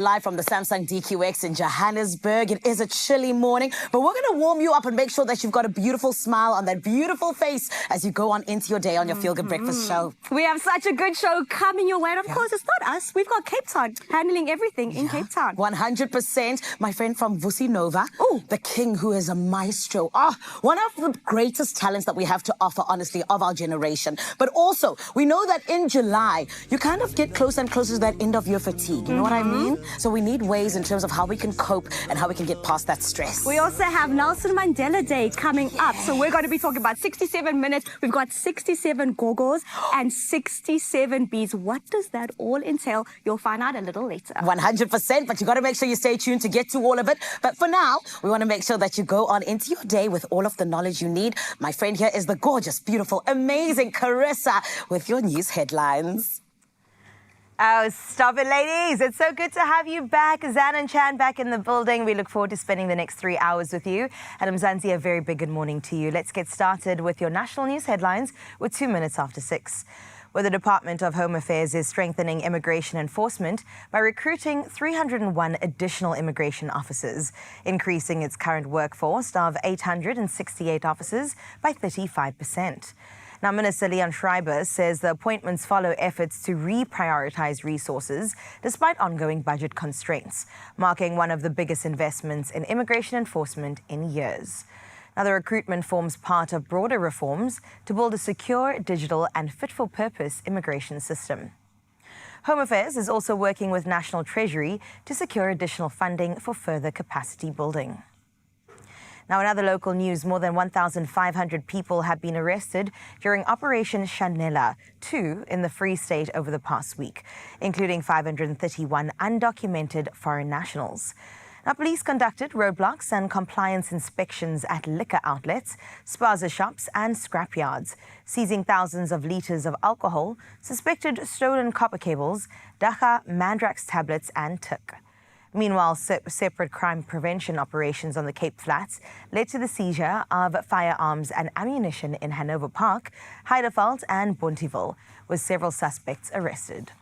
Live from the Samsung DQX in Johannesburg. It is a chilly morning, but we're going to warm you up and make sure that you've got a beautiful smile on that beautiful face as you go on into your day on your Feel Good Breakfast show. We have such a good show coming your way. And of course, it's not us. We've got Cape Town handling everything in Cape Town. 100%. My friend from Vusi Nova, the king who is a maestro. One of the greatest talents that we have to offer, honestly, of our generation. But also, we know that in July, you kind of get closer and closer to that end of year fatigue. You know what I mean? So we need ways in terms of how we can cope and how we can get past that stress. We also have Nelson Mandela Day coming up. So we're going to be talking about 67 minutes. We've got 67 gogos and 67 bees. What does that all entail? You'll find out a little later. 100%, but you got to make sure you stay tuned to get to all of it. But for now, we want to make sure that you go on into your day with all of the knowledge you need. My friend here is the gorgeous, beautiful, amazing Carissa with your news headlines. Oh, stop it, ladies. It's so good to have you back. Zan and Chan back in the building. We look forward to spending the next 3 hours with you. And Mzansi, a very big good morning to you. Let's get started with your national news headlines with 2 minutes after 6. Where the Department of Home Affairs is strengthening immigration enforcement by recruiting 301 additional immigration officers, increasing its current workforce of 868 officers by 35%. Now, Minister Leon Schreiber says the appointments follow efforts to reprioritize resources despite ongoing budget constraints, marking one of the biggest investments in immigration enforcement in years. Now, the recruitment forms part of broader reforms to build a secure, digital and fit-for-purpose immigration system. Home Affairs is also working with National Treasury to secure additional funding for further capacity building. Now, in other local news, more than 1,500 people have been arrested during Operation Shanela 2 in the Free State over the past week, including 531 undocumented foreign nationals. Now, police conducted roadblocks and compliance inspections at liquor outlets, spaza shops and scrapyards, seizing thousands of litres of alcohol, suspected stolen copper cables, dacha, mandrax tablets and tuk. Meanwhile, separate crime prevention operations on the Cape Flats led to the seizure of firearms and ammunition in Hanover Park, Heideveld and Bonteheuwel, with several suspects arrested.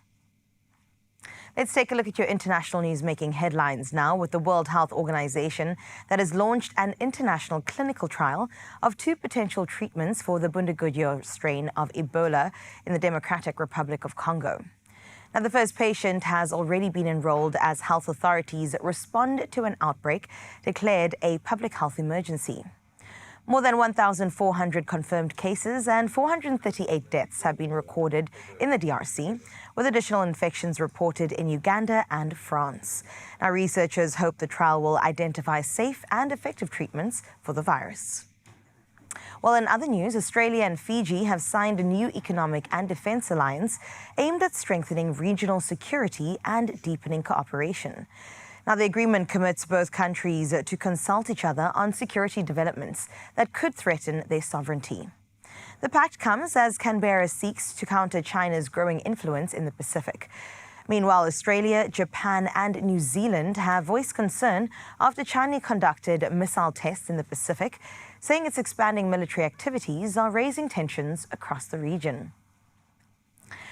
Let's take a look at your international news making headlines now with the World Health Organization that has launched an international clinical trial of 2 potential treatments for the Bundibugyo strain of Ebola in the Democratic Republic of Congo. Now, the first patient has already been enrolled as health authorities respond to an outbreak declared a public health emergency. More than 1,400 confirmed cases and 438 deaths have been recorded in the DRC, with additional infections reported in Uganda and France. Now, researchers hope the trial will identify safe and effective treatments for the virus. Well, in other news, Australia and Fiji have signed a new economic and defence alliance aimed at strengthening regional security and deepening cooperation. Now, the agreement commits both countries to consult each other on security developments that could threaten their sovereignty. The pact comes as Canberra seeks to counter China's growing influence in the Pacific. Meanwhile, Australia, Japan and New Zealand have voiced concern after China conducted missile tests in the Pacific, saying its expanding military activities are raising tensions across the region.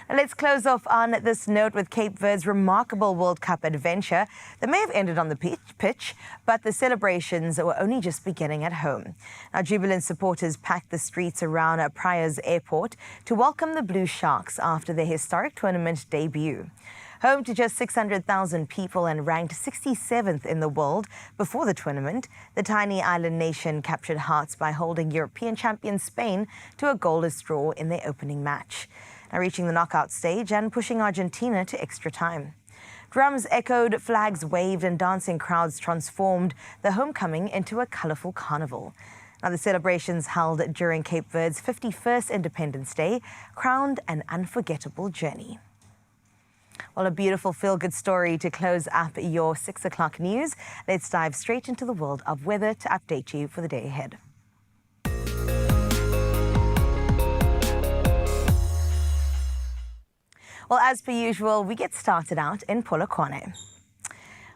Now, let's close off on this note with Cape Verde's remarkable World Cup adventure that may have ended on the pitch, but the celebrations were only just beginning at home. Now, jubilant supporters packed the streets around Praya's airport to welcome the Blue Sharks after their historic tournament debut. Home to just 600,000 people and ranked 67th in the world before the tournament, the tiny island nation captured hearts by holding European champion Spain to a goalless draw in their opening match, now reaching the knockout stage and pushing Argentina to extra time. Drums echoed, flags waved and dancing crowds transformed the homecoming into a colourful carnival. Now, the celebrations held during Cape Verde's 51st Independence Day crowned an unforgettable journey. Well, a beautiful feel-good story to close up your 6 o'clock news. Let's dive straight into the world of weather to update you for the day ahead. Well, as per usual, we get started out in Polokwane.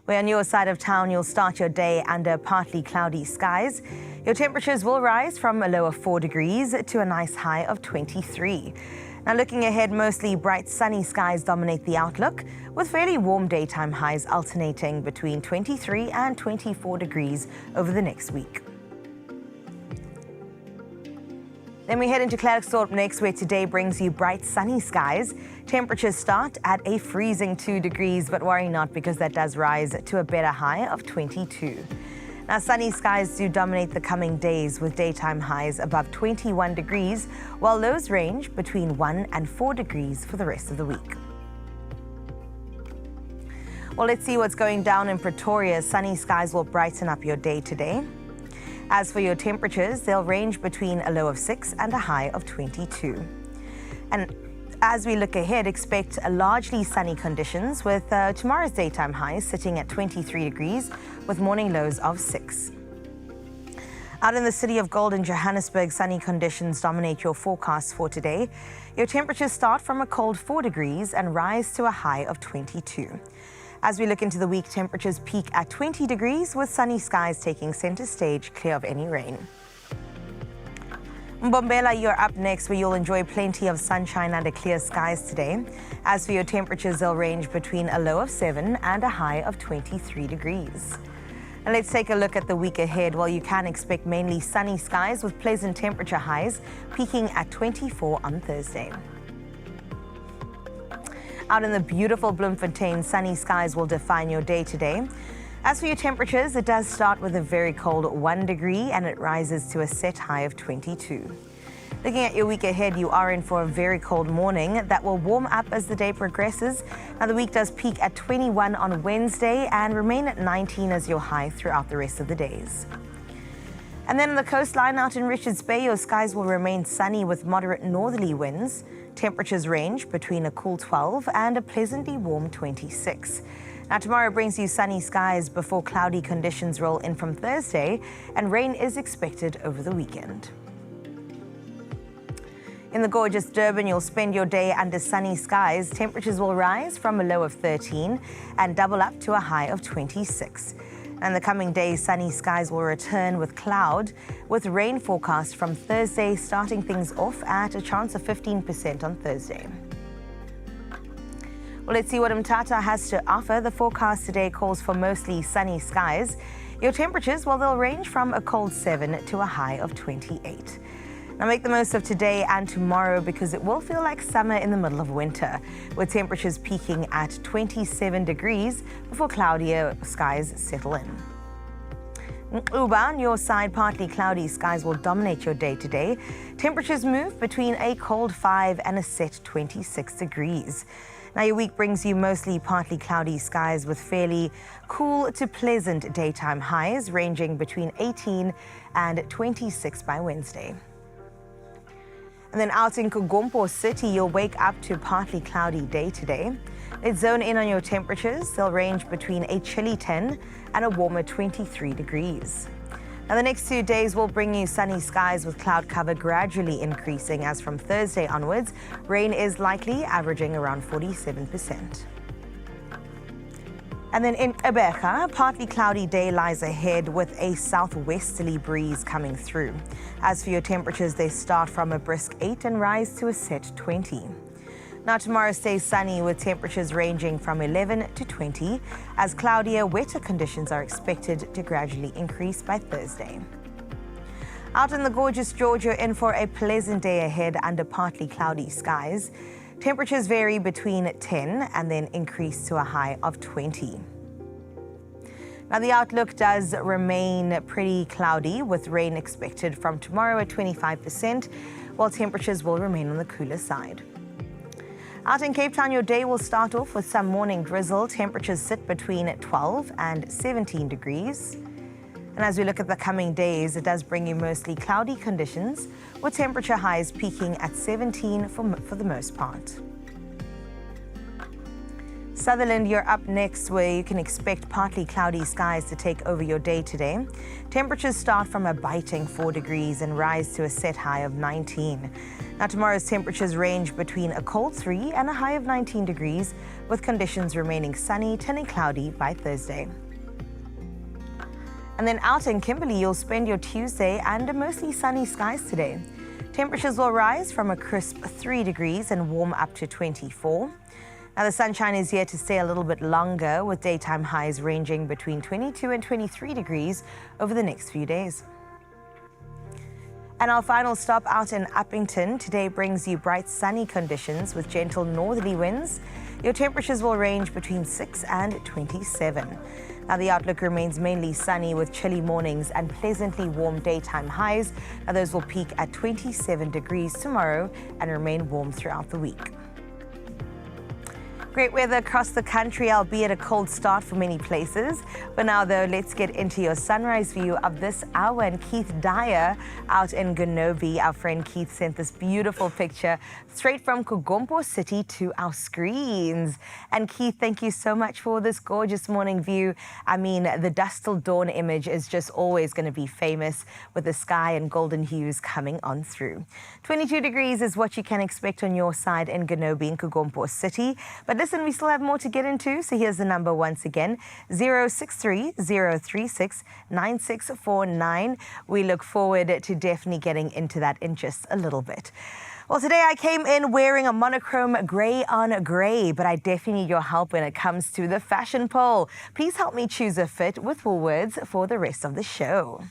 Where on your side of town, you'll start your day under partly cloudy skies. Your temperatures will rise from a low of 4 degrees to a nice high of 23. Now looking ahead, mostly bright sunny skies dominate the outlook, with fairly warm daytime highs alternating between 23 and 24 degrees over the next week. Then we head into Klerksdorp next, where today brings you bright sunny skies. Temperatures start at a freezing 2 degrees, but worry not, because that does rise to a better high of 22. Now, sunny skies do dominate the coming days, with daytime highs above 21 degrees, while lows range between 1 and 4 degrees for the rest of the week. Well, let's see what's going down in Pretoria. Sunny skies will brighten up your day today. As for your temperatures, they'll range between a low of 6 and a high of 22. And as we look ahead, expect largely sunny conditions, with tomorrow's daytime highs sitting at 23 degrees with morning lows of 6. Out in the city of Gold in Johannesburg, sunny conditions dominate your forecast for today. Your temperatures start from a cold 4 degrees and rise to a high of 22. As we look into the week, temperatures peak at 20 degrees, with sunny skies taking center stage, clear of any rain. Mbombela, you're up next, where you'll enjoy plenty of sunshine under clear skies today. As for your temperatures, they'll range between a low of 7 and a high of 23 degrees. And let's take a look at the week ahead. Well, you can expect mainly sunny skies with pleasant temperature highs, peaking at 24 on Thursday. Out in the beautiful Bloemfontein, sunny skies will define your day today. As for your temperatures, it does start with a very cold 1 degree and it rises to a set high of 22. Looking at your week ahead, you are in for a very cold morning that will warm up as the day progresses. Now, the week does peak at 21 on Wednesday and remain at 19 as your high throughout the rest of the days. And then on the coastline out in Richards Bay, your skies will remain sunny with moderate northerly winds. Temperatures range between a cool 12 and a pleasantly warm 26. Now, tomorrow brings you sunny skies before cloudy conditions roll in from Thursday, and rain is expected over the weekend. In the gorgeous Durban, you'll spend your day under sunny skies. Temperatures will rise from a low of 13 and double up to a high of 26. And the coming days, sunny skies will return with cloud, with rain forecast from Thursday, starting things off at a chance of 15% on Thursday. Well, let's see what Mthatha has to offer. The forecast today calls for mostly sunny skies. Your temperatures, well, they'll range from a cold 7 to a high of 28. Now, make the most of today and tomorrow, because it will feel like summer in the middle of winter, with temperatures peaking at 27 degrees before cloudier skies settle in. Uba, on your side, partly cloudy skies will dominate your day today. Temperatures move between a cold 5 and a set 26 degrees. Now, your week brings you mostly partly cloudy skies with fairly cool to pleasant daytime highs, ranging between 18 and 26 by Wednesday. And then out in Kugompo City, you'll wake up to a partly cloudy day today. Let's zone in on your temperatures. They'll range between a chilly 10 and a warmer 23 degrees. Now, the next 2 days will bring you sunny skies with cloud cover gradually increasing as from Thursday onwards. Rain is likely, averaging around 47%. And then in Gqeberha, partly cloudy day lies ahead with a southwesterly breeze coming through. As for your temperatures, they start from a brisk 8 and rise to a set 20. Now, tomorrow stays sunny with temperatures ranging from 11 to 20, as cloudier, wetter conditions are expected to gradually increase by Thursday. Out in the gorgeous George, you're in for a pleasant day ahead under partly cloudy skies. Temperatures vary between 10 and then increase to a high of 20. Now, the outlook does remain pretty cloudy with rain expected from tomorrow at 25%, while temperatures will remain on the cooler side. Out in Cape Town, your day will start off with some morning drizzle. Temperatures sit between 12 and 17 degrees. And as we look at the coming days, it does bring you mostly cloudy conditions, with temperature highs peaking at 17 for the most part. Sutherland, you're up next, where you can expect partly cloudy skies to take over your day today. Temperatures start from a biting 4 degrees and rise to a set high of 19. Now, tomorrow's temperatures range between a cold 3 and a high of 19 degrees, with conditions remaining sunny, turning cloudy by Thursday. And then out in Kimberley, you'll spend your Tuesday under mostly sunny skies today. Temperatures will rise from a crisp 3 degrees and warm up to 24. Now, the sunshine is here to stay a little bit longer, with daytime highs ranging between 22 and 23 degrees over the next few days. And our final stop out in Uppington today brings you bright sunny conditions with gentle northerly winds. Your temperatures will range between 6 and 27. Now, the outlook remains mainly sunny with chilly mornings and pleasantly warm daytime highs. Now, those will peak at 27 degrees tomorrow and remain warm throughout the week. Great weather across the country, albeit a cold start for many places. But now, though, let's get into your sunrise view of this hour. And Keith Dyer out in Gonobi, our friend Keith sent this beautiful picture straight from Kugompo City to our screens. And Keith, thank you so much for this gorgeous morning view. I mean, the dusk till dawn image is just always going to be famous with the sky and golden hues coming on through. 22 degrees is what you can expect on your side in Gonobi and Kugompo City. But listen, we still have more to get into, so here's the number once again, 063-036-9649. We look forward to definitely getting into that in just a little bit. Well, today I came in wearing a monochrome grey on grey, but I definitely need your help when it comes to the fashion poll. Please help me choose a fit with Woolworths for the rest of the show.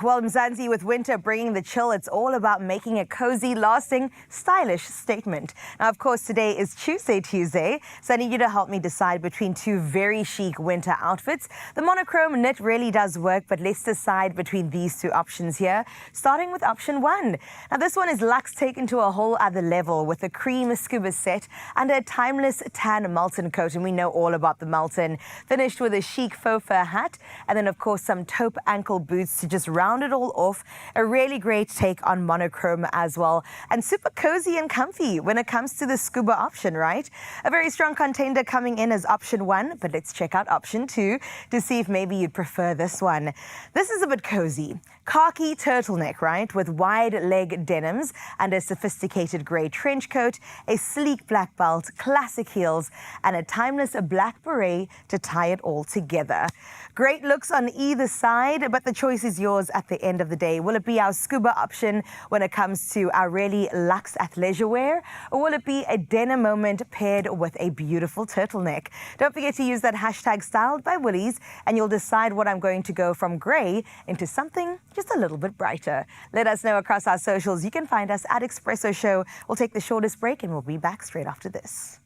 Well, Mzansi, with winter bringing the chill, it's all about making a cozy, lasting, stylish statement. Now, of course, today is Tuesday, so I need you to help me decide between two very chic winter outfits. The monochrome knit really does work, but let's decide between these two options here, starting with option one. Now, this one is luxe taken to a whole other level with a cream scuba set and a timeless tan Multon coat, and we know all about the Multon, finished with a chic faux fur hat, and then, of course, some taupe ankle boots to just round it all off. A really great take on monochrome as well, and super cozy and comfy when it comes to the scuba option, right? A very strong contender coming in as option one, but let's check out option two to see if maybe you'd prefer this one. This is a bit cozy. Khaki turtleneck, right, with wide leg denims and a sophisticated grey trench coat, a sleek black belt, classic heels, and a timeless black beret to tie it all together. Great looks on either side, but the choice is yours at the end of the day. Will it be our scuba option when it comes to our really luxe athleisure wear, or will it be a denim moment paired with a beautiful turtleneck? Don't forget to use that hashtag Styled by Woolies, and you'll decide what I'm going to go from grey into something just a little bit brighter. Let us know across our socials. You can find us at Expresso Show. We'll take the shortest break and we'll be back straight after this.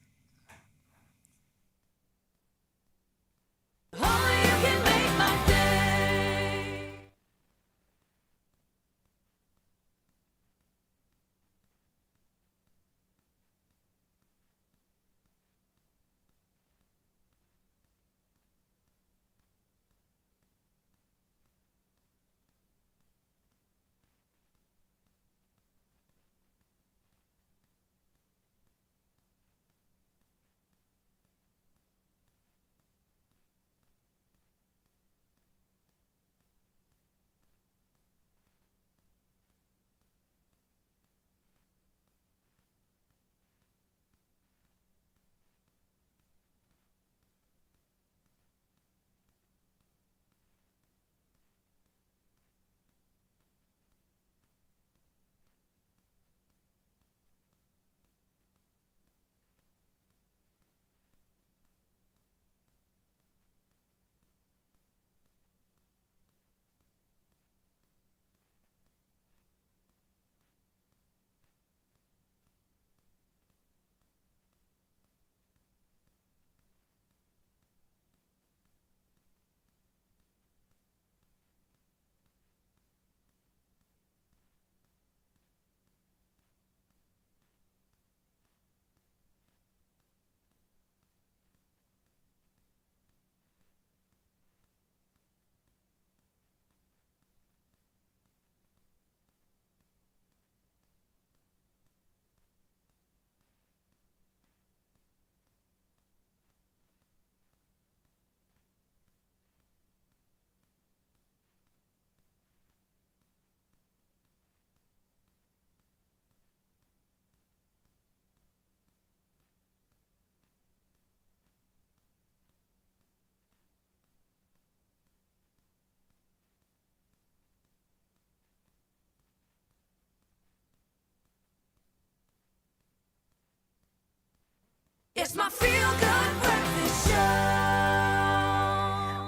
It's my feel-good breakfast show.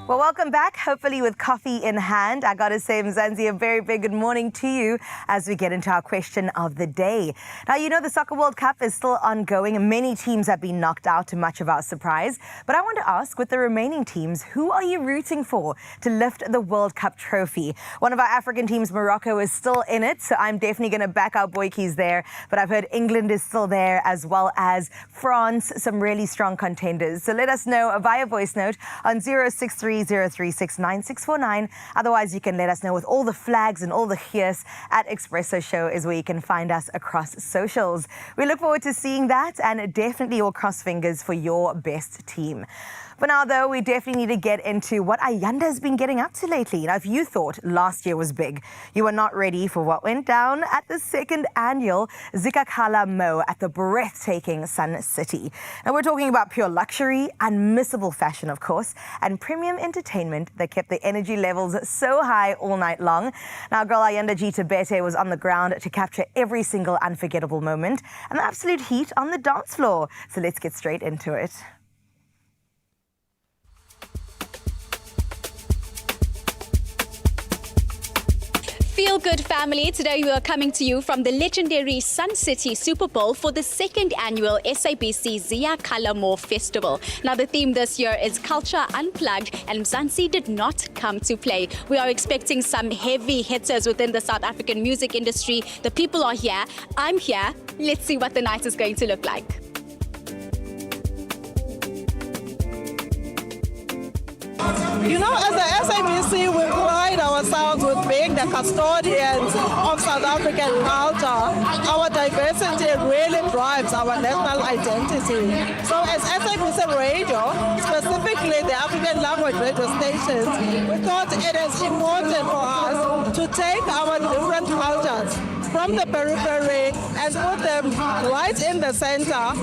Well, welcome back, hopefully with coffee in hand. I gotta say, Mzansi, a very big good morning to you as we get into our question of the day. Now, you know the Soccer World Cup is still ongoing. Many teams have been knocked out, to much of our surprise. But I want to ask, with the remaining teams, who are you rooting for to lift the World Cup trophy? One of our African teams, Morocco, is still in it, so I'm definitely going to back our boykies there. But I've heard England is still there, as well as France, some really strong contenders. So let us know via voice note on 06303699649. Otherwise, you can let us know with all the flags and all the hears at Expresso Show is where you can find us across socials. We look forward to seeing that, and definitely all cross fingers for your best team. For now, though, we definitely need to get into what Ayanda has been getting up to lately. Now, if you thought last year was big, you were not ready for what went down at the second annual Zikakhala Mo at the breathtaking Sun City. Now, we're talking about pure luxury, unmissable fashion, of course, and premium entertainment that kept the energy levels so high all night long. Now, girl Ayanda Tabete was on the ground to capture every single unforgettable moment and the absolute heat on the dance floor. So let's get straight into it. Feel good, family. Today we are coming to you from the legendary Sun City Super Bowl for the second annual SABC Zikakhala Mo Festival. Now, the theme this year is Culture Unplugged, and Mzansi did not come to play. We are expecting some heavy hitters within the South African music industry. The people are here. I'm here. Let's see what the night is going to look like. You know, as the SABC, we pride ourselves with being the custodians of South African culture. Our diversity really drives our national identity. So as SABC Radio, specifically the African language radio stations, we thought it is important for us to take our different cultures from the periphery and put them right in the center of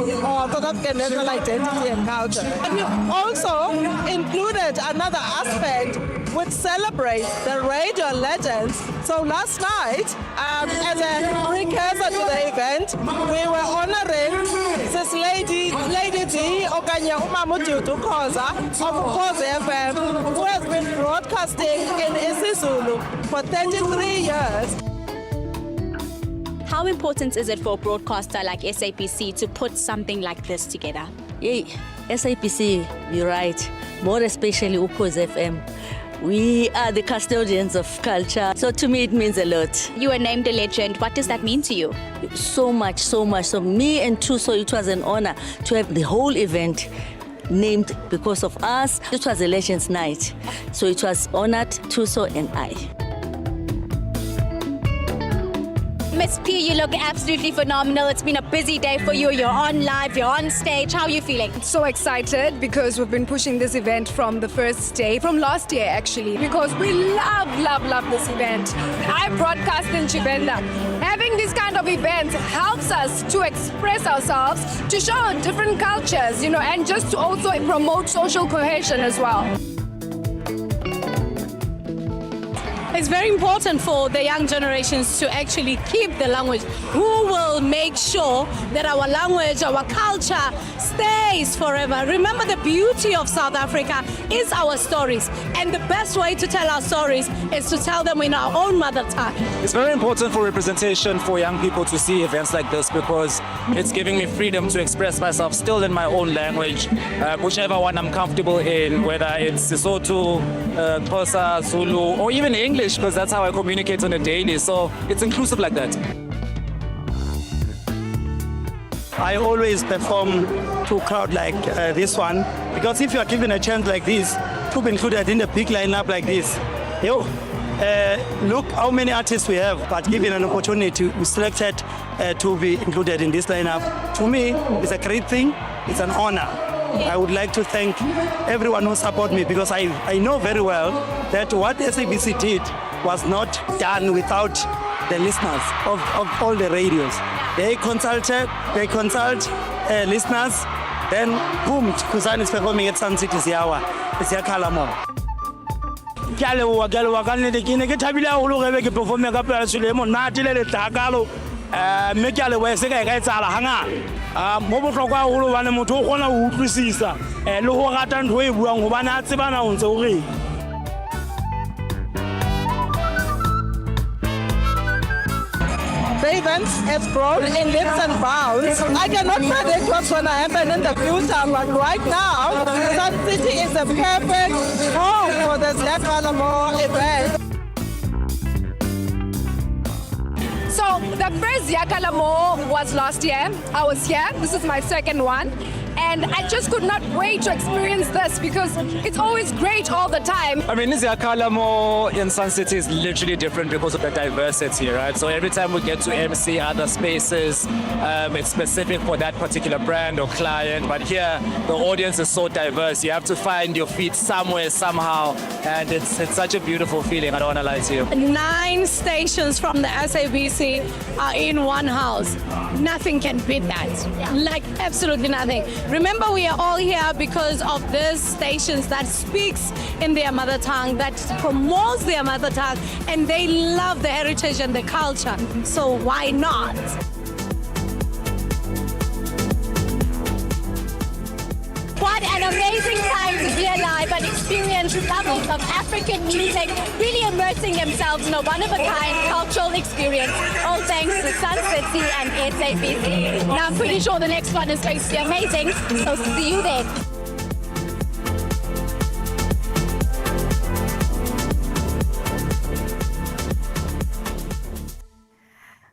South African national identity and culture. And we also included another aspect which celebrates the radio legends. So last night, as a precursor to the event, we were honoring this lady D, Okanya Umamudutu Koza of Koza FM, who has been broadcasting in isiZulu for 33 years. How important is it for a broadcaster like SABC to put something like this together? Yeah, SABC, you're right. More especially Ukhozi FM. We are the custodians of culture. So to me, it means a lot. You were named a legend. What does that mean to you? So much, so much. So me and Tuso, it was an honor to have the whole event named because of us. It was a Legends Night. So it was honored, Tuso and I. Miss P, you look absolutely phenomenal. It's been a busy day for you. You're on live, you're on stage. How are you feeling? So excited because we've been pushing this event from the first day, from last year actually, because we love this event. I broadcast in Chivenda. Having this kind of event helps us to express ourselves, to show different cultures, you know, and just to also promote social cohesion as well. It's very important for the young generations to actually keep the language. Who will make sure that our language, our culture stays forever? Remember, the beauty of South Africa is our stories. And the best way to tell our stories is to tell them in our own mother tongue. It's very important for representation for young people to see events like this because it's giving me freedom to express myself still in my own language, whichever one I'm comfortable in, whether it's Sesotho, Xhosa, Zulu, or even English, because that's how I communicate on a daily. So it's inclusive like that. I always perform to a crowd like this one, because if you are given a chance like this to be included in a big lineup like this, look how many artists we have, but given an opportunity, we selected to be included in this lineup. To me, it's a great thing. It's an honor. I would like to thank everyone who supported me, because I know very well that what SABC did was not done without the listeners of all the radios. They consult listeners, then boom, Khuzani is performing at Sun City Zikakhala Mo. mme ke a leboha se ka etsahala hangata mo bohlokwa haholo hobane motho o kgona ho utlwisisa le ho rata ntho e buang hobane a tsebana ho ntse o reng. The event has grown in leaps and bounds. I cannot predict what's going to happen in the future, but right now, Sun City is a perfect home for the Zia event. So the first Yakalamo was last year. I was here. This is my second one. And I just could not wait to experience this because it's always great all the time. I mean, Kalamo in Sun City is literally different because of the diversity, right? So every time we get to MC other spaces, it's specific for that particular brand or client. But here, the audience is so diverse. You have to find your feet somewhere, somehow. And it's such a beautiful feeling. I don't want to lie to you. 9 stations from the SABC are in one house. Nothing can beat that. Like, absolutely nothing. Remember, we are all here because of these stations that speaks in their mother tongue, that promotes their mother tongue, and they love the heritage and the culture. So why not? What an amazing time to be alive and experience levels of African music, really immersing themselves in a one-of-a-kind cultural experience, all thanks to Sun City and SABC. Now, I'm pretty sure the next one is going to be amazing, so see you then.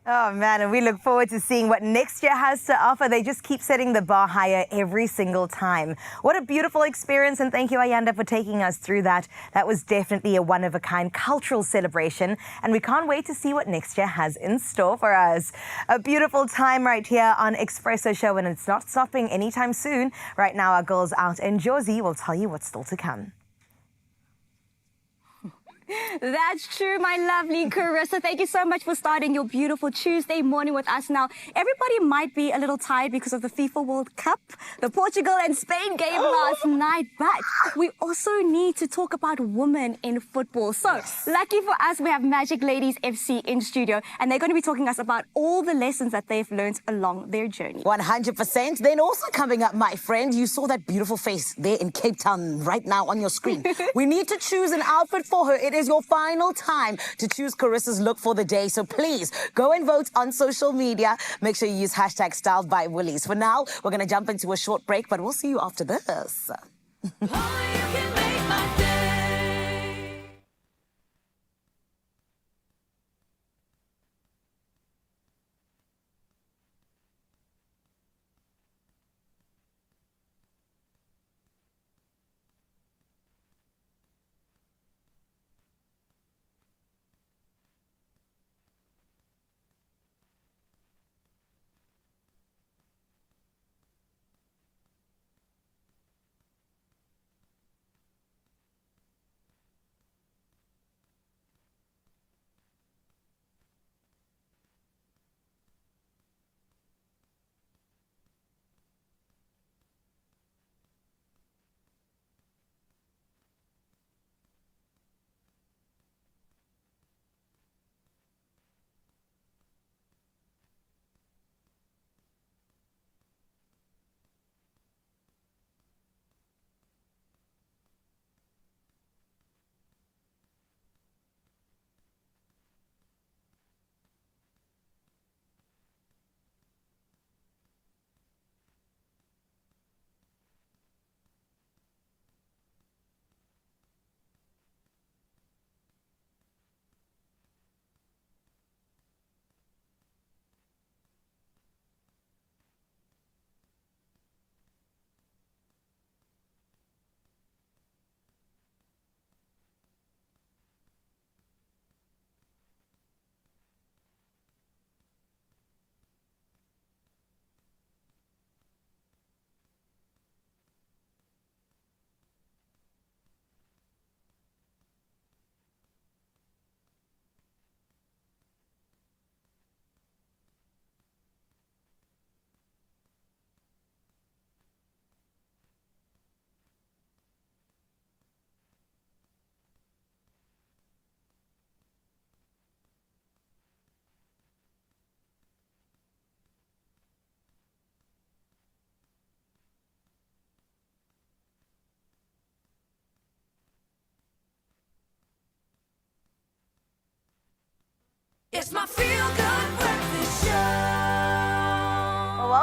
Oh man, and we look forward to seeing what next year has to offer. They just keep setting the bar higher every single time. What a beautiful experience, and thank you, Ayanda, for taking us through that. That was definitely a one-of-a-kind cultural celebration, and we can't wait to see what next year has in store for us. A beautiful time right here on Expresso Show, and it's not stopping anytime soon. Right now, our girls out in Jozi will tell you what's still to come. That's true, my lovely Carissa. Thank you so much for starting your beautiful Tuesday morning with us. Now, everybody might be a little tired because of the FIFA World Cup, the Portugal and Spain game last night, but we also need to talk about women in football. So, lucky for us, we have Magic Ladies FC in studio, and they're going to be talking to us about all the lessons that they've learned along their journey. 100%. Then also coming up, my friend, you saw that beautiful face there in Cape Town right now on your screen. We need to choose an outfit for her. It is your final time to choose Carissa's look for the day. So please go and vote on social media. Make sure you use hashtag Styled by Woolies. For now, we're going to jump into a short break, but we'll see you after this.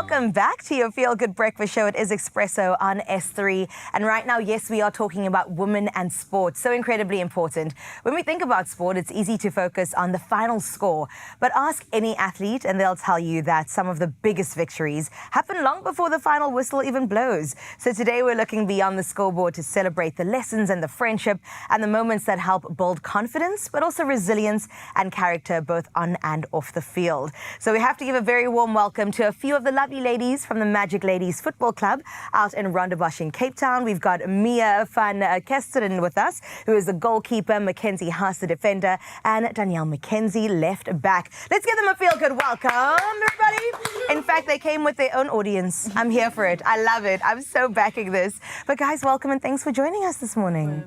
Welcome back to your Feel Good Breakfast Show. It is Expresso on S3. And right now, yes, we are talking about women and sport. So incredibly important. When we think about sport, it's easy to focus on the final score. But ask any athlete and they'll tell you that some of the biggest victories happen long before the final whistle even blows. So today we're looking beyond the scoreboard to celebrate the lessons and the friendship and the moments that help build confidence, but also resilience and character both on and off the field. So we have to give a very warm welcome to a few of the lovely ladies from the Magic Ladies Football Club out in Rondebosch in Cape Town. We've got Mia van Kesteren with us, who is the goalkeeper, Mackenzie Haas, the defender, and Danielle McKenzie, left back. Let's give them a feel-good welcome, everybody. In fact, they came with their own audience. I'm here for it. I love it. I'm so backing this. But guys, welcome and thanks for joining us this morning.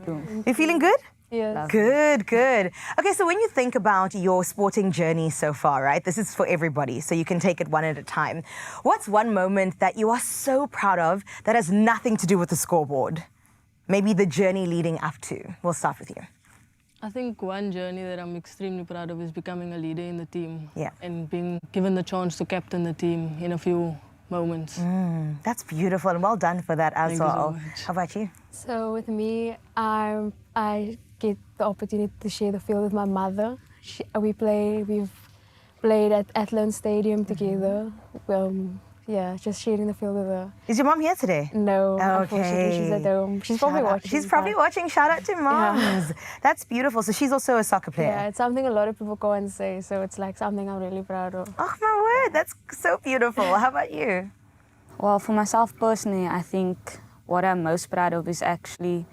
You feeling good? Yes. Good, good. Okay, so when you think about your sporting journey so far, right? This is for everybody, so you can take it one at a time. What's one moment that you are so proud of that has nothing to do with the scoreboard? Maybe the journey leading up to. We'll start with you. I think one journey that I'm extremely proud of is becoming a leader in the team. Yeah. And being given the chance to captain the team in a few moments. That's beautiful and well done for that as Thank you so well. much. How about you? So with me, I get the opportunity to share the field with my mother. We've played at Athlone Stadium together. Yeah, just sharing the field with her. Is your mom here today? No, Okay. unfortunately, she's at home. She's probably Shout out. watching. She's probably but- watching. Shout out to moms. That's beautiful. So she's also a soccer player. Yeah, it's something a lot of people can't say, so it's like something I'm really proud of. Oh my word, that's so beautiful. How about you? Well, for myself personally, I think what I'm most proud of is actually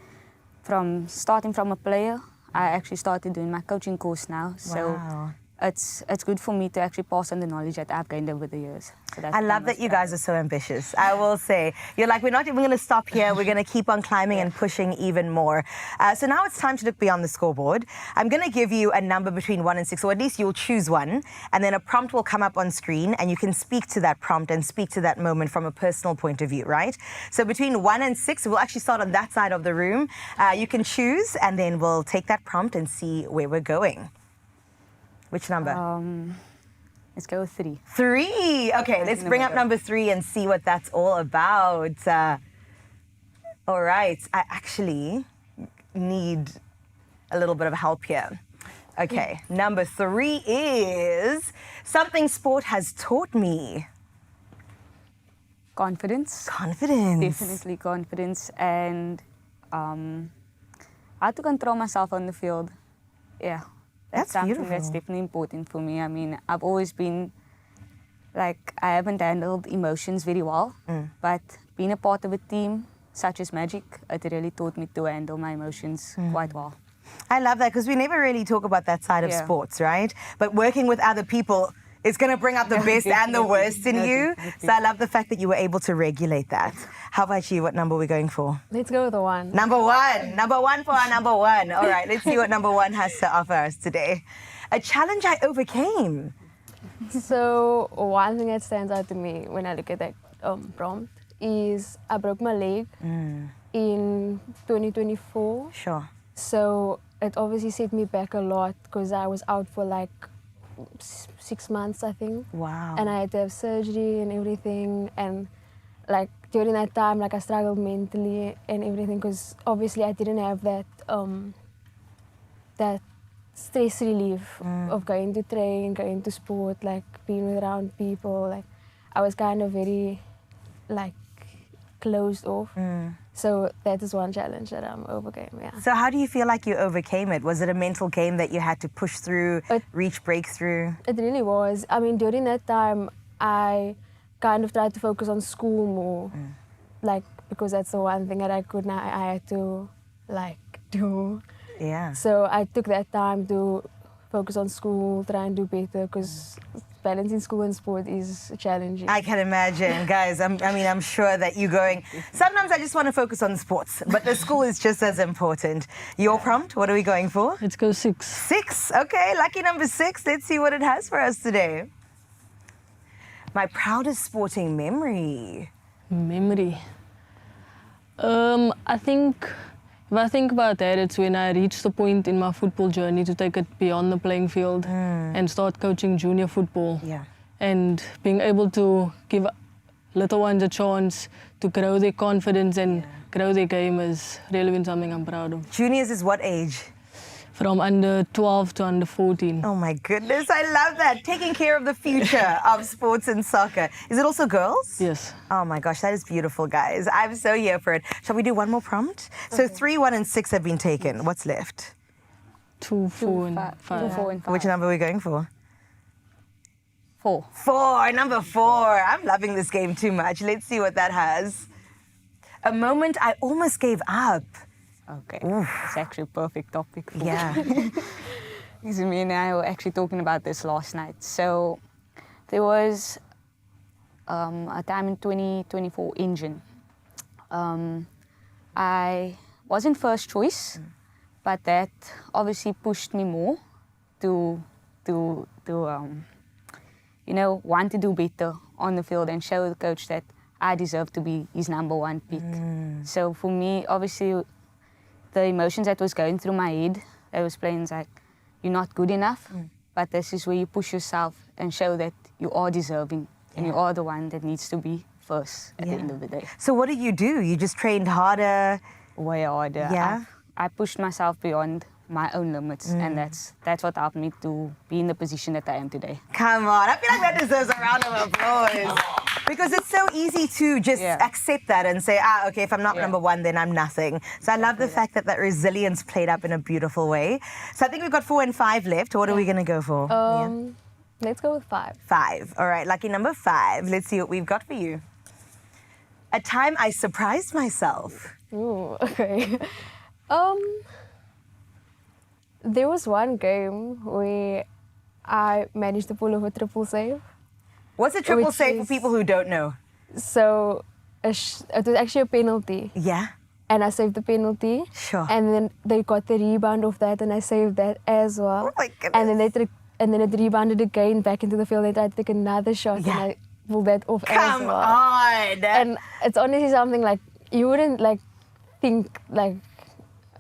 from starting from a player. I actually started doing my coaching course now, so Wow. it's good for me to actually pass on the knowledge that I've gained over the years. So that's I what love I'm that most you proud guys are so ambitious. I will say, you're like, we're not even going to stop here. We're going to keep on climbing and pushing even more. So now it's time to look beyond the scoreboard. I'm going to give you a number between 1 and 6, or at least you'll choose one, and then a prompt will come up on screen, and you can speak to that prompt and speak to that moment from a personal point of view, right? So between 1 and 6, we'll actually start on that side of the room. You can choose, and then we'll take that prompt and see where we're going. Which number? Let's go with 3. 3. Okay, let's bring up number 3 and see what that's all about. All right, I actually need a little bit of help here. Okay, number 3 is something sport has taught me. Confidence. Confidence. Definitely confidence, and how to control myself on the field. Yeah. That's something beautiful. that's definitely important for me. I mean, I've always been, like, I haven't handled emotions very well, but being a part of a team such as Magic, it really taught me to handle my emotions quite well. I love that because we never really talk about that side of Yeah. sports, right? But working with other people is going to bring out the best and the worst in you. So I love the fact that you were able to regulate that. How about you? What number are we going for? Let's go with the 1. Number 1. Number 1 for our number 1. All right, let's see what number 1 has to offer us today. A challenge I overcame. So one thing that stands out to me when I look at that prompt is I broke my leg in 2024. Sure. So it obviously set me back a lot because I was out for like 6 months, I think. Wow. And I had to have surgery and everything. And like during that time, like I struggled mentally and everything because obviously I didn't have that that stress relief of going to train, going to sport, like being around people. Like I was kind of very like closed off. So that is one challenge that I overcame, yeah. So how do you feel like you overcame it? Was it a mental game that you had to push through, reach breakthrough? It really was. I mean, during that time, I kind of tried to focus on school more, like, because that's the one thing that I could not, I had to, like, do. Yeah. So I took that time to focus on school, try and do better, because balancing school and sport is challenging. I can imagine, guys. I'm sure that you're going, sometimes I just want to focus on sports, but the school is just as important. Your prompt, what are we going for? Let's go 6. 6, okay, lucky number 6. Let's see what it has for us today. My proudest sporting memory. Memory. I think, if I think about that, it's when I reached the point in my football journey to take it beyond the playing field and start coaching junior football. Yeah. And being able to give little ones a chance to grow their confidence and grow their game has really been something I'm proud of. Juniors is what age? From under 12 to under 14. Oh my goodness, I love that. Taking care of the future of sports and soccer. Is it also girls? Yes. Oh my gosh, that is beautiful, guys. I'm so here for it. Shall we do one more prompt? So 3, 1, and 6 have been taken. What's left? 2, 4, and 5. 2, 4, and 5. Which number are we going for? 4. 4, number 4. I'm loving this game too much. Let's see what that has. A moment I almost gave up. Okay, it's actually a perfect topic for Yeah. Because me and I were actually talking about this last night. So there was a time in 2024 engine. I wasn't first choice, but that obviously pushed me more to you know, want to do better on the field and show the coach that I deserve to be his number 1 pick. So for me, obviously, the emotions that was going through my head, I was playing like, you're not good enough, but this is where you push yourself and show that you are deserving and you are the one that needs to be first at the end of the day. So what did you do? You just trained harder? Way harder. Yeah? I pushed myself beyond my own limits, and that's what helped me to be in the position that I am today. Come on, I feel like that deserves a round of applause. Because it's so easy to just accept that and say, okay, if I'm not number 1, then I'm nothing. So I love the fact that that resilience played up in a beautiful way. So I think we've got 4 and 5 left. What are we going to go for? Let's go with 5. 5. All right, lucky number 5. Let's see what we've got for you. A time I surprised myself. Ooh, okay. There was one game where I managed to pull off a triple save. What's a triple save for people who don't know? So it was actually a penalty. Yeah. And I saved the penalty. Sure. And then they got the rebound of that, and I saved that as well. Oh my goodness. And then it rebounded again back into the field, and I took another shot, and I pulled that off as Come well. on. And it's honestly something like you wouldn't like think like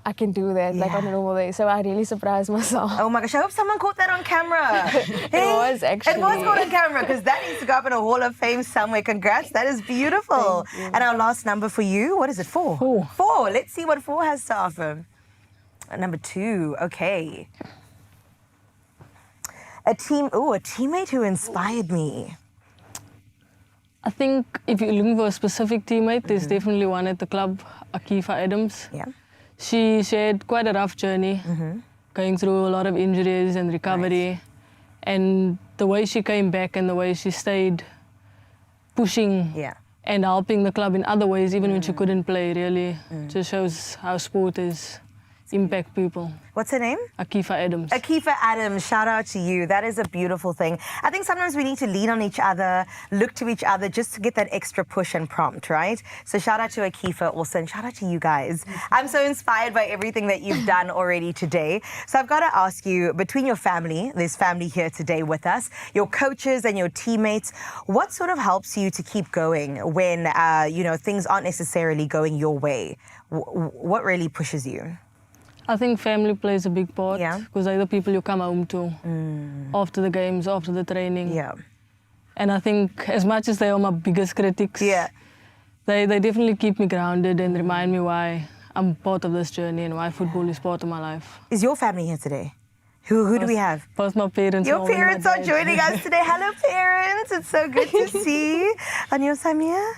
I can do that like on a normal day. So I really surprised myself. Oh my gosh, I hope someone caught that on camera. It was actually. It was caught on camera because that needs to go up in a Hall of Fame somewhere. Congrats, that is beautiful. And our last number for you, what is it, 4? 4. 4, let's see what 4 has to offer. Number 2, okay. A teammate who inspired me. I think if you're looking for a specific teammate, there's definitely one at the club, Akifa Adams. Yeah. She had quite a rough journey, going through a lot of injuries and recovery. And the way she came back and the way she stayed pushing and helping the club in other ways, even when she couldn't play, really just shows how sport is impact people. What's her name? Akifa Adams. Akifa Adams, shout out to you. That is a beautiful thing. I think sometimes we need to lean on each other, look to each other just to get that extra push and prompt, right? So shout out to Akifa also, and shout out to you guys. I'm so inspired by everything that you've done already today. So I've got to ask you, between your family, there's family here today with us, your coaches and your teammates, what sort of helps you to keep going when, things aren't necessarily going your way? What really pushes you? I think family plays a big part because they're the people you come home to after the games, after the training. Yeah. And I think as much as they are my biggest critics, they definitely keep me grounded and remind me why I'm part of this journey and why football is part of my life. Is your family here today? Who do we have? Both my parents. Your parents are joining us today. Hello, parents. It's so good to see. And you, Samia?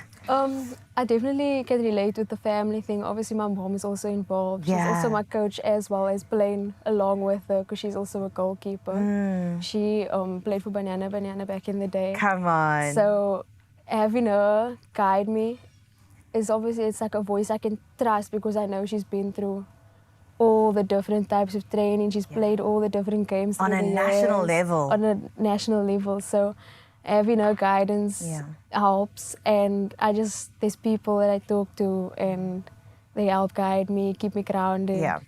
I definitely can relate with the family thing. Obviously, my mom is also involved. She's also my coach as well as playing along with her because she's also a goalkeeper. She played for Banana back in the day. Come on. So having her guide me is obviously, it's like a voice I can trust because I know she's been through all the different types of training. She's played all the different games. On a national level. On a national level. So having her guidance helps, and there's people that I talk to and they help guide me, keep me grounded. Yeah.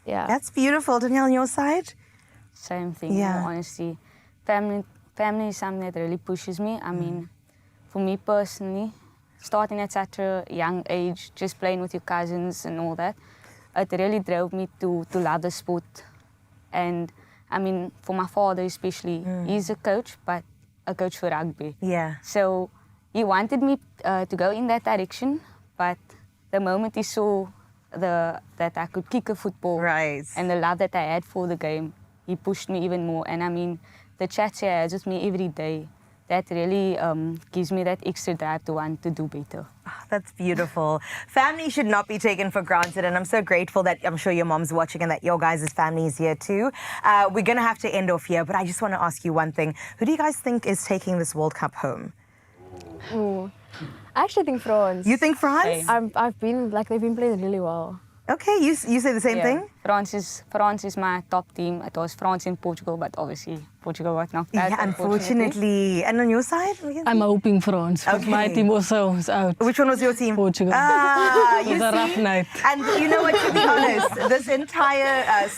That's beautiful. Danielle, on your side? Same thing, honestly. Family is something that really pushes me. I mean, for me personally, starting at such a young age, just playing with your cousins and all that, it really drove me to love the sport. And I mean, for my father especially, he's a coach, but a coach for rugby. Yeah. So he wanted me to go in that direction, but the moment he saw that I could kick a football and the love that I had for the game, he pushed me even more. And I mean, the chats he has with me every day, that really gives me that extra drive to want to do better. Oh, that's beautiful. Family should not be taken for granted, and I'm so grateful that I'm sure your mom's watching and that your guys' family is here too. We're going to have to end off here, but I just want to ask you one thing. Who do you guys think is taking this World Cup home? Ooh. I actually think France. You think France? I've been, like, they've been playing really well. Okay, you say the same thing? France is my top team. It was France and Portugal, but obviously Portugal got knocked out. Yeah, unfortunately. And on your side? I'm hoping France. Okay. My team also is out. Which one was your team? Portugal. Ah, it was a rough night. And you know what, to be honest, this entire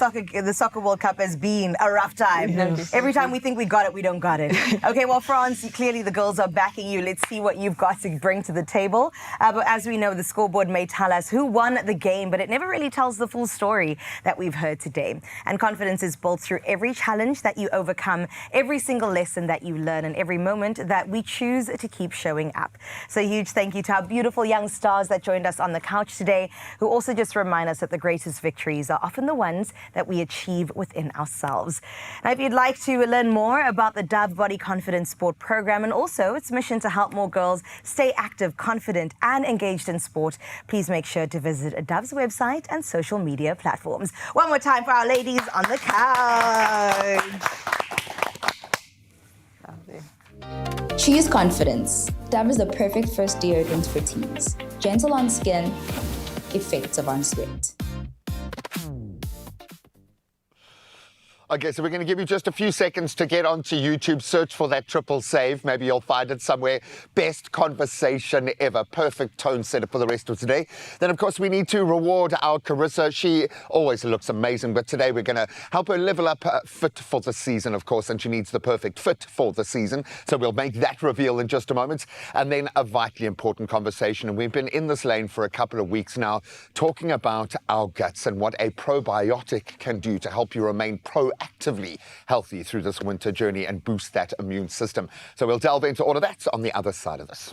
the Soccer World Cup has been a rough time. Yes. Every time we think we got it, we don't got it. Okay, well, France, clearly the girls are backing you. Let's see what you've got to bring to the table. But as we know, the scoreboard may tell us who won the game, but it never really tells the full story that we've heard today. And confidence is built through every challenge that you overcome, every single lesson that you learn, and every moment that we choose to keep showing up. So a huge thank you to our beautiful young stars that joined us on the couch today, who also just remind us that the greatest victories are often the ones that we achieve within ourselves. Now, if you'd like to learn more about the Dove Body Confidence Sport program and also its mission to help more girls stay active, confident, and engaged in sport, please make sure to visit Dove's website and social media platforms. One more time for our ladies on the couch. Choose confidence. Dove is the perfect first deodorant for teens. Gentle on skin, effective on sweat. Okay, so we're going to give you just a few seconds to get onto YouTube, search for that triple save. Maybe you'll find it somewhere. Best conversation ever. Perfect tone setter for the rest of today. Then, of course, we need to reward our Carissa. She always looks amazing, but today we're going to help her level up fit for the season, of course, and she needs the perfect fit for the season. So we'll make that reveal in just a moment. And then a vitally important conversation. And we've been in this lane for a couple of weeks now, talking about our guts and what a probiotic can do to help you remain proactively healthy through this winter journey and boost that immune system. So we'll delve into all of that on the other side of this.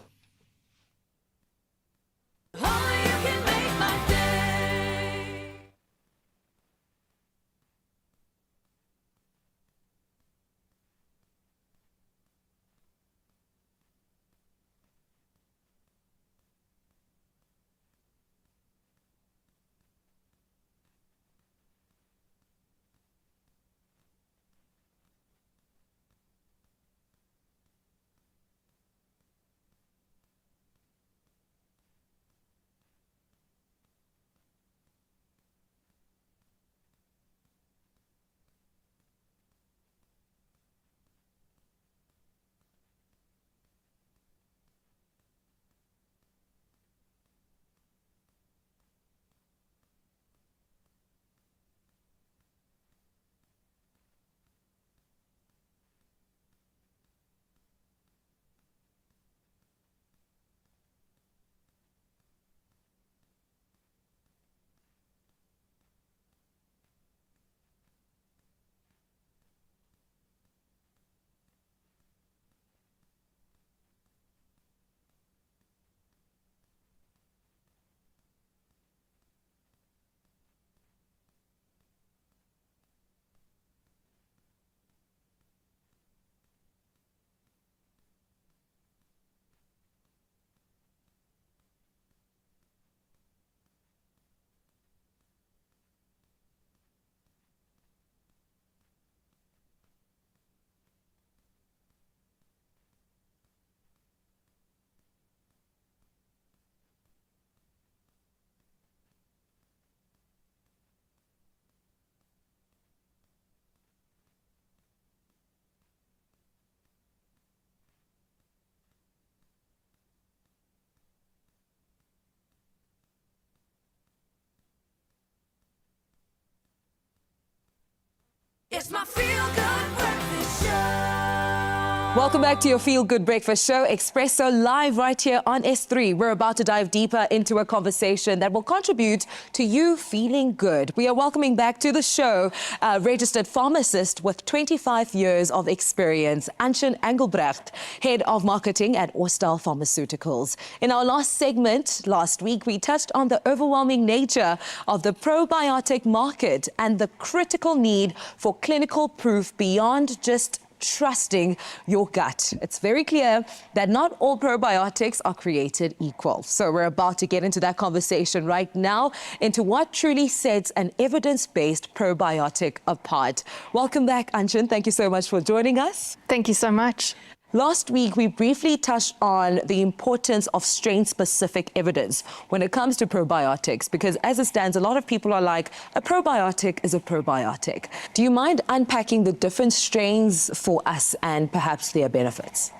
It's my feel-good breakfast show. Welcome back to your Feel Good Breakfast Show, Expresso, live right here on S3. We're about to dive deeper into a conversation that will contribute to you feeling good. We are welcoming back to the show a registered pharmacist with 25 years of experience, Anshin Engelbrecht, Head of Marketing at Orstal Pharmaceuticals. In our last segment last week, we touched on the overwhelming nature of the probiotic market and the critical need for clinical proof beyond just trusting your gut. It's very clear that not all probiotics are created equal. So we're about to get into that conversation right now into what truly sets an evidence-based probiotic apart. Welcome back, Anshin. Thank you so much for joining us. Thank you so much. Last week, we briefly touched on the importance of strain-specific evidence when it comes to probiotics, because as it stands, a lot of people are like, a probiotic is a probiotic. Do you mind unpacking the different strains for us and perhaps their benefits?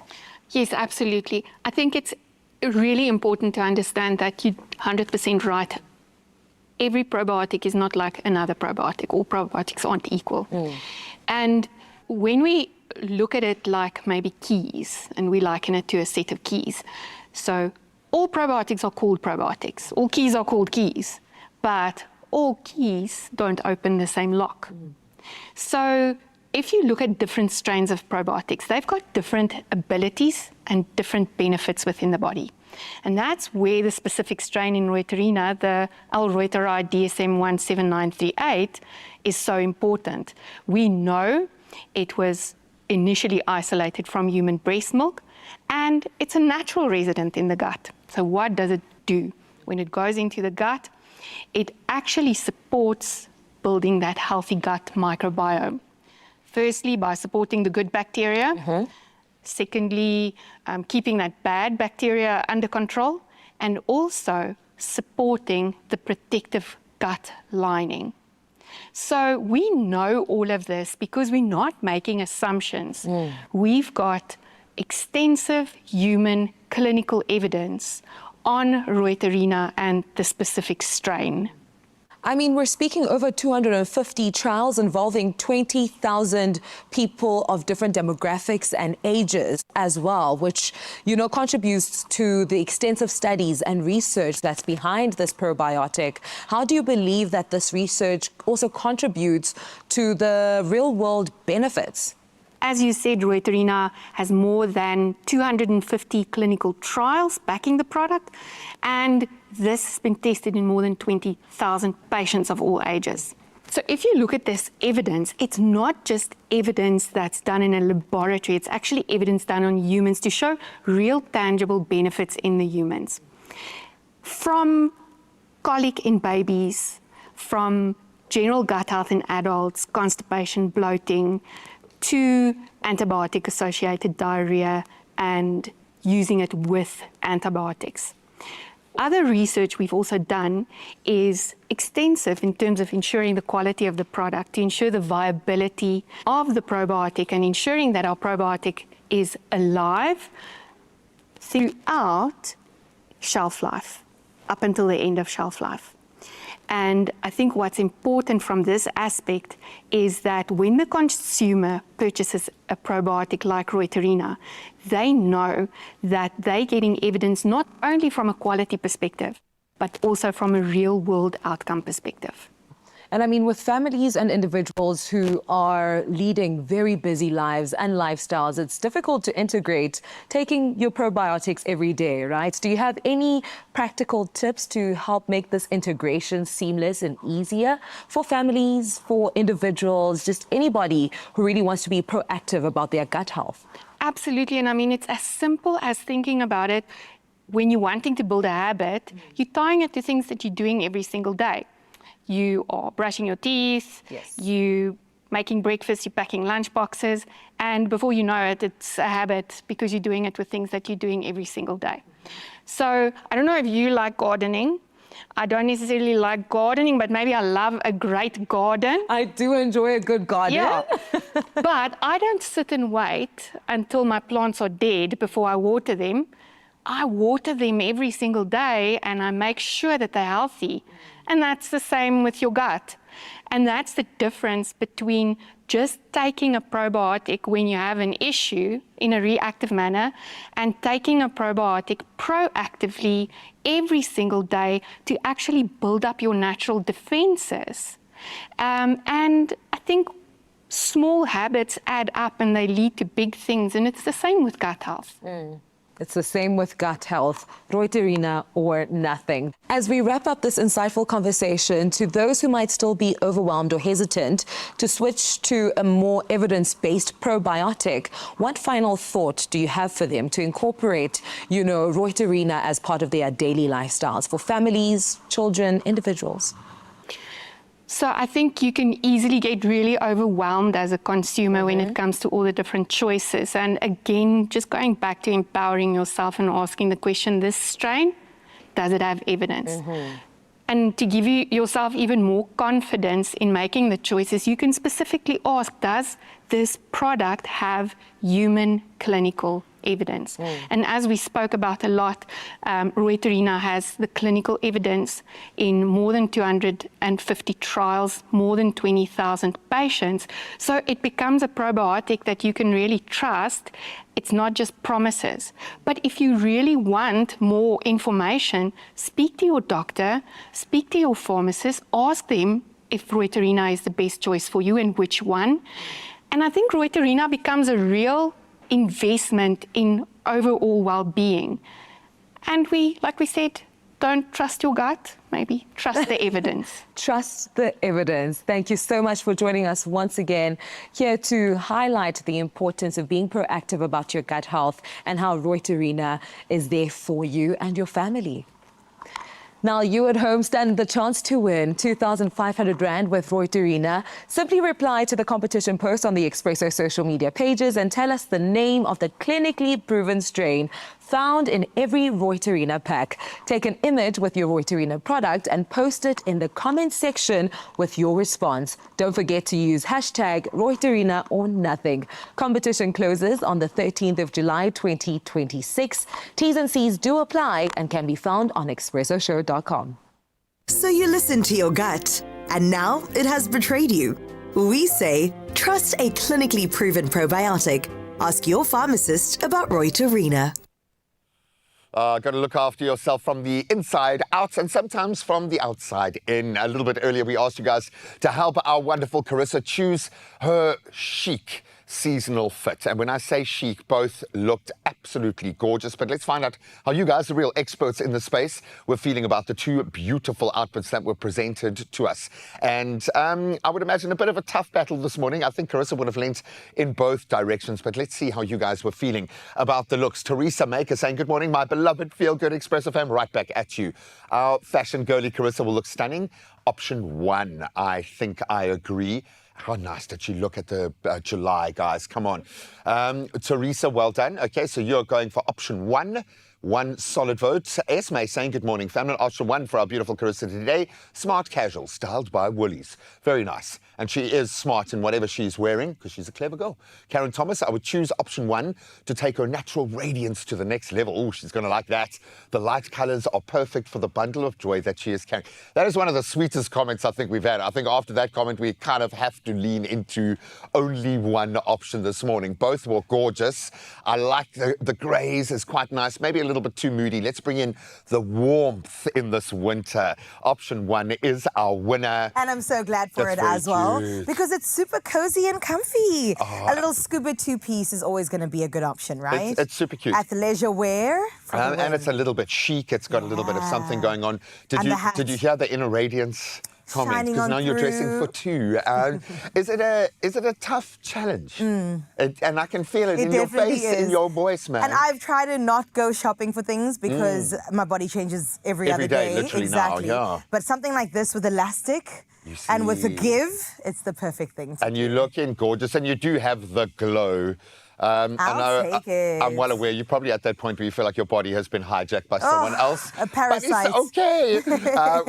Yes, absolutely. I think it's really important to understand that you're 100% right. Every probiotic is not like another probiotic. All probiotics aren't equal. And when we look at it like maybe keys, and we liken it to a set of keys. So all probiotics are called probiotics. All keys are called keys, but all keys don't open the same lock. So if you look at different strains of probiotics, they've got different abilities and different benefits within the body. And that's where the specific strain in Reuterina, the L-Reuteride DSM 17938, is so important. We know it was initially isolated from human breast milk, and it's a natural resident in the gut. So what does it do? When it goes into the gut, it actually supports building that healthy gut microbiome. Firstly, by supporting the good bacteria. Secondly, keeping that bad bacteria under control, and also supporting the protective gut lining. So we know all of this because we're not making assumptions. We've got extensive human clinical evidence on Reuterina and the specific strain. I mean, we're speaking over 250 trials involving 20,000 people of different demographics and ages as well, which, you know, contributes to the extensive studies and research that's behind this probiotic. How do you believe that this research also contributes to the real-world benefits? As you said, Reuterina has more than 250 clinical trials backing the product, and this has been tested in more than 20,000 patients of all ages. So if you look at this evidence, it's not just evidence that's done in a laboratory, it's actually evidence done on humans to show real tangible benefits in the humans. From colic in babies, from general gut health in adults, constipation, bloating, to antibiotic-associated diarrhea and using it with antibiotics. Other research we've also done is extensive in terms of ensuring the quality of the product, to ensure the viability of the probiotic and ensuring that our probiotic is alive throughout shelf life, up until the end of shelf life. And I think what's important from this aspect is that when the consumer purchases a probiotic like Reuterina, they know that they're getting evidence not only from a quality perspective, but also from a real-world outcome perspective. And I mean, with families and individuals who are leading very busy lives and lifestyles, it's difficult to integrate taking your probiotics every day, right? Do you have any practical tips to help make this integration seamless and easier for families, for individuals, just anybody who really wants to be proactive about their gut health? Absolutely, and I mean, it's as simple as thinking about it. When you're wanting to build a habit, you're tying it to things that you're doing every single day. You are brushing your teeth, you making breakfast, you're packing lunch boxes, and before you know it, it's a habit because you're doing it with things that you're doing every single day. So I don't know if you like gardening. I don't necessarily like gardening, but maybe I love a great garden. I do enjoy a good garden. Yeah, but I don't sit and wait until my plants are dead before I water them. I water them every single day and I make sure that they're healthy. And that's the same with your gut. And that's the difference between just taking a probiotic when you have an issue in a reactive manner and taking a probiotic proactively every single day to actually build up your natural defenses. And I think small habits add up and they lead to big things, and it's the same with gut health. It's the same with gut health, Reuterina or nothing. As we wrap up this insightful conversation, to those who might still be overwhelmed or hesitant to switch to a more evidence-based probiotic, what final thought do you have for them to incorporate, Reuterina as part of their daily lifestyles for families, children, individuals? So I think you can easily get really overwhelmed as a consumer when it comes to all the different choices. And again, just going back to empowering yourself and asking the question, this strain, does it have evidence? And to give yourself even more confidence in making the choices, you can specifically ask, does this product have human clinical evidence? And as we spoke about a lot, Reuterina has the clinical evidence in more than 250 trials, more than 20,000 patients. So it becomes a probiotic that you can really trust. It's not just promises. But if you really want more information, speak to your doctor, speak to your pharmacist, ask them if Reuterina is the best choice for you and which one. And I think Reuterina becomes a real investment in overall well-being. And like we said, don't trust your gut, maybe trust the evidence. Trust the evidence. Thank you so much for joining us once again here to highlight the importance of being proactive about your gut health and how Reuterina is there for you and your family. Now, you at home stand the chance to win 2,500 Rand with Reuterina. Simply reply to the competition post on the Expresso social media pages and tell us the name of the clinically proven strain found in every Reuterina pack. Take an image with your Reuterina product and post it in the comment section with your response. Don't forget to use hashtag Reuterina or nothing. Competition closes on the 13th of July, 2026. T's and C's do apply and can be found on expressoshow.com. So you listened to your gut, and now it has betrayed you. We say, trust a clinically proven probiotic. Ask your pharmacist about Reuterina. Got to look after yourself from the inside out and sometimes from the outside in. A little bit earlier, we asked you guys to help our wonderful Carissa choose her chic seasonal fit. And when I say chic, both looked absolutely gorgeous. But let's find out how you guys, the real experts in the space, were feeling about the two beautiful outfits that were presented to us. And I would imagine a bit of a tough battle this morning. I think Carissa would have leant in both directions. But let's see how you guys were feeling about the looks. Teresa Maker saying, good morning, my beloved feel-good Expresso fam, right back at you. Our fashion girly Carissa will look stunning. Option 1, I think I agree. How nice did she look at the July, guys? Come on. Teresa, well done. Okay, so you're going for option 1. 1 solid vote. Esme saying, good morning, family. Option 1 for our beautiful Carissa today. Smart casual, styled by Woolies. Very nice. And she is smart in whatever she's wearing, because she's a clever girl. Karen Thomas, I would choose option 1 to take her natural radiance to the next level. Oh, she's going to like that. The light colours are perfect for the bundle of joy that she is carrying. That is one of the sweetest comments I think we've had. I think after that comment, we kind of have to lean into only one option this morning. Both were gorgeous. I like the greys, is quite nice. Maybe a little bit too moody. Let's bring in the warmth in this winter. Option 1 is our winner. And I'm so glad for it as well, because it's super cozy and comfy. A little scuba two-piece is always going to be a good option, right? It's super cute. Athleisure wear. And it's a little bit chic. It's got a little bit of something going on. Did you hear the inner radiance comment? Because now you're dressing for 2. Is it a tough challenge? And I can feel it in your face, in your voice, man. And I've tried to not go shopping for things because my body changes every other day. Literally exactly. Now, yeah. But something like this with elastic and with the give, it's the perfect thing. And you look in gorgeous, and you do have the glow. I'll take it. I'm well aware you're probably at that point where you feel like your body has been hijacked by someone else. A parasite. But it's okay.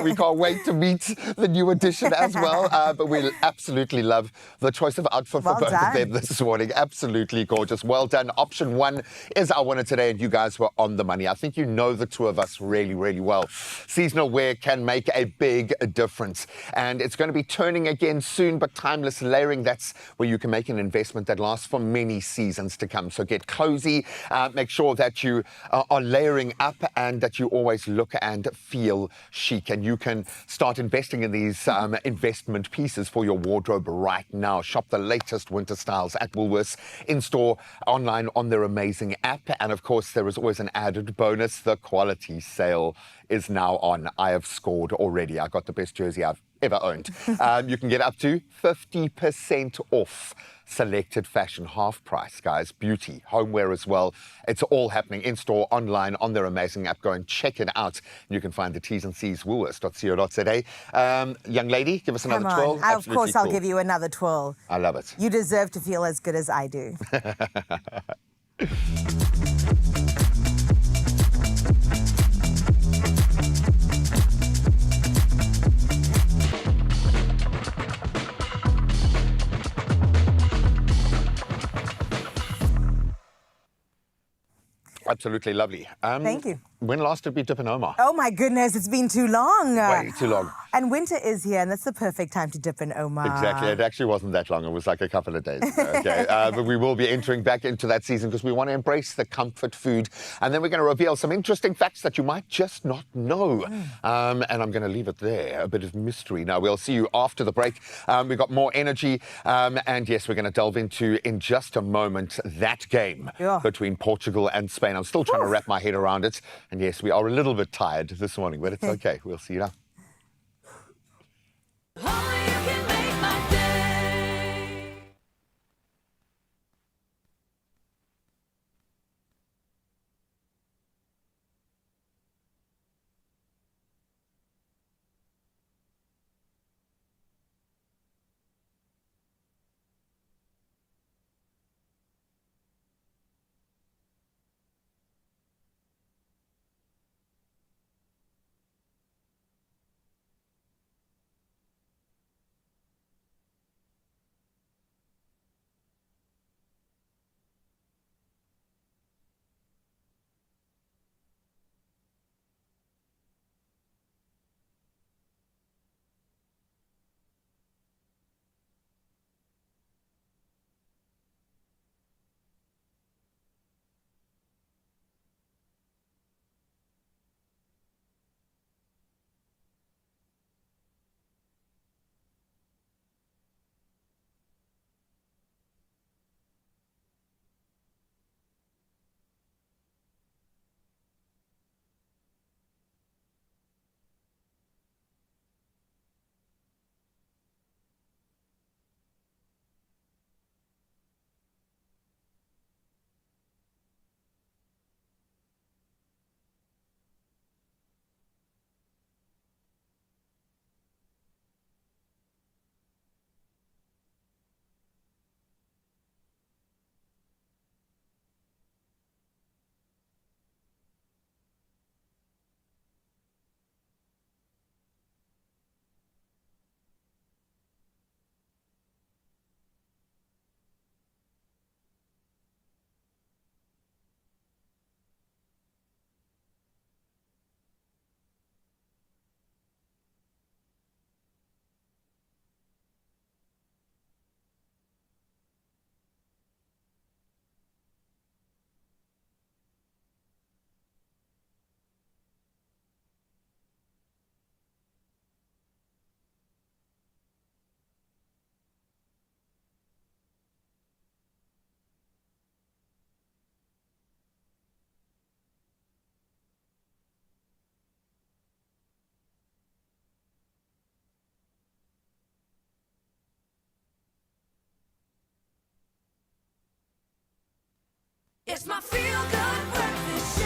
We can't wait to meet the new edition as well. But we absolutely love the choice of outfit for both of them this morning. Absolutely gorgeous. Well done. Option 1 is our winner today, and you guys were on the money. I think you know the two of us really, really well. Seasonal wear can make a big difference, and it's going to be turning again soon, but timeless layering, that's where you can make an investment that lasts for many seasons to come. So get cozy, make sure that you are layering up and that you always look and feel chic, and you can start investing in these investment pieces for your wardrobe right now. Shop the latest winter styles at Woolworths, in-store, online on their amazing app, and of course there is always an added bonus. The quality sale is now on. I have scored already. I got the best jersey I've ever owned. You can get up to 50% off selected fashion, half price, guys. Beauty, homeware as well. It's all happening in-store, online, on their amazing app. Go and check it out. You can find the T's and C's, woolworths.co.za. Young lady, give us another twirl. Of course, I'll give you another twirl. I love it. You deserve to feel as good as I do. Absolutely lovely. Thank you. When last did we dip in Omar? Oh my goodness, it's been too long. Way too long. And winter is here, and that's the perfect time to dip in Omar. Exactly. It actually wasn't that long. It was like a couple of days ago. Okay. But we will be entering back into that season because we want to embrace the comfort food. And then we're going to reveal some interesting facts that you might just not know. And I'm going to leave it there. A bit of mystery. Now, we'll see you after the break. We've got more energy. And yes, we're going to delve into, in just a moment, that game between Portugal and Spain. I'm still trying to wrap my head around it. And yes, we are a little bit tired this morning, but it's okay. We'll see you now. It's my feel-good breakfast show.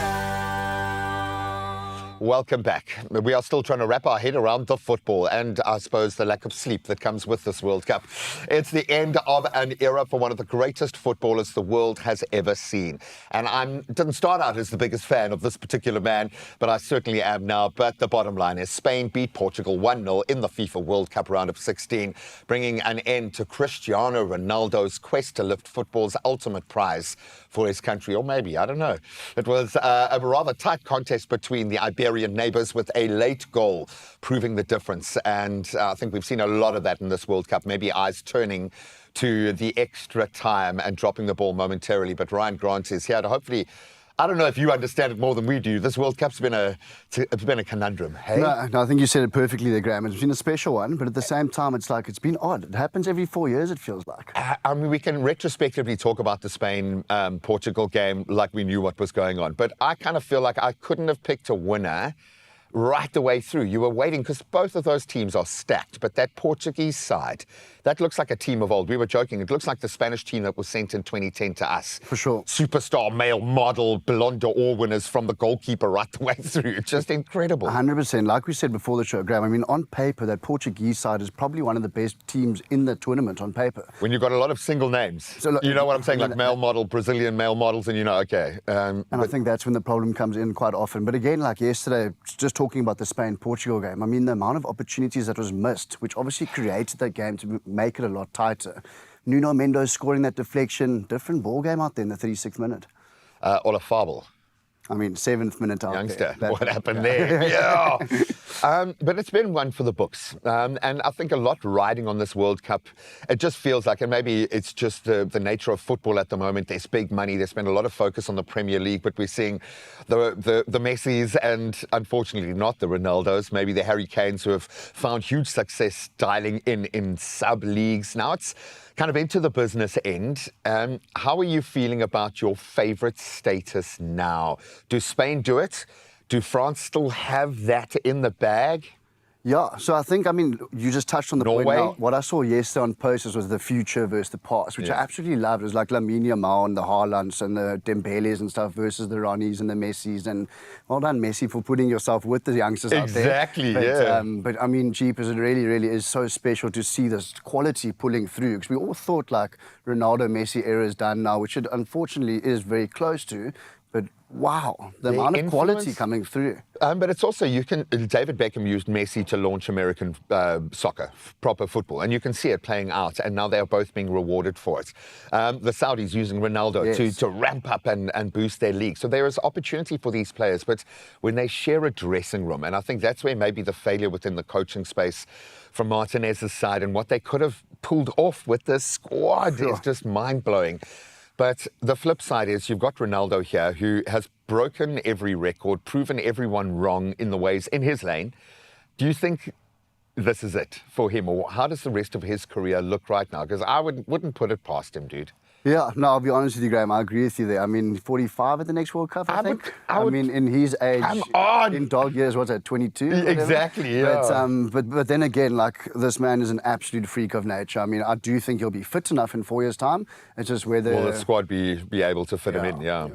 welcome back. We are still trying to wrap our head around the football and I suppose the lack of sleep that comes with this World Cup. It's the end of an era for one of the greatest footballers the world has ever seen. And I didn't start out as the biggest fan of this particular man, but I certainly am now. But the bottom line is Spain beat Portugal 1-0 in the FIFA World Cup round of 16, bringing an end to Cristiano Ronaldo's quest to lift football's ultimate prize for his country, or maybe, I don't know. It was a rather tight contest between the Iberian neighbours with a late goal proving the difference. And I think we've seen a lot of that in this World Cup, maybe eyes turning to the extra time and dropping the ball momentarily. But Ryan Grant is here to hopefully, I don't know if you understand it more than we do. This World Cup's been a conundrum, hey? No, I think you said it perfectly there, Graham. It's been a special one, but at the same time, it's been odd. It happens every 4 years, it feels like. I mean, we can retrospectively talk about the Spain-Portugal game like we knew what was going on. But I kind of feel like I couldn't have picked a winner right the way through. You were waiting because both of those teams are stacked, but that Portuguese side, that looks like a team of old. We were joking. It looks like the Spanish team that was sent in 2010 to us. For sure. Superstar, male model, Ballon d'Or winners from the goalkeeper right the way through. Just incredible. 100%. Like we said before the show, Graham, I mean, on paper, that Portuguese side is probably one of the best teams in the tournament on paper. When you've got a lot of single names. So, you know what I'm saying? Like male model, Brazilian male models, and you know, okay. And I think that's when the problem comes in quite often. But again, like yesterday, just talking about the Spain-Portugal game, I mean, the amount of opportunities that was missed, which obviously created that game to make it a lot tighter. Nuno Mendes scoring that deflection, different ball game out there in the 36th minute. Olafable. I mean, 7th minute out Youngster, there. what happened there? Yeah. But it's been one for the books. And I think a lot riding on this World Cup. It just feels like, and maybe it's just the nature of football at the moment. There's big money. There's been a lot of focus on the Premier League, but we're seeing the Messis and unfortunately not the Ronaldos, maybe the Harry Kanes who have found huge success dialing in sub-leagues. Now it's kind of into the business end. How are you feeling about your favourite status now? Do Spain do it? Do France still have that in the bag? Yeah, so I think, I mean, you just touched on the point now. What I saw yesterday on posters was the future versus the past, which I absolutely loved. It was like Lamine Yamal and the Haalands and the Dembeles and stuff versus the Ronnies and the Messis. And well done, Messi, for putting yourself with the youngsters out there. Exactly, yeah. But I mean, jeepers, it really, really is so special to see this quality pulling through. Because we all thought like Ronaldo, Messi era is done now, which it unfortunately is very close to. But wow, the amount of quality coming through. But it's also, David Beckham used Messi to launch American soccer, proper football, and you can see it playing out, and now they are both being rewarded for it. The Saudis using Ronaldo to ramp up and boost their league. So there is opportunity for these players, but when they share a dressing room, and I think that's where maybe the failure within the coaching space from Martinez's side and what they could have pulled off with this squad is just mind-blowing. But the flip side is you've got Ronaldo here who has broken every record, proven everyone wrong in the ways in his lane. Do you think this is it for him, or how does the rest of his career look right now? Because I wouldn't put it past him, dude. Yeah, no, I'll be honest with you, Graham. I agree with you there. I mean, 45 at the next World Cup, I think. I mean, in his age, in dog years, what's that, 22? Exactly, yeah. But then again, like, this man is an absolute freak of nature. I mean, I do think he'll be fit enough in 4 years' time. It's just whether... Will the squad be able to fit him in? Yeah.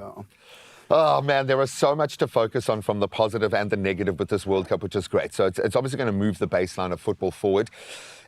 Oh, man, there is so much to focus on from the positive and the negative with this World Cup, which is great. So it's obviously going to move the baseline of football forward.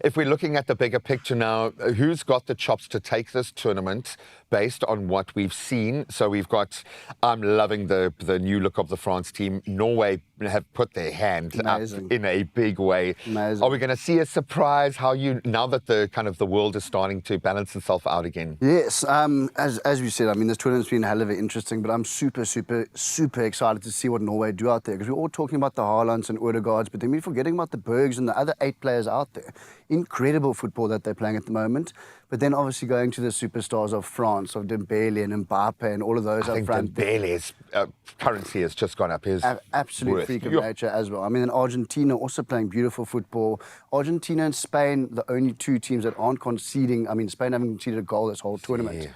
If we're looking at the bigger picture now, who's got the chops to take this tournament based on what we've seen? So we've got, I'm loving the new look of the France team. Norway have put their hand up in a big way. Are we going to see a surprise? Now that the world is starting to balance itself out again? Yes, as we said, I mean, this tournament's been a hell of it interesting, but I'm super, super, super excited to see what Norway do out there, because we're all talking about the Haalands and Odegaards, but then we're forgetting about the Bergs and the other 8 players out there. Incredible football that they're playing at the moment. But then obviously going to the superstars of France, of Dembele and Mbappe and all of those up front. Dembele's currency has just gone up. His absolute freak of nature as well. I mean, Argentina also playing beautiful football. Argentina and Spain, the only 2 teams that aren't conceding. I mean, Spain haven't conceded a goal this whole tournament.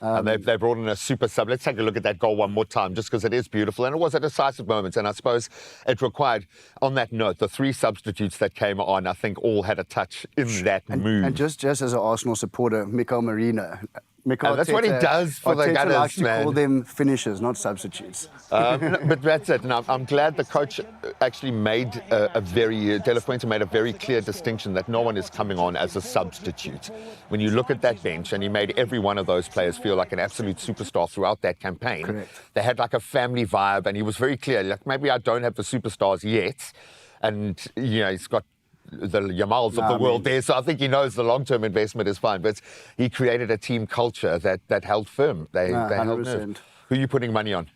And they brought in a super sub. Let's take a look at that goal one more time, just because it is beautiful. And it was a decisive moment. And I suppose it required, on that note, the 3 substitutes that came on, I think all had a touch in that move. And just as an Arsenal supporter, Mikel Merino, Mikel that's what he Arteta- does for the Arteta Gunners, likes to man. call them finishers, not substitutes. But that's it. And I'm glad the coach actually made De La Fuente made a very clear distinction that no one is coming on as a substitute. When you look at that bench, and he made every one of those players feel like an absolute superstar throughout that campaign. Correct. They had like a family vibe, and he was very clear, like, maybe I don't have the superstars yet. And, he's got the Yamals of the world there, so I think he knows the long-term investment is fine. But he created a team culture that held firm. They held nerve. Who are you putting money on?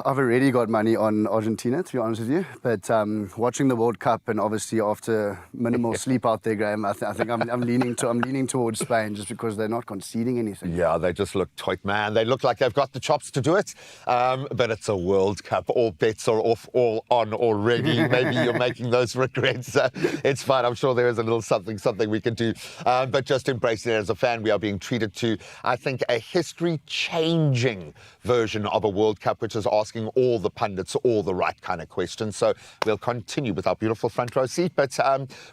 I've already got money on Argentina, to be honest with you. But watching the World Cup, and obviously after minimal sleep out there, Graham, I think I'm leaning towards Spain just because they're not conceding anything. Yeah, they just look tight, man. They look like they've got the chops to do it. But it's a World Cup. All bets are off, all on already. Maybe you're making those regrets. It's fine. I'm sure there is a little something we can do. But just embracing it as a fan, we are being treated to, I think, a history-changing version of a World Cup, which is asking all the pundits all the right kind of questions. So we'll continue with our beautiful front row seat, but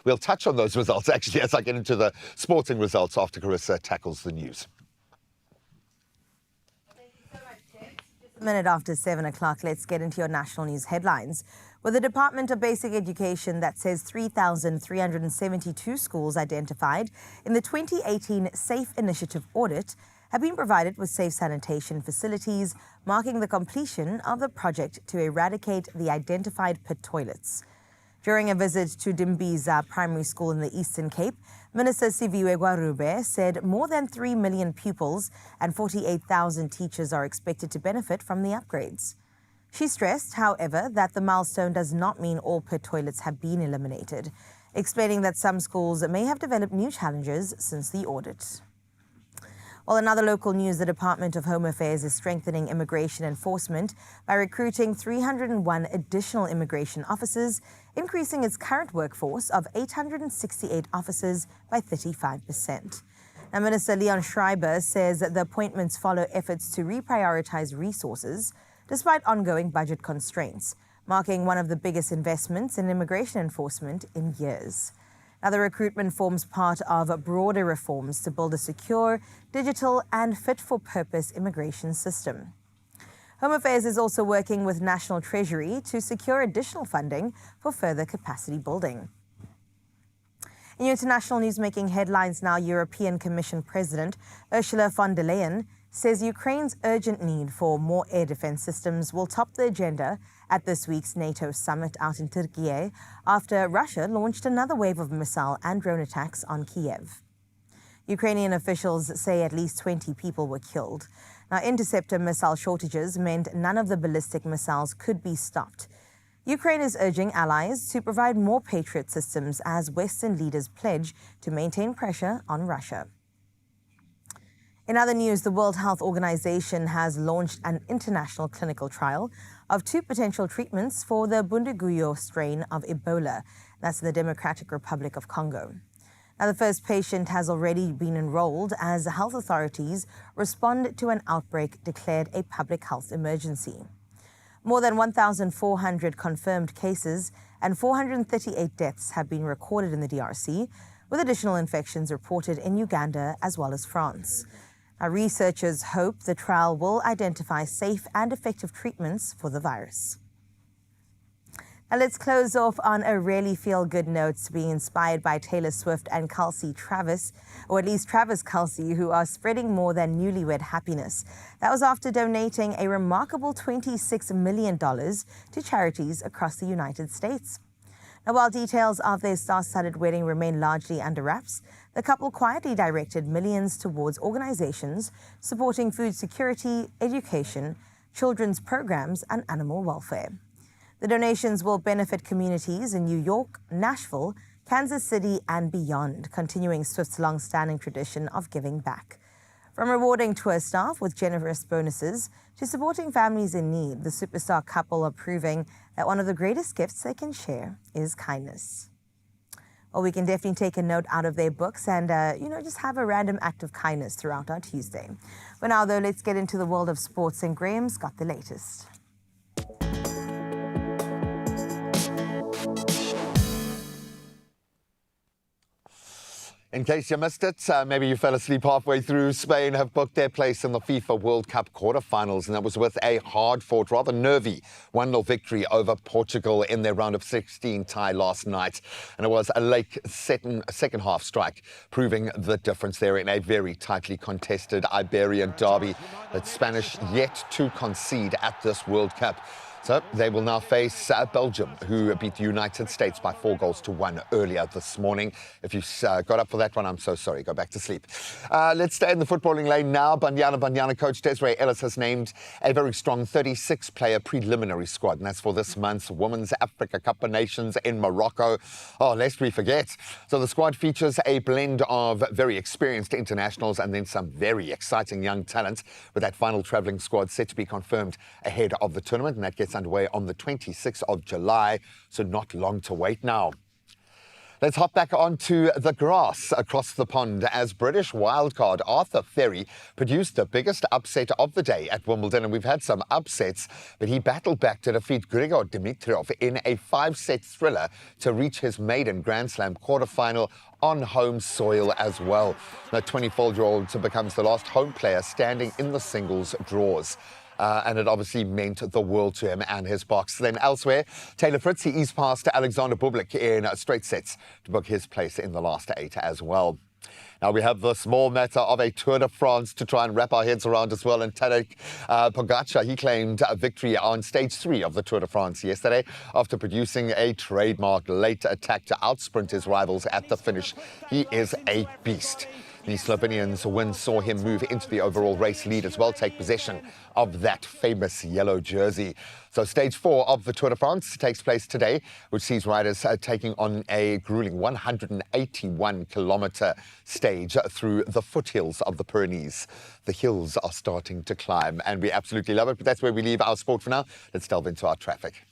we'll touch on those results actually as I get into the sporting results after Carissa tackles the news. A minute after 7 o'clock, let's get into your national news headlines. With the Department of Basic Education that says 3,372 schools identified in the 2018 SAFE Initiative audit have been provided with safe sanitation facilities, marking the completion of the project to eradicate the identified pit toilets. During a visit to Dimbiza Primary School in the Eastern Cape, Minister Siviwe Gwarube said more than 3 million pupils and 48,000 teachers are expected to benefit from the upgrades. She stressed, however, that the milestone does not mean all pit toilets have been eliminated, explaining that some schools may have developed new challenges since the audit. Well, in other local news, the Department of Home Affairs is strengthening immigration enforcement by recruiting 301 additional immigration officers, increasing its current workforce of 868 officers by 35%. Now, Minister Leon Schreiber says that the appointments follow efforts to reprioritize resources despite ongoing budget constraints, marking one of the biggest investments in immigration enforcement in years. Now, the recruitment forms part of broader reforms to build a secure, digital and fit-for-purpose immigration system. Home Affairs is also working with National Treasury to secure additional funding for further capacity building. In international news making headlines now, European Commission President Ursula von der Leyen says Ukraine's urgent need for more air defense systems will top the agenda at this week's NATO summit out in Turkey after Russia launched another wave of missile and drone attacks on Kiev. Ukrainian officials say at least 20 people were killed. Now, interceptor missile shortages meant none of the ballistic missiles could be stopped. Ukraine is urging allies to provide more Patriot systems as Western leaders pledge to maintain pressure on Russia. In other news, the World Health Organization has launched an international clinical trial of 2 potential treatments for the Bundibugyo strain of Ebola. That's in the Democratic Republic of Congo. Now, the first patient has already been enrolled as health authorities respond to an outbreak declared a public health emergency. More than 1,400 confirmed cases and 438 deaths have been recorded in the DRC, with additional infections reported in Uganda as well as France. Now, researchers hope the trial will identify safe and effective treatments for the virus. Now, let's close off on a really feel-good note, being inspired by Taylor Swift and Kelsey Travis, or at least Travis Kelce, who are spreading more than newlywed happiness. That was after donating a remarkable $26 million to charities across the United States. Now, while details of their star-studded wedding remain largely under wraps, the couple quietly directed millions towards organizations supporting food security, education, children's programs, and animal welfare. The donations will benefit communities in New York, Nashville, Kansas City, and beyond, continuing Swift's long-standing tradition of giving back. From rewarding tour staff with generous bonuses to supporting families in need, the superstar couple are proving that one of the greatest gifts they can share is kindness. Well, we can definitely take a note out of their books and, just have a random act of kindness throughout our Tuesday. For now, though, let's get into the world of sports, and Graham's got the latest. In case you missed it, maybe you fell asleep halfway through, Spain have booked their place in the FIFA World Cup quarterfinals, and that was with a hard-fought, rather nervy 1-0 victory over Portugal in their round of 16 tie last night. And it was a late second half strike, proving the difference there in a very tightly contested Iberian derby. That's Spanish yet to concede at this World Cup. So they will now face Belgium, who beat the United States by 4-1 earlier this morning. If you got up for that one, I'm so sorry. Go back to sleep. Let's stay in the footballing lane now. Banyana coach Desiree Ellis has named a very strong 36-player preliminary squad, and that's for this month's Women's Africa Cup of Nations in Morocco. Oh, lest we forget. So the squad features a blend of very experienced internationals and then some very exciting young talent, with that final travelling squad set to be confirmed ahead of the tournament, and that gets underway on the 26th of July, so not long to wait now. Let's hop back onto the grass across the pond as British wildcard Arthur Ferry produced the biggest upset of the day at Wimbledon. And we've had some upsets, but he battled back to defeat Grigor Dimitrov in a 5-set thriller to reach his maiden Grand Slam quarterfinal on home soil as well. The 24-year-old becomes the last home player standing in the singles draws. And it obviously meant the world to him and his box. Then elsewhere, Taylor Fritz, he eased past Alexander Bublik in straight sets to book his place in the last 8 as well. Now we have the small matter of a Tour de France to try and wrap our heads around as well. And Tadej Pogacar, he claimed a victory on stage 3 of the Tour de France yesterday after producing a trademark late attack to outsprint his rivals at the finish. He is a beast. The Slovenian's win saw him move into the overall race lead as well, take possession of that famous yellow jersey. So stage 4 of the Tour de France takes place today, which sees riders taking on a grueling 181-kilometre stage through the foothills of the Pyrenees. The hills are starting to climb, and we absolutely love it, but that's where we leave our sport for now. Let's delve into our traffic.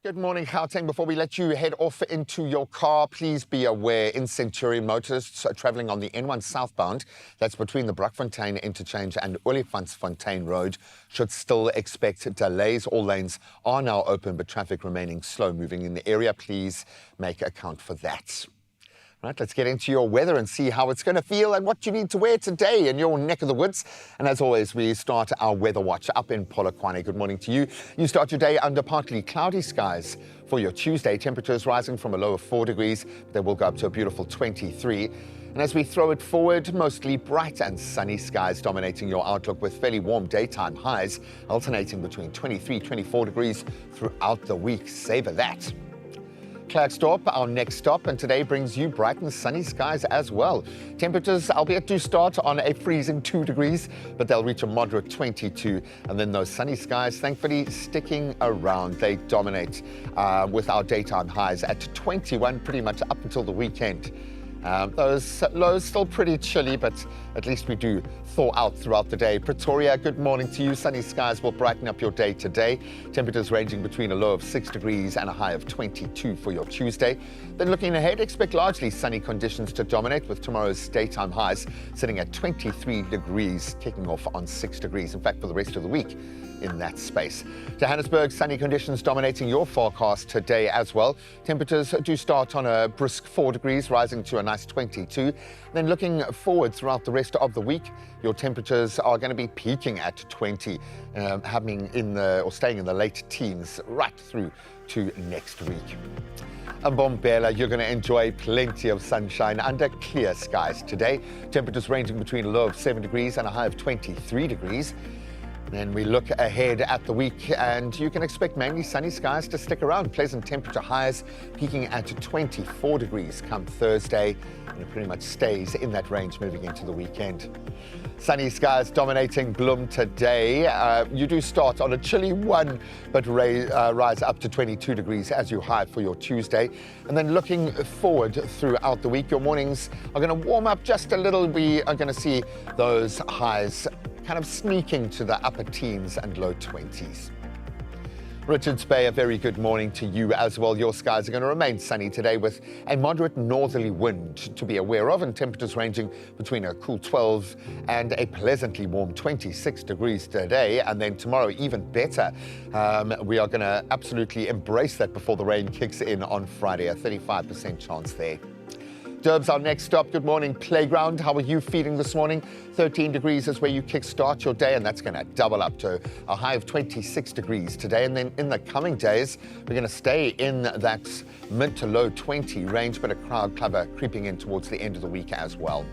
Good morning, Gauteng. Before we let you head off into your car, please be aware in Centurion motorists travelling on the N1 southbound, that's between the Brakfontein interchange and Olifantsfontein Road, should still expect delays. All lanes are now open, but traffic remaining slow moving in the area. Please make account for that. Right, let's get into your weather and see how it's going to feel and what you need to wear today in your neck of the woods. And as always, we start our weather watch up in Polokwane. Good morning to you. You start your day under partly cloudy skies for your Tuesday. Temperatures rising from a low of 4 degrees. They will go up to a beautiful 23. And as we throw it forward, mostly bright and sunny skies dominating your outlook with fairly warm daytime highs, alternating between 23, 24 degrees throughout the week. Savor that. Klerksdorp, our next stop, and today brings you bright and sunny skies as well. Temperatures, albeit do start on a freezing 2 degrees, but they'll reach a moderate 22. And then those sunny skies, thankfully, sticking around. They dominate with our daytime highs at 21 pretty much up until the weekend. Those lows still pretty chilly, but at least we do thaw out throughout the day. Pretoria, good morning to you. Sunny skies will brighten up your day today. Temperatures ranging between a low of 6 degrees and a high of 22 for your Tuesday. Then looking ahead, expect largely sunny conditions to dominate with tomorrow's daytime highs sitting at 23 degrees, kicking off on 6 degrees. In fact, for the rest of the week in that space. Johannesburg, sunny conditions dominating your forecast today as well. Temperatures do start on a brisk 4 degrees, rising to a nice 22. Then looking forward throughout the rest of the week, your temperatures are going to be peaking at 20, happening in staying in the late teens right through to next week. And Mbombela, you're going to enjoy plenty of sunshine under clear skies today. Temperatures ranging between a low of 7 degrees and a high of 23 degrees. Then we look ahead at the week, and you can expect mainly sunny skies to stick around. Pleasant temperature highs peaking at 24 degrees come Thursday, and it pretty much stays in that range moving into the weekend. Sunny skies dominating Bloem today. You do start on a chilly 1, but rise up to 22 degrees as you high for your Tuesday. And then looking forward throughout the week, your mornings are going to warm up just a little. We are going to see those highs kind of sneaking to the upper teens and low 20s. Richards Bay, a very good morning to you as well. Your skies are going to remain sunny today with a moderate northerly wind to be aware of, and temperatures ranging between a cool 12 and a pleasantly warm 26 degrees today. And then tomorrow, even better. We are going to absolutely embrace that before the rain kicks in on Friday, a 35% chance there. Derbs, our next stop. Good morning, Playground. How are you feeling this morning? 13 degrees is where you kickstart your day, and that's going to double up to a high of 26 degrees today. And then in the coming days, we're going to stay in that mid to low 20 range, but a cloud cover creeping in towards the end of the week as well.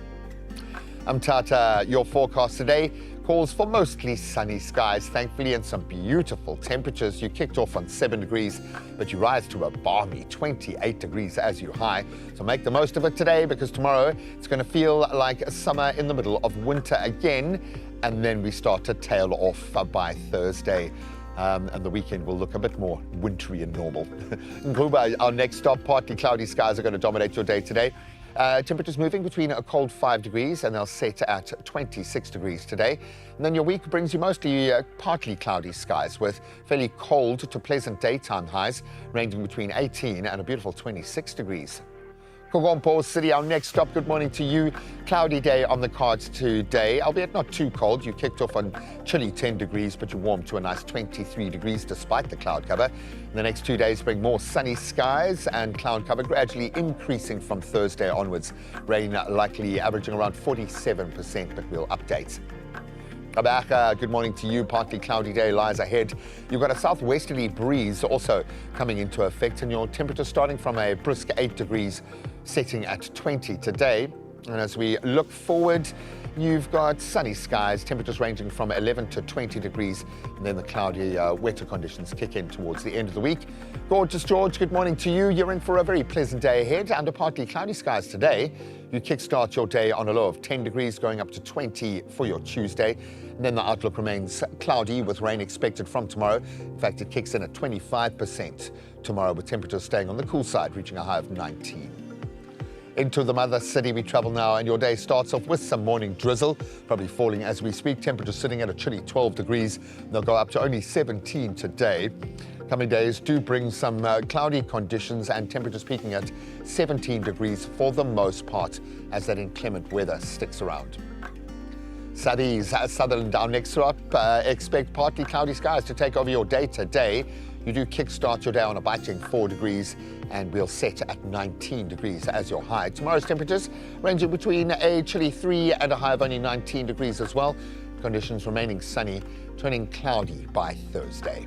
Tata, your forecast today calls for mostly sunny skies, thankfully, and some beautiful temperatures. You kicked off on 7 degrees, but you rise to a balmy 28 degrees as you high. So make the most of it today, because tomorrow it's going to feel like summer in the middle of winter again, and then we start to tail off by Thursday. And the weekend will look a bit more wintry and normal. Nguba, our next stop, partly cloudy skies are going to dominate your day today. Temperatures moving between a cold 5 degrees and they'll set at 26 degrees today. And then your week brings you mostly partly cloudy skies with fairly cold to pleasant daytime highs ranging between 18 and a beautiful 26 degrees. Kogompo City, our next stop. Good morning to you. Cloudy day on the cards today, albeit not too cold. You kicked off on chilly 10 degrees, but you warmed to a nice 23 degrees despite the cloud cover. The next 2 days bring more sunny skies and cloud cover gradually increasing from Thursday onwards. Rain likely averaging around 47%, but we'll update. Kabaka, good morning to you. Partly cloudy day lies ahead. You've got a southwesterly breeze also coming into effect, and your temperature starting from a brisk 8 degrees, setting at 20 today. And as we look forward, you've got sunny skies, temperatures ranging from 11 to 20 degrees, and then the cloudy, wetter conditions kick in towards the end of the week. Gorgeous George, good morning to you. You're in for a very pleasant day ahead under partly cloudy skies today. You kickstart your day on a low of 10 degrees, going up to 20 for your Tuesday. And then the outlook remains cloudy with rain expected from tomorrow. In fact, it kicks in at 25% tomorrow, with temperatures staying on the cool side, reaching a high of 19. Into the mother city we travel now, and your day starts off with some morning drizzle, probably falling as we speak. Temperatures sitting at a chilly 12 degrees. They'll go up to only 17 today. Coming days do bring some cloudy conditions and temperatures peaking at 17 degrees for the most part as that inclement weather sticks around. Sutherland, our next stop. Expect partly cloudy skies to take over your day today. You do kickstart your day on a biting 4 degrees, and we'll set at 19 degrees as your high. Tomorrow's temperatures ranging between a chilly 3 and a high of only 19 degrees as well. Conditions remaining sunny, turning cloudy by Thursday.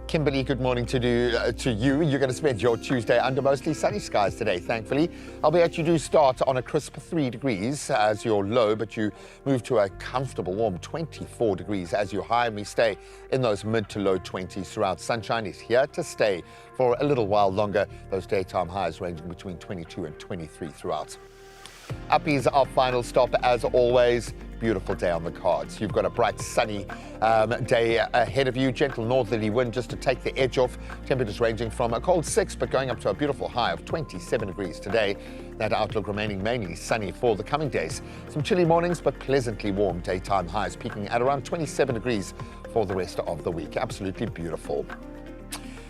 Kimberly, good morning to you. You're going to spend your Tuesday under mostly sunny skies today, thankfully. Albeit you do start on a crisp 3 degrees as your low, but you move to a comfortable warm 24 degrees as your high, and we stay in those mid to low 20s throughout. Sunshine is here to stay for a little while longer. Those daytime highs ranging between 22 and 23 throughout. Uppies, our final stop as always. Beautiful day on the cards. You've got a bright sunny day ahead of you. Gentle northerly wind just to take the edge off. Temperatures ranging from a cold 6 but going up to a beautiful high of 27 degrees today. That outlook remaining mainly sunny for the coming days. Some chilly mornings but pleasantly warm daytime highs peaking at around 27 degrees for the rest of the week. Absolutely beautiful.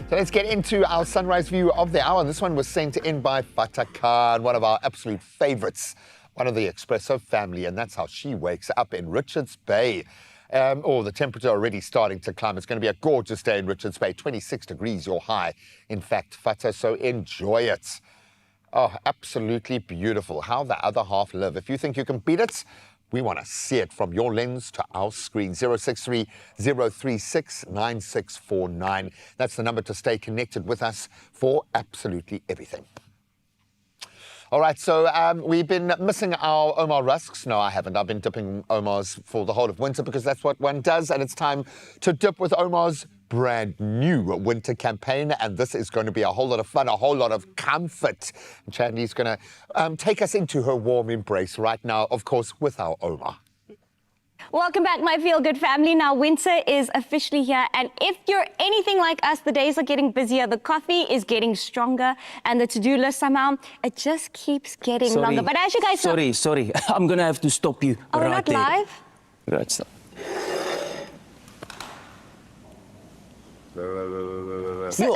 So let's get into our sunrise view of the hour. This one was sent in by Fata Khan, one of our absolute favorites, one of the Expresso family, and that's how she wakes up in Richards Bay. The temperature already starting to climb. It's going to be a gorgeous day in Richards Bay, 26 degrees your high. In fact, Fata, so enjoy it. Oh, absolutely beautiful. How the other half live. If you think you can beat it, we want to see it from your lens to our screen. 063 036 9649. That's the number to stay connected with us for absolutely everything. All right, so we've been missing our Omar Rusks. No, I haven't. I've been dipping Omar's for the whole of winter because that's what one does, and it's time to dip with Omar's brand new winter campaign, and this is going to be a whole lot of fun, a whole lot of comfort. And Chandley's going to take us into her warm embrace right now, of course, with our Omar. Welcome back, my Feel Good family. Now, winter is officially here, and if you're anything like us, the days are getting busier, the coffee is getting stronger, and the to-do list somehow, it just keeps getting longer. But as you guys know... Sorry, I'm going to have to stop you. Oh, we're not live? Right, stop.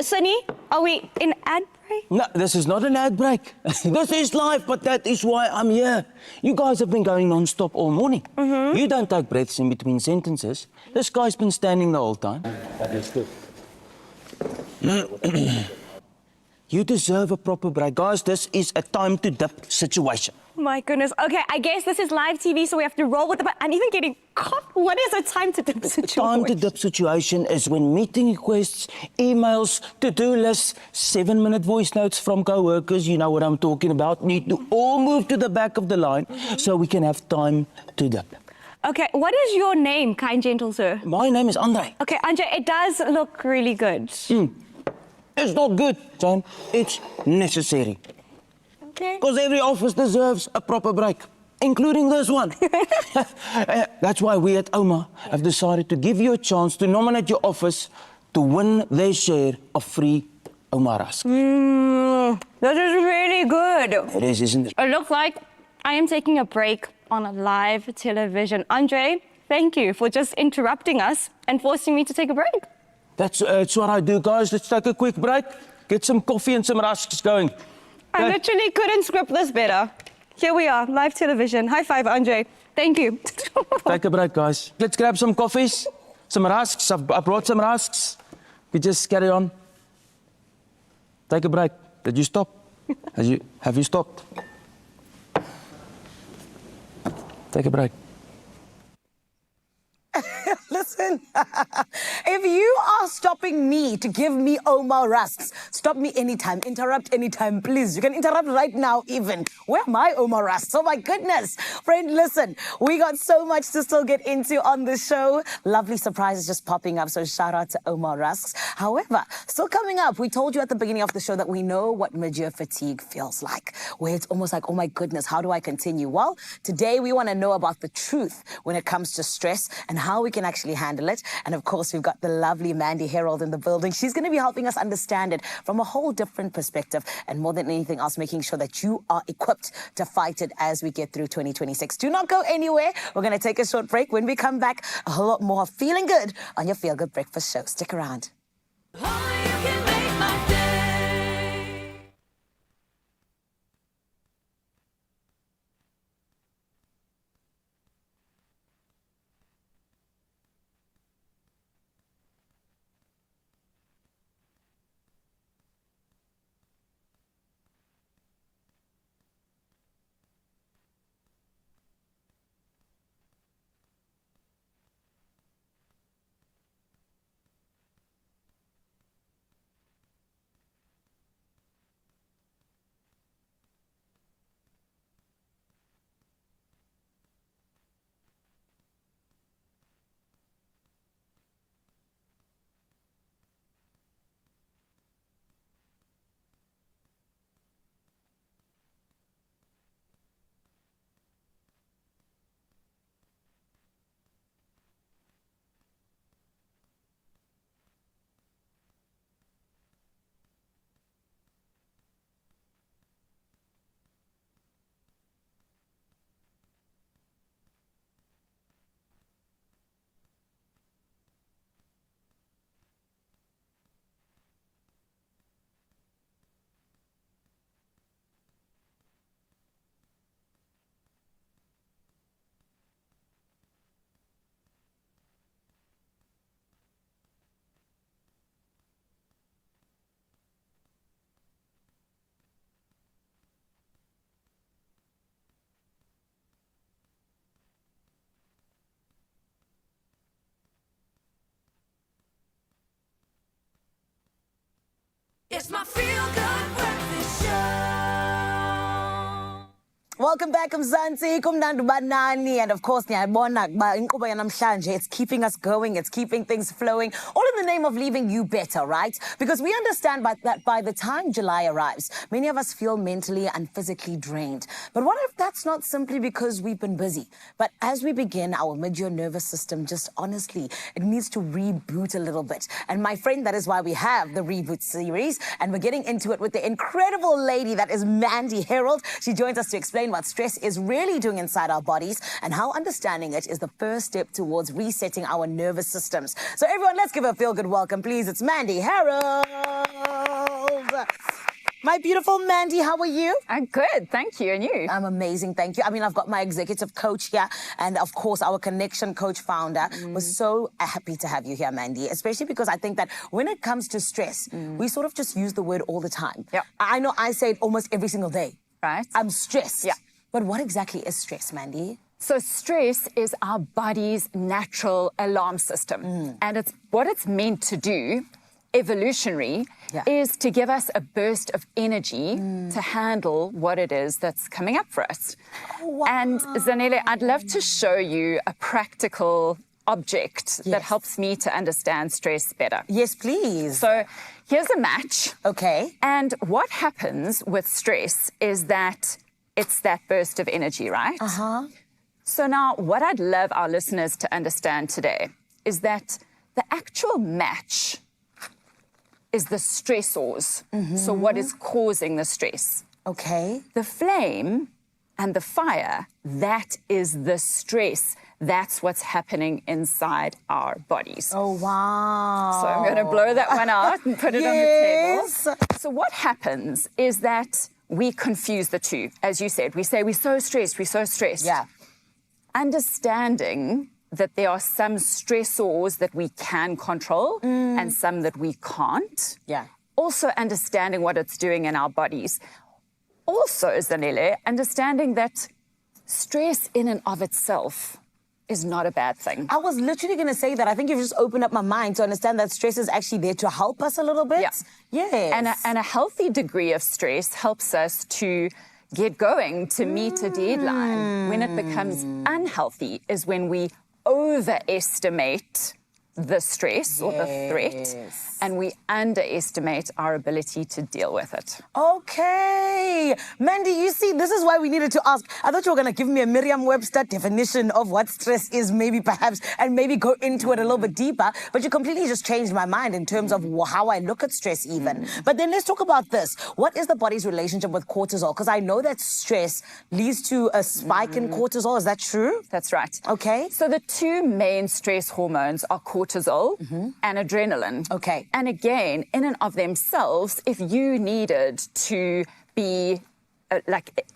Sunny, are we in ad break? No, this is not an ad break. This is live, but that is why I'm here. You guys have been going non-stop all morning. You don't take breaths in between sentences. This guy's been standing the whole time. That is good. You deserve a proper break. Guys, this is a time to dip situation. My goodness. Okay, I guess this is live TV, so we have to roll with it. But I'm even getting caught. What is a time to dip situation? Time to dip situation is when meeting requests, emails, to-do lists, 7-minute voice notes from co-workers, you know what I'm talking about, need to all move to the back of the line so we can have time to dip. Okay, what is your name, kind gentle sir? My name is Andre. Okay, Andre, it does look really good. It's not good, John. It's necessary. Okay. Because every office deserves a proper break, including this one. That's why we at OMA have decided to give you a chance to nominate your office to win their share of free OMA Rusk. This is really good. It is, isn't it? It looks like I am taking a break on a live television. Andre, thank you for just interrupting us and forcing me to take a break. That's what I do, guys. Let's take a quick break, get some coffee and some rusks going. I literally couldn't script this better. Here we are, live television. High five, Andre. Thank you. Take a break, guys. Let's grab some coffees, some rusks. I brought some rusks. We just carry on. Take a break. Did you stop? Have you stopped? Take a break. Listen, if you are stopping me to give me Oma Rusks, stop me anytime, interrupt anytime, please. You can interrupt right now even. Where are my Oma Rusks? Oh my goodness. Friend, listen, we got so much to still get into on the show. Lovely surprises just popping up, so shout out to Oma Rusks. However, still coming up, we told you at the beginning of the show that we know what mid-year fatigue feels like, where it's almost like, oh my goodness, how do I continue? Well, today we want to know about the truth when it comes to stress and how we can actually handle it. And of course, we've got the lovely Mandy Harold in the building. She's going to be helping us understand it from a whole different perspective, and more than anything else, making sure that you are equipped to fight it as we get through 2026. Do not go anywhere. We're going to take a short break. When we come back, a whole lot more feeling good on your Feel Good Breakfast show. Stick around. It's my Feel Good Breakfast Show. Welcome back, Mzansi, kumnandi banani, and of course, it's keeping us going, it's keeping things flowing, all in the name of leaving you better, right? Because we understand that by the time July arrives, many of us feel mentally and physically drained. But what if that's not simply because we've been busy? But as we begin, our mid-year nervous system just honestly, it needs to reboot a little bit. And my friend, that is why we have the Reboot series, and we're getting into it with the incredible lady that is Mandy Harold. She joins us to explain what's what stress is really doing inside our bodies and how understanding it is the first step towards resetting our nervous systems. So everyone, let's give a feel-good welcome, please. It's Mandy Harold. My beautiful Mandy, how are you? I'm good, thank you. And you? I'm amazing, thank you. I mean, I've got my executive coach here and, of course, our Connection Coach founder. We're so happy to have you here, Mandy, especially because I think that when it comes to stress, we sort of just use the word all the time. Yeah. I know I say it almost every single day. Right. I'm stressed. Yeah. But what exactly is stress, Mandy? So stress is our body's natural alarm system. And what it's meant to do, evolutionary, is to give us a burst of energy to handle what it is that's coming up for us. Oh, wow. And Zanele, I'd love to show you a practical object that helps me to understand stress better. Yes, please. So here's a match. Okay. And what happens with stress is that it's that burst of energy, right? Uh-huh. So now what I'd love our listeners to understand today is that the actual match is the stressors. So what is causing the stress? Okay. The flame and the fire, that is the stress. That's what's happening inside our bodies. Oh, wow. So I'm going to blow that one out and put it on the table. So what happens is that we confuse the two. As you said, we say we're so stressed, we're so stressed. Yeah. Understanding that there are some stressors that we can control and some that we can't. Yeah. Also understanding what it's doing in our bodies. Also, Zanele, understanding that stress in and of itself is not a bad thing. I was literally going to say that. I think you've just opened up my mind to understand that stress is actually there to help us a little bit. Yeah. Yes. And a healthy degree of stress helps us to get going, to meet a deadline. When it becomes unhealthy is when we overestimate the stress or the threat, and we underestimate our ability to deal with it. Okay. Mandy, you see, this is why we needed to ask. I thought you were going to give me a Merriam-Webster definition of what stress is, maybe perhaps, and maybe go into it a little bit deeper. But you completely just changed my mind in terms of how I look at stress even. But then let's talk about this. What is the body's relationship with cortisol? Because I know that stress leads to a spike in cortisol. Is that true? That's right. Okay. So the two main stress hormones are cortisol and adrenaline. Okay. And again, in and of themselves, if you needed to be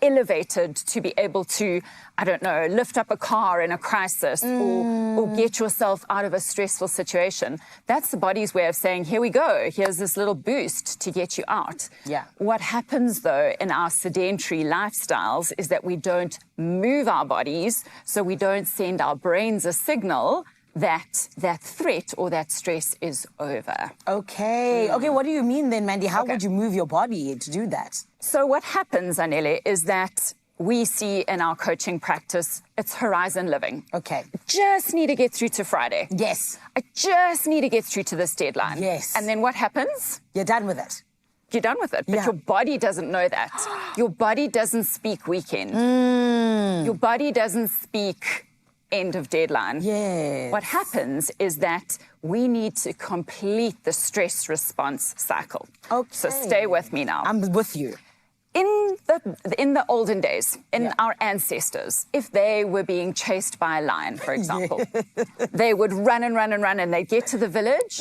elevated to be able to, I don't know, lift up a car in a crisis or get yourself out of a stressful situation, that's the body's way of saying, here we go, here's this little boost to get you out. Yeah. What happens, though, in our sedentary lifestyles is that we don't move our bodies, so we don't send our brains a signal that that threat or that stress is over. Okay. Okay, what do you mean then, Mandy? How would you move your body to do that? So what happens, Anele, is that we see in our coaching practice, it's horizon living. Okay. I just need to get through to Friday. Yes. I just need to get through to this deadline. Yes. And then what happens? You're done with it. You're done with it. But your body doesn't know that. Your body doesn't speak weekend. Your body doesn't speak end of deadline. Yeah. What happens is that we need to complete the stress response cycle. Okay. So stay with me now. I'm with you. In the olden days, in our ancestors, if they were being chased by a lion, for example, they would run and run and run, and they'd get to the village,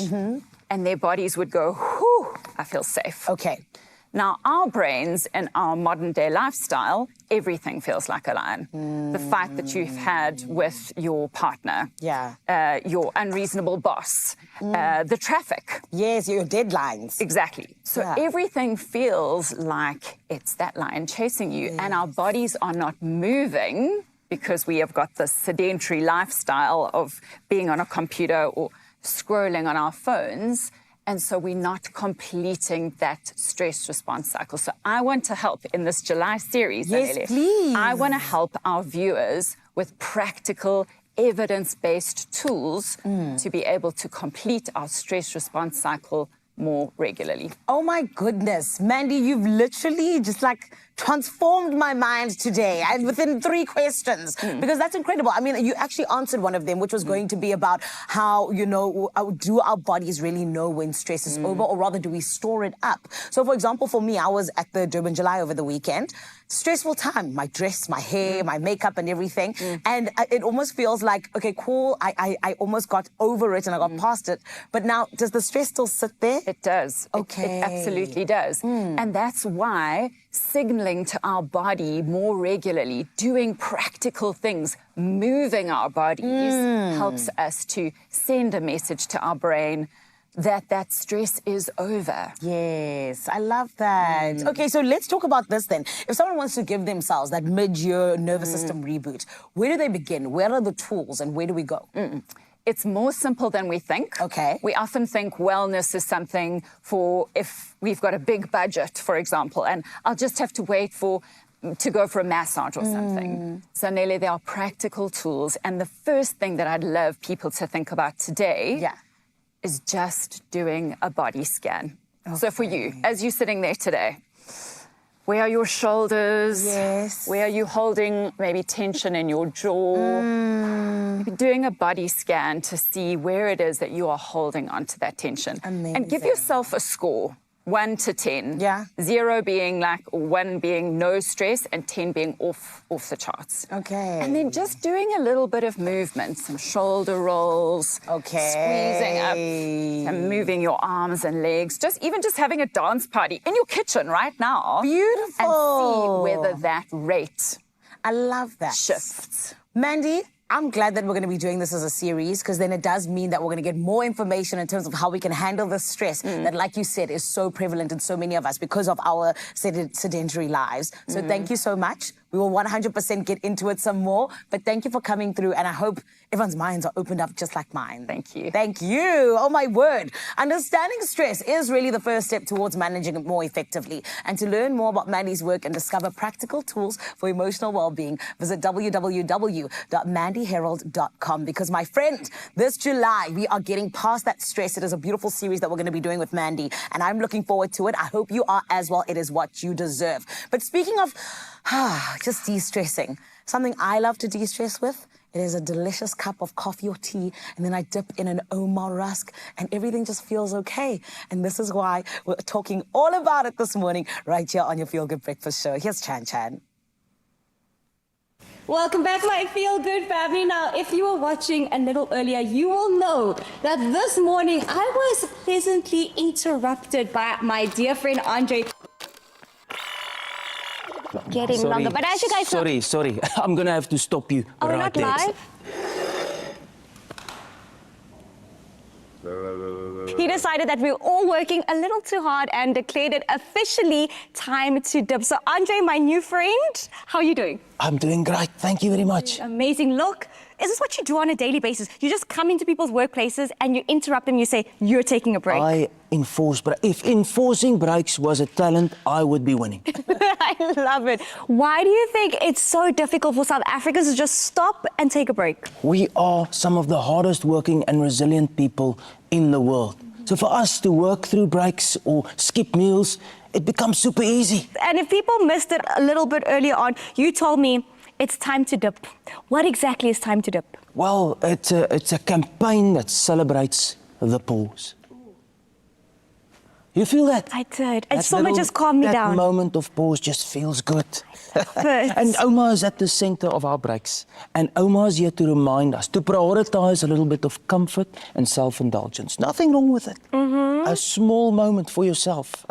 and their bodies would go, whew, I feel safe. Okay. Now, our brains and our modern-day lifestyle, everything feels like a lion. The fight that you've had with your partner, your unreasonable boss, the traffic. Yes, your deadlines. Exactly. So everything feels like it's that lion chasing you, and our bodies are not moving because we have got this sedentary lifestyle of being on a computer or scrolling on our phones. And so we're not completing that stress response cycle. So I want to help in this July series. Yes, Anele. please. I want to help our viewers with practical, evidence-based tools to be able to complete our stress response cycle more regularly. Oh my goodness, Mandy, you've literally just like transformed my mind today and within 3 questions because that's incredible. I mean, you actually answered one of them, which was going to be about how, you know, do our bodies really know when stress is over, or rather do we store it up? So for example, for me, I was at the Durban July over the weekend. Stressful time, my dress, my hair, my makeup and everything. And it almost feels like, okay, cool, I almost got over it and I got past it. But now, does the stress still sit there? It does. Okay. It absolutely does. And that's why signaling to our body more regularly, doing practical things, moving our bodies helps us to send a message to our brain that stress is over. Yes, I love that. Okay, so let's talk about this then. If someone wants to give themselves that mid-year nervous system reboot, where do they begin? Where are the tools and where do we go? It's more simple than we think. Okay. We often think wellness is something for if we've got a big budget, for example, and I'll just have to wait to go for a massage or something. So, Nelly, there are practical tools. And the first thing that I'd love people to think about today is just doing a body scan. So for you, as you're sitting there today, where are your shoulders? Yes. Where are you holding maybe tension in your jaw? Maybe doing a body scan to see where it is that you are holding on to that tension. Amazing. And give yourself a score. 1 to 10. Yeah. 0 being like 1 being no stress and 10 being off the charts. Okay. And then just doing a little bit of movement, some shoulder rolls. Okay. Squeezing up and moving your arms and legs. Just having a dance party in your kitchen right now. Beautiful. And see whether that rate I love that. shifts. Mandy, I'm glad that we're going to be doing this as a series because then it does mean that we're going to get more information in terms of how we can handle the stress that, like you said, is so prevalent in so many of us because of our sedentary lives. So thank you so much. We will 100% get into it some more, but thank you for coming through and I hope everyone's minds are opened up just like mine. Thank you. Thank you. Oh my word. Understanding stress is really the first step towards managing it more effectively. And to learn more about Mandy's work and discover practical tools for emotional well-being, visit www.mandyherald.com because my friend, this July, we are getting past that stress. It is a beautiful series that we're going to be doing with Mandy and I'm looking forward to it. I hope you are as well. It is what you deserve. But speaking of just de-stressing, something I love to de-stress with, it is a delicious cup of coffee or tea, and then I dip in an Omar rusk, and everything just feels okay. And this is why we're talking all about it this morning, right here on your Feel Good Breakfast Show. Here's Chan Chan. Welcome back, my Feel Good family. Now, if you were watching a little earlier, you will know that this morning I was pleasantly interrupted by my dear friend Andre. Getting longer, but as you guys know, Sorry. I'm gonna have to stop you. are we not live? He decided that we were all working a little too hard and declared it officially time to dip. So Andre, my new friend, how are you doing? I'm doing great. Thank you very much. Amazing. Look, is this what you do on a daily basis? You just come into people's workplaces and you interrupt them, you say, you're taking a break. I enforce, but if enforcing breaks was a talent, I would be winning. I love it. Why do you think it's so difficult for South Africans to just stop and take a break? We are some of the hardest working and resilient people in the world. So for us to work through breaks or skip meals, it becomes super easy. And if people missed it a little bit earlier on, you told me it's time to dip. What exactly is time to dip? Well, it's a campaign that celebrates the pause. You feel that? I did. And someone just calmed me down. That moment of pause just feels good. And Oma is at the center of our breaks. And Oma is here to remind us to prioritize a little bit of comfort and self-indulgence. Nothing wrong with it. A small moment for yourself.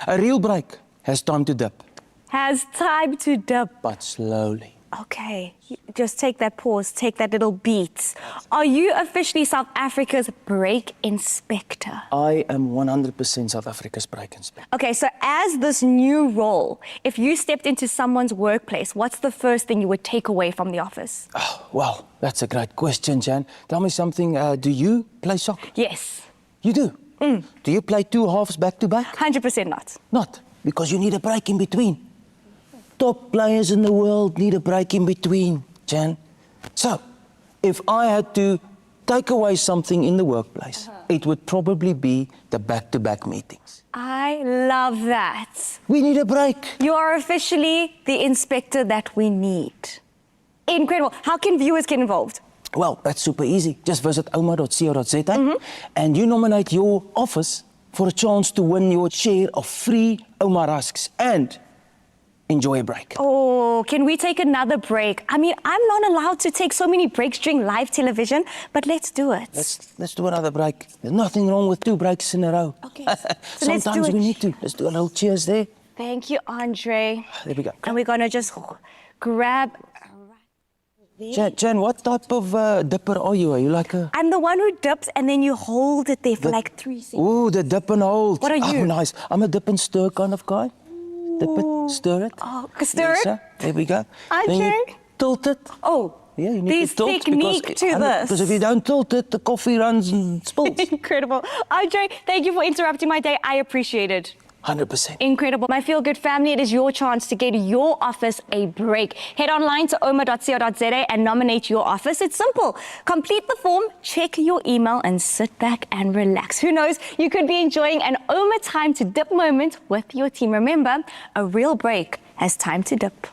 A real break has time to dip. Has time to dip. But slowly. Okay, just take that pause, take that little beat. Are you officially South Africa's break inspector? I am 100% South Africa's break inspector. Okay, so as this new role, if you stepped into someone's workplace, what's the first thing you would take away from the office? Oh, well, that's a great question, Jan. Tell me something, do you play soccer? Yes. You do? Do you play 2 halves back to back? 100% not. Not? Because you need a break in between. Top players in the world need a break in between, Jan. So, if I had to take away something in the workplace, it would probably be the back-to-back meetings. I love that. We need a break. You are officially the inspector that we need. Incredible. How can viewers get involved? Well, that's super easy. Just visit oma.co.za and you nominate your office for a chance to win your share of free Oma rusks and enjoy a break. Oh, can we take another break? I mean, I'm not allowed to take so many breaks during live television, but let's do it. Let's do another break. There's nothing wrong with 2 breaks in a row. Okay. So let's do Sometimes it. we need to. Let's do a little cheers there. Thank you, Andre. There we go. And we're going to just grab... Jan, what type of dipper are you? Are you like a... I'm the one who dips and then you hold it there for like 3 seconds. Ooh, the dip and hold. What are you? Oh, nice. I'm a dip and stir kind of guy. Dip it, stir it. Oh, stir it? Sir. There we go. Andre? Then you tilt it. Oh, yeah, you need there's to tilt technique to this. Because if you don't tilt it, the coffee runs and spills. Incredible. Andre, thank you for interrupting my day. I appreciate it. 100%. Incredible. My Feel Good family, it is your chance to get your office a break. Head online to oma.co.za and nominate your office. It's simple. Complete the form, check your email, and sit back and relax. Who knows, you could be enjoying an Oma time to dip moment with your team. Remember, a real break has time to dip.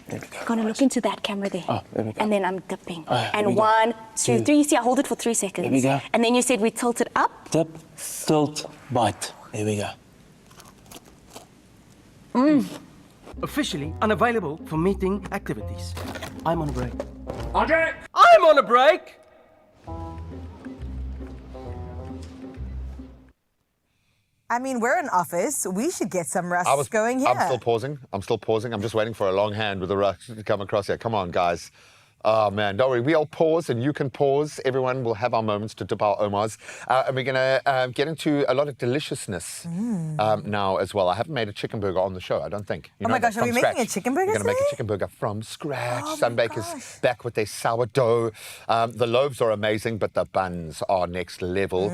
There we go. I'm going to look into that camera there. Oh, there we go. And then I'm dipping. There we And go. 1, 2, 2. 3. You see, I hold it for 3 seconds. There we go. And then you said we tilt it up. Dip, tilt, bite. There we go. Officially unavailable for meeting activities. I'm on a break. Andre! I'm on a break! I mean, we're in office. We should get some rusts going here. I'm still pausing. I'm just waiting for a long hand with a rush to come across here. Come on, guys. Oh, man, don't worry. We all pause and you can pause. Everyone will have our moments to dip our Omas. And we're going to get into a lot of deliciousness now as well. I haven't made a chicken burger on the show, I don't think. You Oh know my that, gosh, are we from making scratch. a chicken burger We're going to make a today? chicken burger from scratch. Oh my Sunbaker's back with their sourdough. The loaves are amazing, but the buns are next level.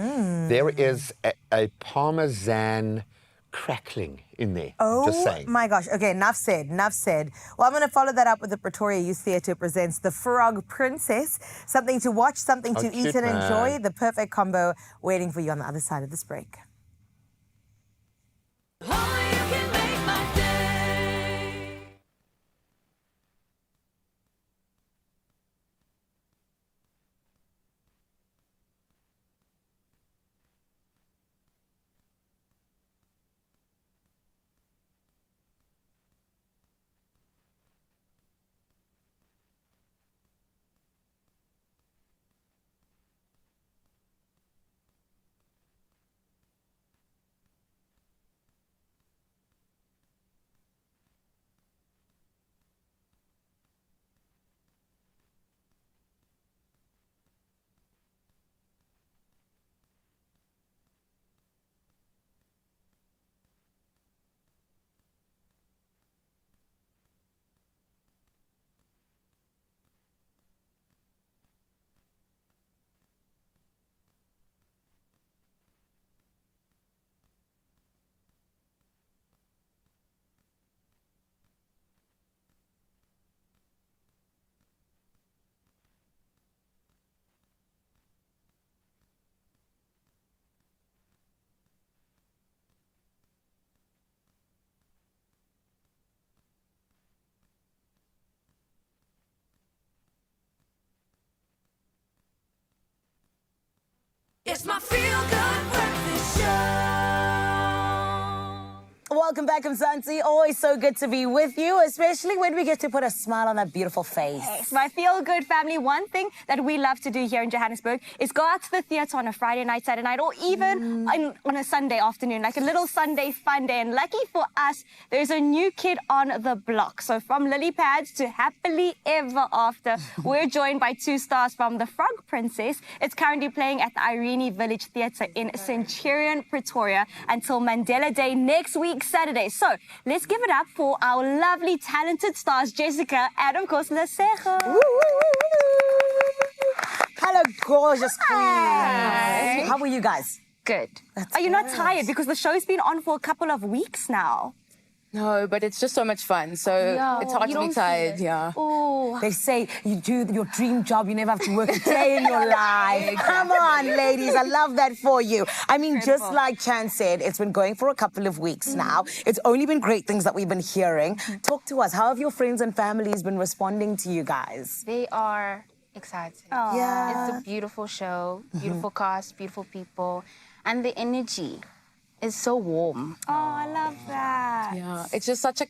There is a Parmesan crackling in there. Just saying. Oh my gosh. Okay, enough said. Well, I'm going to follow that up with the Pretoria Youth Theatre presents The Frog Princess. Something to watch, something to eat cute, and man. enjoy. The perfect combo waiting for you on the other side of this break. It's my Feel Good Breakfast Show. Welcome back, Mzansi. Always so good to be with you, especially when we get to put a smile on that beautiful face. Yes, my Feel Good family, one thing that we love to do here in Johannesburg is go out to the theatre on a Friday night, Saturday night, or even on a Sunday afternoon, like a little Sunday fun day. And lucky for us, there's a new kid on the block. So from lily pads to happily ever after, we're joined by 2 stars from The Frog Princess. It's currently playing at the Irene Village Theatre in Centurion, Pretoria until Mandela Day next week, Saturday. So let's give it up for our lovely, talented stars, Jessica and, of course, Lesego. Hello, gorgeous queen. Hi. How are you guys? Good. Are you not tired? Because the show's been on for a couple of weeks now. No, but it's just so much fun. So it's hard to be tired. Yeah. Oh. They say you do your dream job, you never have to work a day in your life. Come on, ladies. I love that for you. I mean, just like Chan said, it's been going for a couple of weeks now. It's only been great things that we've been hearing. Talk to us. How have your friends and families been responding to you guys? They are excited. Yeah. It's a beautiful show, beautiful cast, beautiful people, and the energy is so warm. Oh, I love that. Yeah, it's just such a,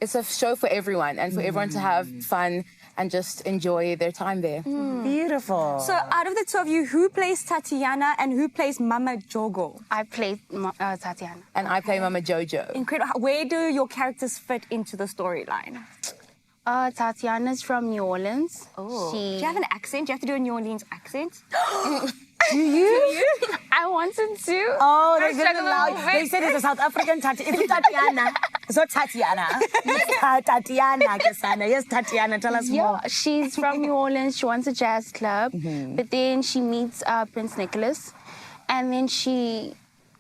it's a show for everyone and for everyone to have fun and just enjoy their time there. Beautiful. So out of the two of you, who plays Tatiana and who plays Mama Jogo? I play Tatiana. And I play Mama Jojo. Incredible. Where do your characters fit into the storyline? Tatiana's from New Orleans. Oh. Do you have an accent? Do you have to do a New Orleans accent? Do you? I wanted to. Oh, they didn't allow. They said it's a South African Tatiana. It's Tatiana. It's not Tatiana. It's Tatiana, Kasana. Yes, Tatiana. Tell us more. She's from New Orleans. She wants a jazz club. But then she meets Prince Nicholas. And then she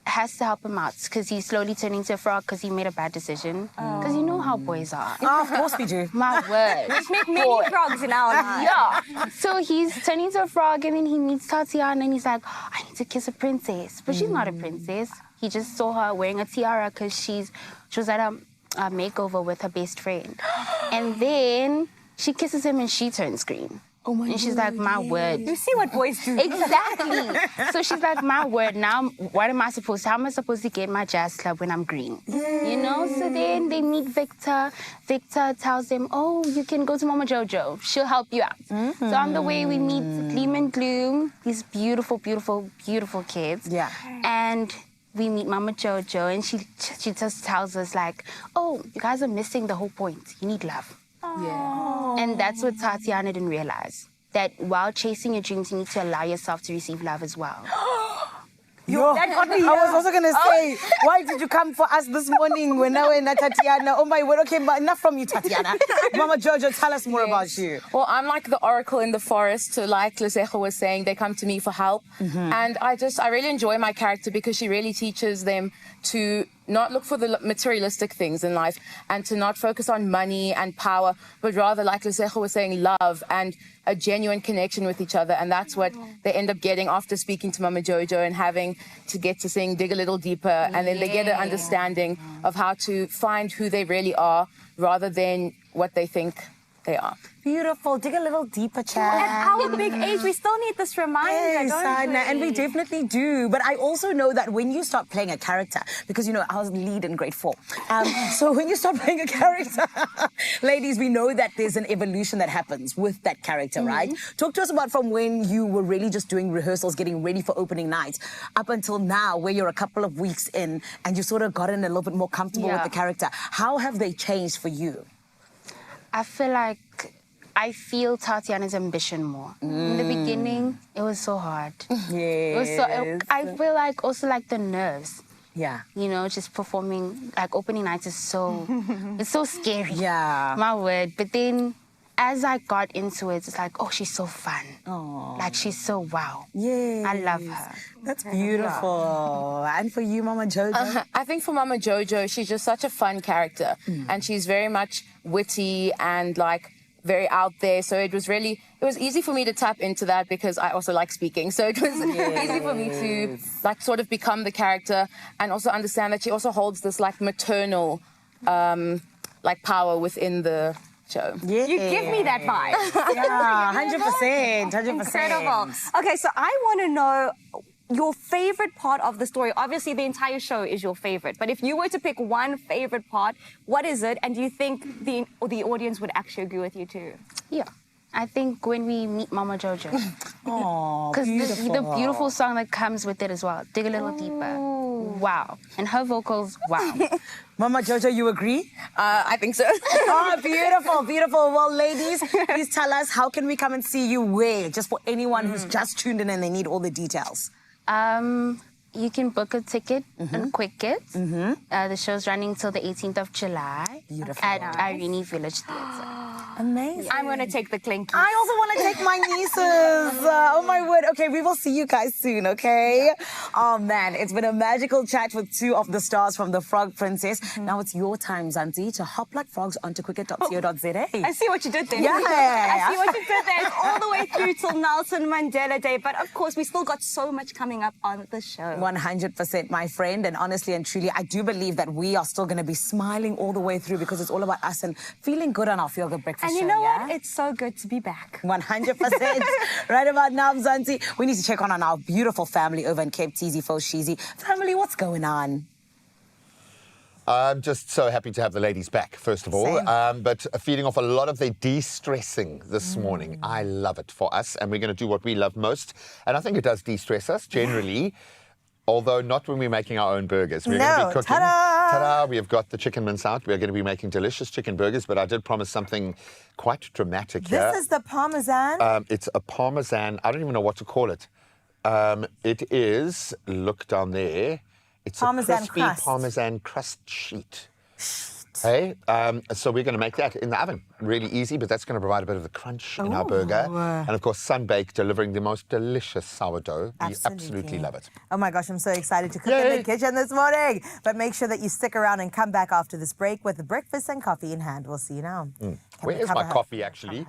has to help him out because he's slowly turning to a frog because he made a bad decision. Because you know how boys are. Oh, of course we do. My word. We've met many frogs in our lives. Yeah. So he's turning to a frog and then he meets Tatiana and he's like, oh, I need to kiss a princess. But she's not a princess. He just saw her wearing a tiara because she was at a makeover with her best friend. And then she kisses him and she turns green. Oh my and she's like, my word. You see what boys do. Exactly. So she's like, my word, now how am I supposed to get my jazz club when I'm green? You know? So then they meet Victor. Victor tells them, oh, you can go to Mama Jojo. She'll help you out. So on the way we meet Gleam and Gloom, these beautiful, beautiful, beautiful kids. Yeah. And we meet Mama Jojo and she just tells us like, oh, you guys are missing the whole point. You need love. Yeah. And that's what Tatiana didn't realize. That while chasing your dreams, you need to allow yourself to receive love as well. Yo, that got me I was also going to say, why did you come for us this morning when now we're not Tatiana? Oh my word, okay, but enough from you, Tatiana. Mama Jojo, tell us more about you. Well, I'm like the oracle in the forest, like Lesejo was saying, they come to me for help. And I really enjoy my character because she really teaches them to not look for the materialistic things in life and to not focus on money and power, but rather, like Lesejo was saying, love and a genuine connection with each other. And that's what they end up getting after speaking to Mama Jojo and having to get to sing Dig a Little Deeper. And then they get an understanding of how to find who they really are rather than what they think they are. Beautiful. Dig a little deeper, Chan. At our big age, we still need this reminder, Yes, don't we? and we definitely do. But I also know that when you start playing a character, because, you know, I was lead in grade 4. So when you start playing a character, ladies, we know that there's an evolution that happens with that character, right? Talk to us about from when you were really just doing rehearsals, getting ready for opening night, up until now, where you're a couple of weeks in and you sort of gotten a little bit more comfortable with the character. How have they changed for you? I feel Tatiana's ambition more. In the beginning, it was so hard. I feel like also like the nerves. Yeah. You know, just performing, like opening nights is so, it's so scary. Yeah. My word. But then as I got into it, it's like, oh, she's so fun. Oh. Like she's so wow. Yeah. I love her. That's beautiful. And for you, Mama Jojo? I think for Mama Jojo, she's just such a fun character. And she's very much witty and like very out there. So it was easy for me to tap into that because I also like speaking. So it was easy for me to like sort of become the character and also understand that she also holds this like maternal like power within the show. Yeah. You give me that vibe. Yeah, 100%. Incredible. Okay, so I want to know your favorite part of the story. Obviously, the entire show is your favorite. But if you were to pick one favorite part, what is it? And do you think the audience would actually agree with you too? Yeah. I think when we meet Mama Jojo. Oh, because the beautiful song that comes with it as well. Dig a Little Deeper. Wow. And her vocals, wow. Mama Jojo, you agree? I think so. Oh, beautiful, beautiful. Well, ladies, please tell us, how can we come and see you where? Just for anyone who's just tuned in and they need all the details. You can book a ticket on Quicket. The show's running till the 18th of July at Irene Village Theatre. Amazing. I'm going to take the clinky. I also want to take my nieces. Oh my word. Okay, we will see you guys soon, okay? Oh man, it's been a magical chat with two of the stars from the Frog Princess. Now it's your time, Zanzi, to hop like frogs onto cricket.co.za. I see what you did there. Yeah. I see what you did there. It's all the way through till Nelson Mandela Day. But of course, we still got so much coming up on the show. 100%, my friend. And honestly and truly, I do believe that we are still going to be smiling all the way through because it's all about us and feeling good on our Feel Good Breakfast And you show, know yeah? what? It's so good to be back. 100%. Right about now, Zanzi, we need to check on our beautiful family over in Cape Teasy, Foshizi. Family, what's going on? I'm just so happy to have the ladies back, first of all. But feeding off a lot of their de-stressing this morning. I love it for us, and we're going to do what we love most. And I think it does de-stress us generally, although not when we're making our own burgers. We're going to be cooking. Ta-da! We've got the chicken mince out. We're going to be making delicious chicken burgers, but I did promise something quite dramatic here. This is the Parmesan? It's a Parmesan. I don't even know what to call it. It is, look down there. It's Parmesan a crispy crust. Parmesan crust sheet. Hey, so we're going to make that in the oven. Really easy, but that's going to provide a bit of the crunch in our burger. And of course, Sunbake delivering the most delicious sourdough. We absolutely love it. Oh my gosh, I'm so excited to cook in the kitchen this morning. But make sure that you stick around and come back after this break with the breakfast and coffee in hand. We'll see you now. Where is my coffee, actually?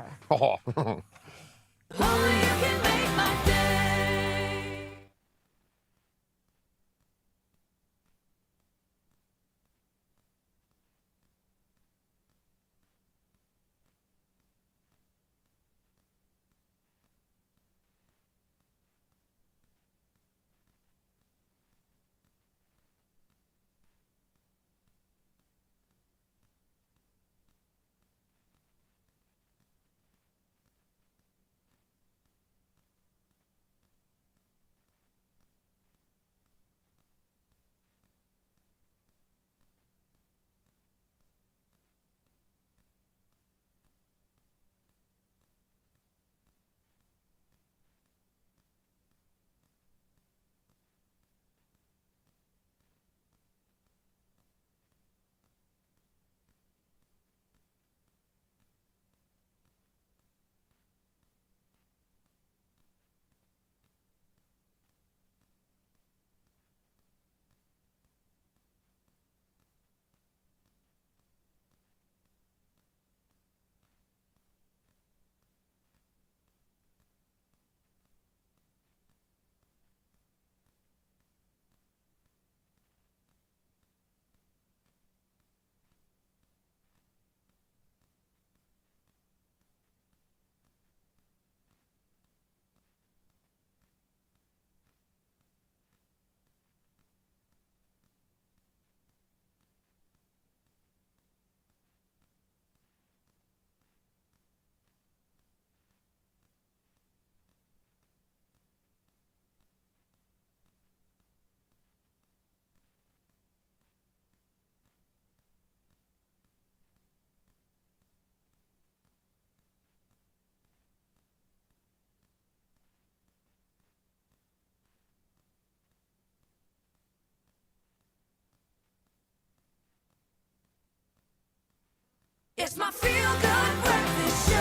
It's my Feel Good Breakfast Show.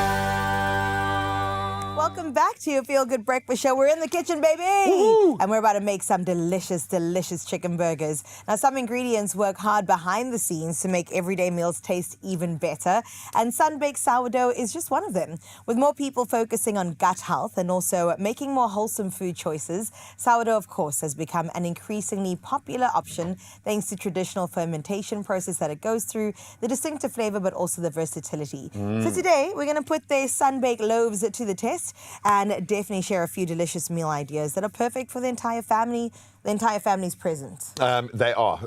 Welcome back to your Feel Good Breakfast Show. We're in the kitchen, baby. And we're about to make some delicious, delicious chicken burgers. Now, some ingredients work hard behind the scenes to make everyday meals taste even better. And sun-baked sourdough is just one of them. With more people focusing on gut health and also making more wholesome food choices, sourdough, of course, has become an increasingly popular option thanks to traditional fermentation process that it goes through, the distinctive flavor, but also the versatility. So today, we're going to put their sun-baked loaves to the test and definitely share a few delicious meal ideas that are perfect for the entire family. The entire family's present. They are.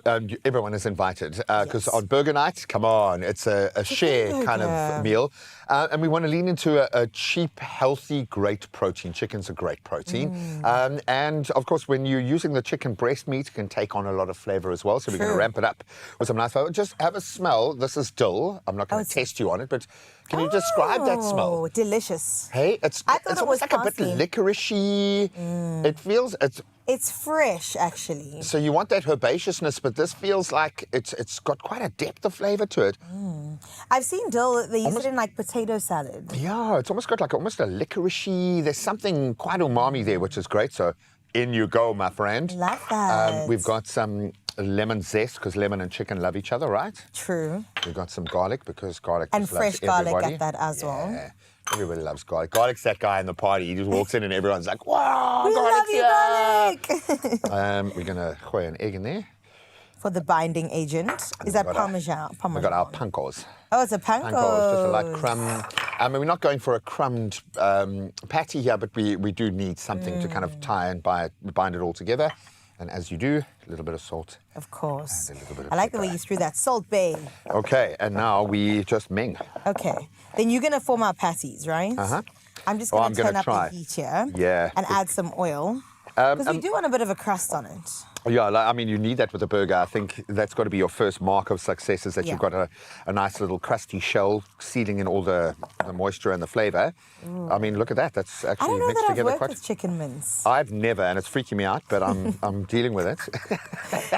Everyone is invited because on burger night, come on, it's a share kind of meal. And we want to lean into a cheap, healthy, great protein. Chicken's a great protein. And of course, when you're using the chicken breast meat, it can take on a lot of flavor as well. So we're going to ramp it up with some nice flavor. Just have a smell. This is dill. I'm not going to test you on it, but can you describe that smell? Oh, delicious. Hey, it's almost like a bit licoricey. It feels... It's fresh, actually. So you want that herbaceousness, but this feels like it's got quite a depth of flavor to it. I've seen dill, they use it in like potato salad. Yeah, it's almost got like almost a licoricey. There's something quite umami there, which is great. So in you go, my friend. Love that. We've got some lemon zest because lemon and chicken love each other, right? True. We've got some garlic because garlic And just fresh loves garlic everybody. at that as well. Everybody loves garlic. Garlic's that guy in the party. He just walks in and everyone's like, wow, We love garlic's you, here." garlic. We're going to throw an egg in there. For the binding agent. Is that Parmesan? We've got our pankos. Oh, it's a panko. Pankos, just a light crumb. I mean, we're not going for a crumbed patty here, but we do need something to kind of tie and bind it all together. And as you do, a little bit of salt. Of course. And a little bit of I like the pepper. way you threw that. Salt Bay. Okay, and now we just ming. Okay. Then you're going to form our patties, right? Uh-huh. I'm just Oh, going I'm to gonna turn up try. the heat here. Yeah. And add some oil. Um, Because we do want a bit of a crust on it. Yeah, I mean, you need that with a burger. I think that's got to be your first mark of success is that you've got a nice little crusty shell sealing in all the moisture and the flavour. I mean, look at that. That's I actually don't know mixed that I've together worked quite. with chicken mince. I've never, and it's freaking me out, but I'm dealing with it.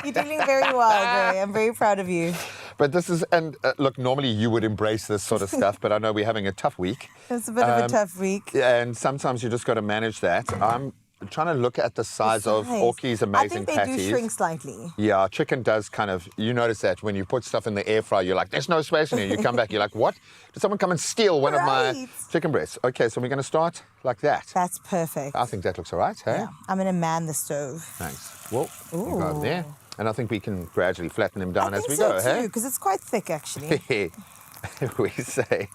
You're doing very well, Gray. I'm very proud of you. But this is, and look, normally you would embrace this sort of stuff, but I know we're having a tough week. It's a bit of a tough week. And sometimes you just got to manage that. I'm trying to look at the size of Orky's amazing I think they patties. do shrink slightly. Yeah, chicken does kind of, you notice that when you put stuff in the air fryer, you're like, there's no space in here. You come back, you're like, what? Did someone come and steal one of my chicken breasts? Okay, so we're going to start like that. That's perfect. I think that looks all right, hey? Yeah. I'm going to man the stove. Thanks. Well, we'll go over there. And I think we can gradually flatten them down as we so go, too, hey? because it's quite thick, actually. We say.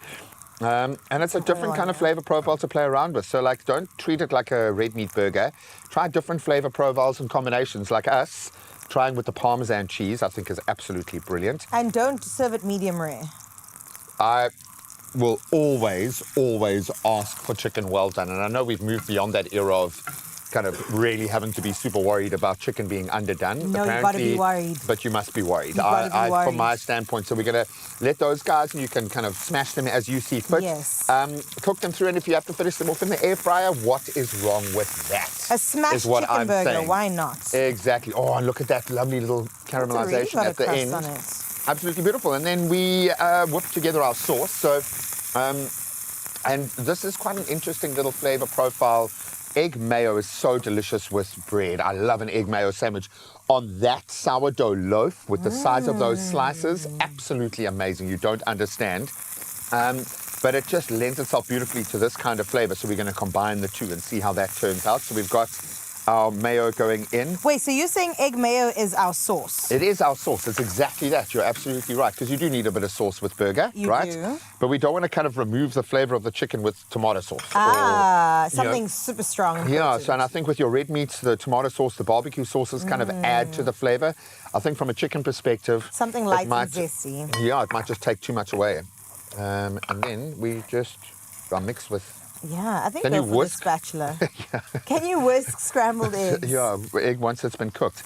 And it's a different kind of flavor profile to play around with. So, like, don't treat it like a red meat burger. Try different flavor profiles and combinations like us. Trying with the Parmesan cheese, I think, is absolutely brilliant. And don't serve it medium rare. I will always ask for chicken well done. And I know we've moved beyond that era of kind of really having to be super worried about chicken being underdone. No, you've got to be worried. But you must be worried. You've got to be worried. From my standpoint, so we're going to let those guys, and you can kind of smash them as you see fit. Yes. Cook them through, and if you have to finish them off in the air fryer, what is wrong with that? A smashed is what chicken I'm burger, saying. why not? Exactly. Oh, and look at that lovely little caramelization got a at the crust end. on it. Absolutely beautiful. And then we whip together our sauce. So, and this is quite an interesting little flavor profile. Egg mayo is so delicious with bread. I love an egg mayo sandwich on that sourdough loaf with the size of those slices. Absolutely amazing. You don't understand. But it just lends itself beautifully to this kind of flavor. So we're going to combine the two and see how that turns out. So we've got our mayo going in. Wait, so you're saying egg mayo is our sauce? It is our sauce. It's exactly that. You're absolutely right. Because you do need a bit of sauce with burger, You right? do. But we don't want to kind of remove the flavor of the chicken with tomato sauce. Something super strong. Yeah, so and I think with your red meats, the tomato sauce, the barbecue sauces kind of add to the flavor. I think from a chicken perspective, Something it light might- and zesty. Yeah, it might just take too much away. And then we just mix with. Yeah, I think Can go you for the whisk? spatula. Can you whisk scrambled eggs? Yeah, egg once it's been cooked.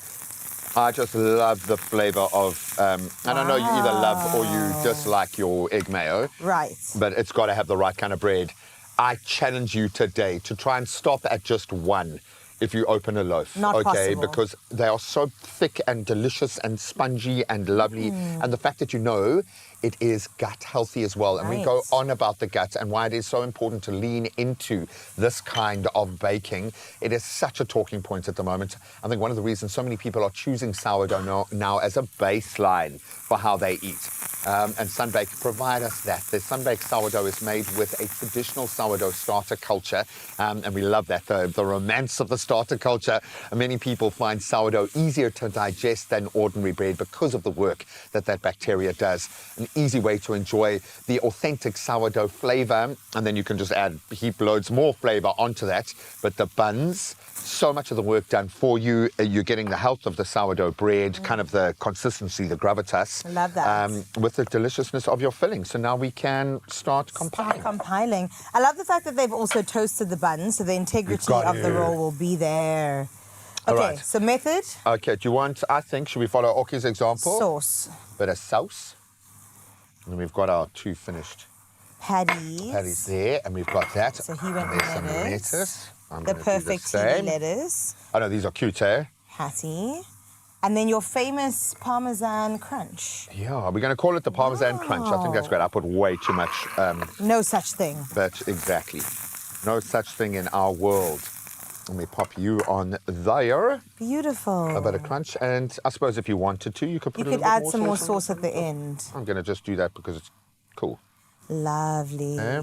I just love the flavor of, and I know you either love or you dislike your egg mayo. Right. But it's got to have the right kind of bread. I challenge you today to try and stop at just one if you open a loaf. Not okay, possible. because they are so thick and delicious and spongy and lovely. And the fact that you know it is gut healthy as well. And we go Right. on about the gut and why it is so important to lean into this kind of baking. It is such a talking point at the moment. I think one of the reasons so many people are choosing sourdough now as a baseline for how they eat. And Sunbake provide us that. The Sunbake sourdough is made with a traditional sourdough starter culture. And we love that, the romance of the starter culture. And many people find sourdough easier to digest than ordinary bread because of the work that bacteria does. An easy way to enjoy the authentic sourdough flavor. And then you can just add heap loads more flavor onto that. But the buns, so much of the work done for you. You're getting the health of the sourdough bread, kind of the consistency, the gravitas. Love that. With the deliciousness of your filling. So now we can start compiling. I love the fact that they've also toasted the buns, so the integrity got of the it. roll will be there. All Okay, right. so method? Okay, do you want, I think, should we follow Orky's example? Sauce. Bit of sauce. And then we've got our two finished Patties. there, and we've got that. So he went And there's some lettuce. lettuce. I'm The gonna do perfect same. TV lettuce. Oh no, these are cute, eh? Patty. And then your famous Parmesan crunch. Yeah, we're going to call it the Parmesan Crunch. I think that's great. I put way too much. No such thing. But exactly. No such thing in our world. Let me pop you on there. Beautiful. A bit of crunch. And I suppose if you wanted to, you could put You a could little bit add some more more sauce sauce at the end. I'm going to just do that because it's cool. Lovely. Yeah.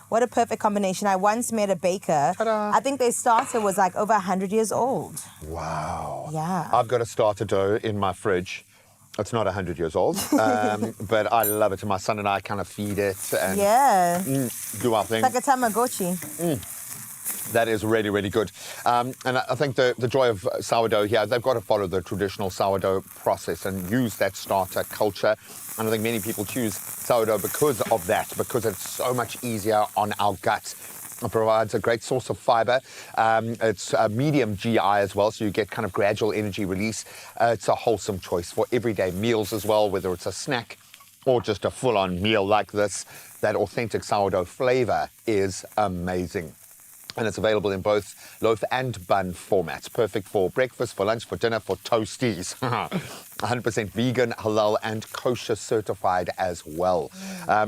What a perfect combination. I once met a baker. I think their starter was like over 100 years old. Wow. Yeah. I've got a starter dough in my fridge. It's not 100 years old, but I love it. And my son and I kind of feed it and Yeah. do our thing. It's like a Tamagotchi. That is really, really good. And I think the joy of sourdough here, they've got to follow the traditional sourdough process and use that starter culture. And I think many people choose sourdough because of that, because it's so much easier on our gut. It provides a great source of fiber. It's a medium GI as well, so you get kind of gradual energy release. It's a wholesome choice for everyday meals as well, whether it's a snack or just a full-on meal like this. That authentic sourdough flavor is amazing. And it's available in both loaf and bun formats. Perfect for breakfast, for lunch, for dinner, for toasties. 100% vegan, halal, and kosher certified as well.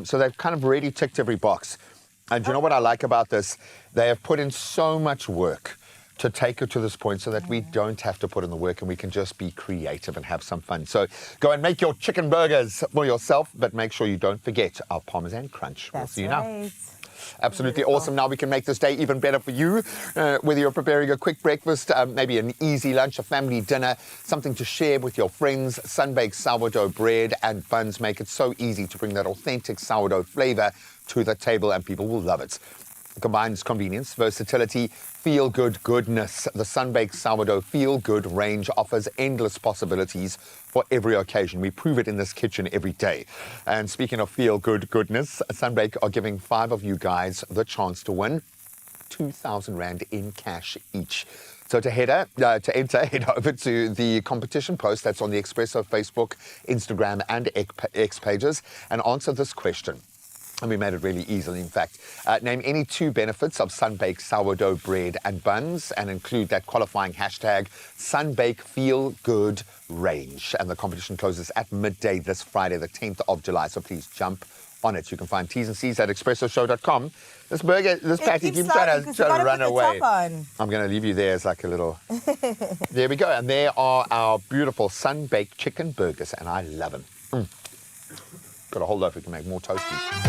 So they've kind of really ticked every box. And you know what I like about this? They have put in so much work to take it to this point so that we don't have to put in the work and we can just be creative and have some fun. So go and make your chicken burgers for yourself, but make sure you don't forget our Parmesan Crunch. We'll see you now. Absolutely awesome. Now we can make this day even better for you. Whether you're preparing a quick breakfast, maybe an easy lunch, a family dinner, something to share with your friends, sun-baked sourdough bread and buns make it so easy to bring that authentic sourdough flavor to the table, and people will love it. It combines convenience, versatility, feel-good goodness. The sun-baked sourdough feel-good range offers endless possibilities for every occasion. We prove it in this kitchen every day. And speaking of feel-good goodness, Sunbake are giving 5 of you guys the chance to win 2,000 Rand in cash each. So to enter, head over to the competition post that's on the Expresso Facebook, Instagram and X pages and answer this question. And we made it really easily, in fact. Name any 2 benefits of Sunbake sourdough bread and buns and include that qualifying hashtag Sunbake Feel Good Range. And the competition closes at midday this Friday, the 10th of July. So please jump on it. You can find T's and C's at expressoshow.com. This patty keeps trying to run away. I'm going to leave you there as like a little... There we go. And there are our beautiful sun-baked chicken burgers, and I love them. Got a whole loaf, we can make more toasties.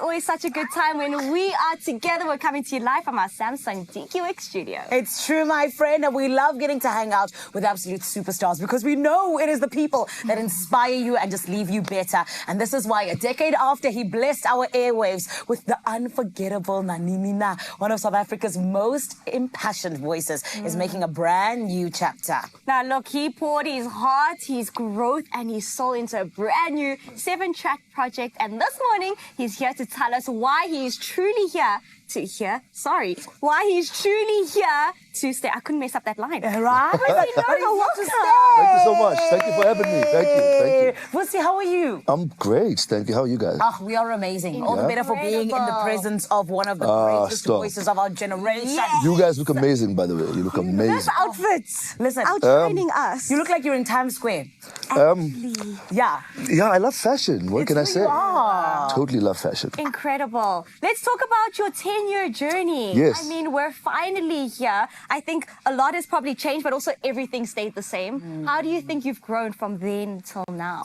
always such a good time when we are together. We're coming to you live from our Samsung DQX studio. It's true, my friend, and we love getting to hang out with absolute superstars because we know it is the people that inspire you and just leave you better. And this is why a decade after he blessed our airwaves with the unforgettable Nanini Na, one of South Africa's most impassioned voices, is making a brand new chapter. Now, look, he poured his heart, his growth, and his soul into a brand new 7-track project. And this morning, he's here to tell us why he is truly here to why he's truly here to stay. I couldn't mess up that line. Right? Thank Thank you so much. Thank you for having me. Thank you. Vusi, how are you? I'm great. Thank you. How are you guys? Oh, we are amazing. All the better for being in the presence of one of the greatest voices of our generation. You guys look amazing, by the way. You look amazing. Those outfits. Listen, outshining us. You look like you're in Times Square. Yeah. Yeah, I love fashion. What can I say? Totally love fashion. Incredible. Let's talk about your 10-year journey. Yes. I mean, we're finally here. I think a lot has probably changed, but also everything stayed the same. How do you think you've grown from then till now?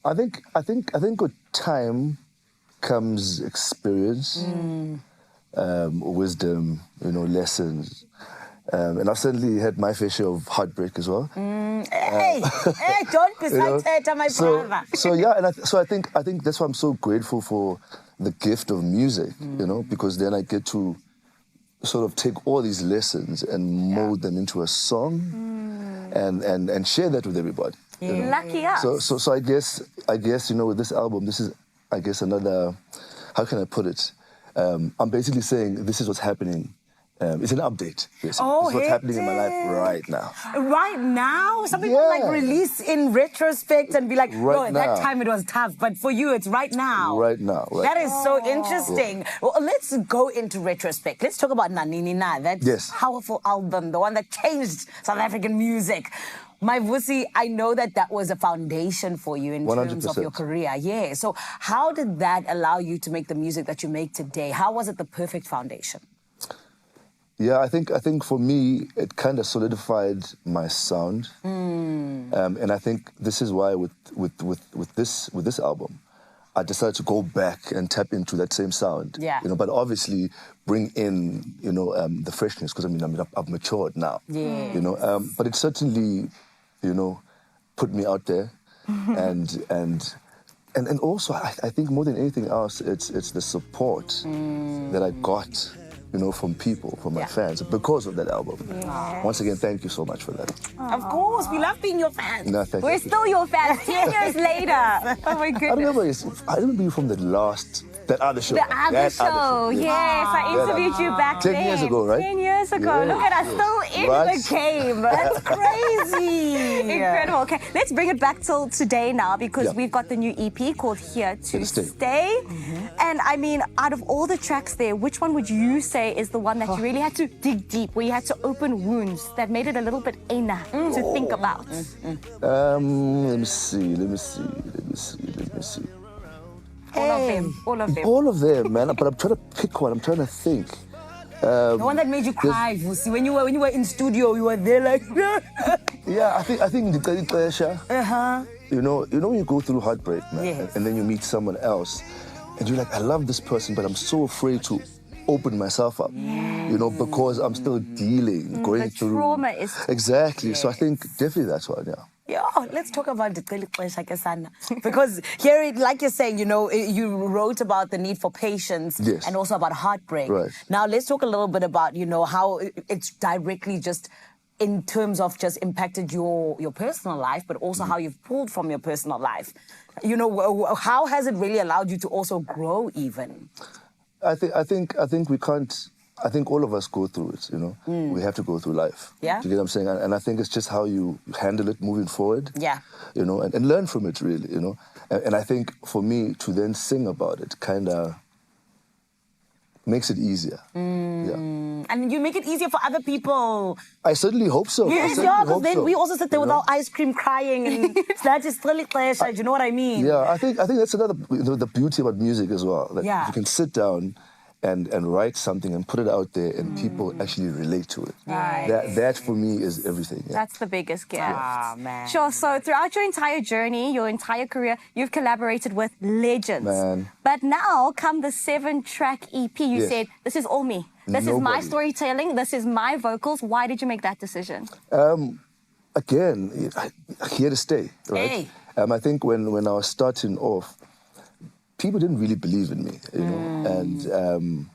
I think with time comes experience, wisdom, lessons. And I've certainly had my fair share of heartbreak as well. Hey, don't be my brother. So yeah, and I think that's why I'm so grateful for the gift of music, because then I get to sort of take all these lessons and mold them into a song and share that with everybody. Lucky us. So I guess with this album, this is another, how can I put it? I'm basically saying this is what's happening. It's an update, basically. It's what's happening in my life right now. Right now? Some people release in retrospect and be like, at that time it was tough, but for you it's right now. Right now. That is so interesting. Yeah. Well, let's go into retrospect. Let's talk about Nanini Na, that powerful album, the one that changed South African music. My Vusi, I know that was a foundation for you in 100%. terms of your career. Yeah. So how did that allow you to make the music that you make today? How was it the perfect foundation? Yeah, I think for me, it kind of solidified my sound. And I think this is why with this album, I decided to go back and tap into that same sound. Yeah. But obviously bring in, the freshness, because I've matured now. Yeah. But it certainly, put me out there. and also I think more than anything else, it's the support that I got. From people, from my fans, because of that album. Once again, thank you so much for that. Of course, we love being your fans. No, thank We're still your fans 10 years later. Oh my goodness. I remember you from that other show. The other show, yes. I interviewed you back 10 then. years ago, right? 10 years ago. Yeah. Look at us, still in the game. That's crazy. Incredible. Okay, let's bring it back till today now, because we've got the new EP called Here to Stay. And I mean, out of all the tracks there, which one would you say is the one that you really had to dig deep, where you had to open wounds that made it a little bit to think about? Let me see. All of them, man. But I'm trying to pick one. I'm trying to think. The one that made you cry, Vusi. When you were in studio, you were there like. Yeah, I think the pressure. You know when you go through heartbreak, man, and then you meet someone else, and you're like, I love this person, but I'm so afraid to open myself up, because I'm still going through. The trauma is... Exactly. Yes. So I think definitely that's one, Yeah, let's talk about the because here, like you're saying, you wrote about the need for patience and also about heartbreak. Right. Now, let's talk a little bit about, how it's directly just in terms of just impacted your personal life, but also how you've pulled from your personal life. How has it really allowed you to also grow even? I think we can't. I think all of us go through it, We have to go through life. Yeah. Do you get what I'm saying? And I think it's just how you handle it moving forward. Yeah. And learn from it, really, And I think for me to then sing about it kind of makes it easier. Yeah. And you make it easier for other people. I certainly hope so. Yes, because then we also sit there with our ice cream crying and that is really cliche. Do you know what I mean? Yeah, I think that's another the beauty about music as well. That you can sit down and write something and put it out there and people actually relate to it. Right. That for me is everything. Yeah. That's the biggest gift. Ah, man. Sure. So throughout your entire journey, your entire career, you've collaborated with legends. Man. But now, come the 7-track EP, you Yes. said, this is all me. This is my Nobody. storytelling. This is my vocals. Why did you make that decision? Again, here to stay, right? Hey. I think when I was starting off, people didn't really believe in me, you know,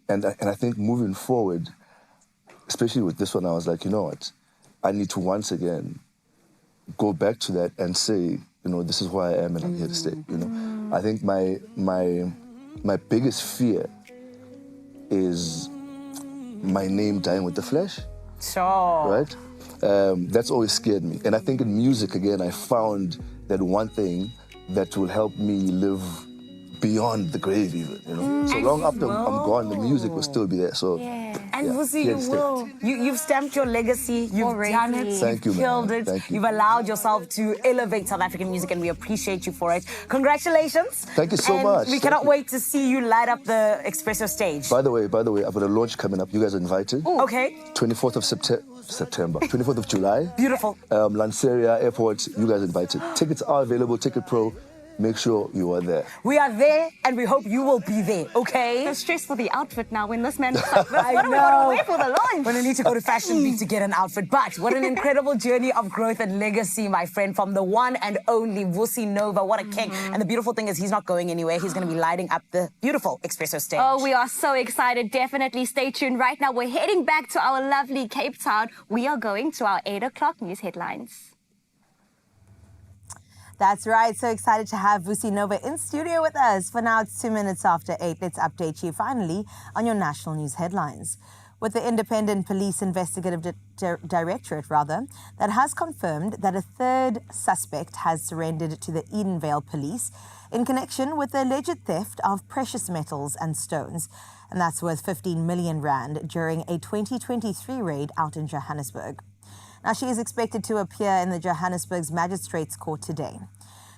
and I think moving forward, especially with this one, I was like, you know what, I need to once again go back to that and say, you know, this is who I am and I'm here to stay. You know, I think my biggest fear is my name dying with the flesh. Sure. Right? That's always scared me. And I think in music, again, I found that one thing that will help me live beyond the grave even, you know. So long after I'm gone, the music will still be there. So And yeah, Vusi, here you to stay. will. You've stamped your legacy. You've done it. Thank you, You've man. killed it. Thank you. You've allowed yourself to elevate South African music, and we appreciate you for it. Congratulations. Thank you so And much. We Thank cannot you. wait to see you light up the Expresso stage. By the way, I've got a launch coming up. You guys are invited. Okay. 24th of September, 24th of July. Beautiful. Lanseria Airport, you guys are invited. Tickets are available, Ticket Pro. Make sure you are there. We are there, and we hope you will be there, okay? The stress for the outfit now when this man looks like this. I What are we going know. to wear for the launch? When I need to go to Fashion Week to get an outfit. But what an incredible journey of growth and legacy, my friend, from the one and only Vusi Nova. What a king. And the beautiful thing is he's not going anywhere. He's going to be lighting up the beautiful Expresso stage. Oh, we are so excited. Definitely stay tuned. Right now, we're heading back to our lovely Cape Town. We are going to our 8 o'clock news headlines. That's right. So excited to have Vusi Nova in studio with us. For now, it's 2 minutes after 8. Let's update you finally on your national news headlines. With the Independent Police Investigative Directorate, that has confirmed that a third suspect has surrendered to the Edenvale Police in connection with the alleged theft of precious metals and stones. And that's worth 15 million rand during a 2023 raid out in Johannesburg. Now, she is expected to appear in the Johannesburg's Magistrates Court today.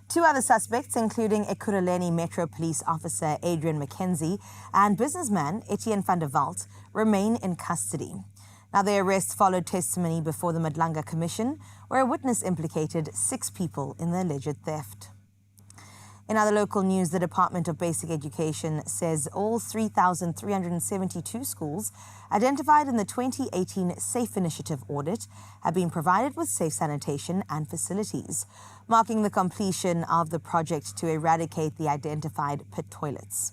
2 other suspects, including Ekurhuleni Metro Police Officer Adrian McKenzie and businessman Etienne van der Walt, remain in custody. Now, their arrest followed testimony before the Madlanga Commission, where a witness implicated 6 people in the alleged theft. In other local news, the Department of Basic Education says all 3,372 schools identified in the 2018 SAFE Initiative audit have been provided with safe sanitation and facilities, marking the completion of the project to eradicate the identified pit toilets.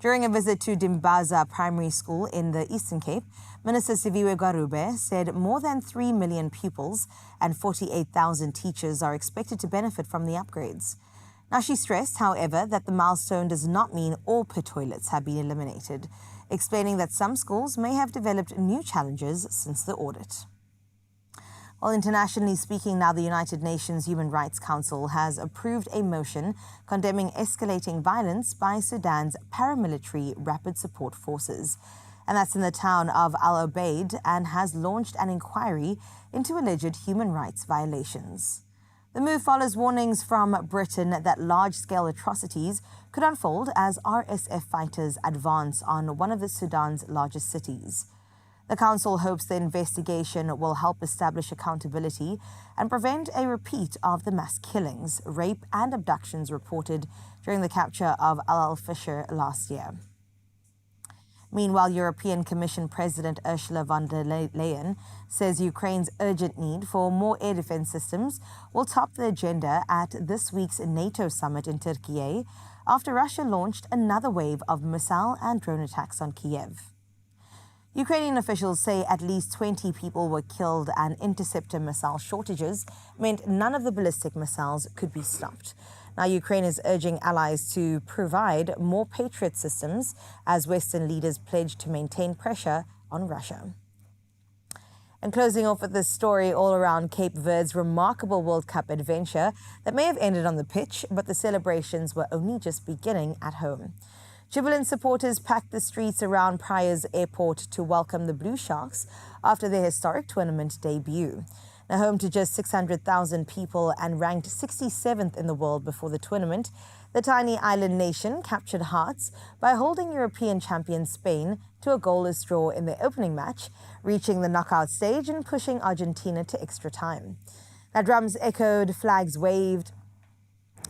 During a visit to Dimbaza Primary School in the Eastern Cape, Minister Siviwe Garube said more than 3 million pupils and 48,000 teachers are expected to benefit from the upgrades. Now, she stressed, however, that the milestone does not mean all pit toilets have been eliminated, explaining that some schools may have developed new challenges since the audit. Well, internationally speaking, now the United Nations Human Rights Council has approved a motion condemning escalating violence by Sudan's paramilitary Rapid Support Forces. And that's in the town of Al Obeid, and has launched an inquiry into alleged human rights violations. The move follows warnings from Britain that large-scale atrocities could unfold as RSF fighters advance on one of Sudan's largest cities. The council hopes the investigation will help establish accountability and prevent a repeat of the mass killings, rape and abductions reported during the capture of Al-Fisher last year. Meanwhile, European Commission President Ursula von der Leyen says Ukraine's urgent need for more air defense systems will top the agenda at this week's NATO summit in Turkey after Russia launched another wave of missile and drone attacks on Kiev. Ukrainian officials say at least 20 people were killed, and interceptor missile shortages meant none of the ballistic missiles could be stopped. Now, Ukraine is urging allies to provide more Patriot systems as Western leaders pledge to maintain pressure on Russia. And closing off with this story all around Cape Verde's remarkable World Cup adventure that may have ended on the pitch, but the celebrations were only just beginning at home. Jubilant supporters packed the streets around Praya's airport to welcome the Blue Sharks after their historic tournament debut. Now, home to just 600,000 people and ranked 67th in the world before the tournament, the tiny island nation captured hearts by holding European champion Spain to a goalless draw in their opening match, reaching the knockout stage and pushing Argentina to extra time. Now, drums echoed, flags waved,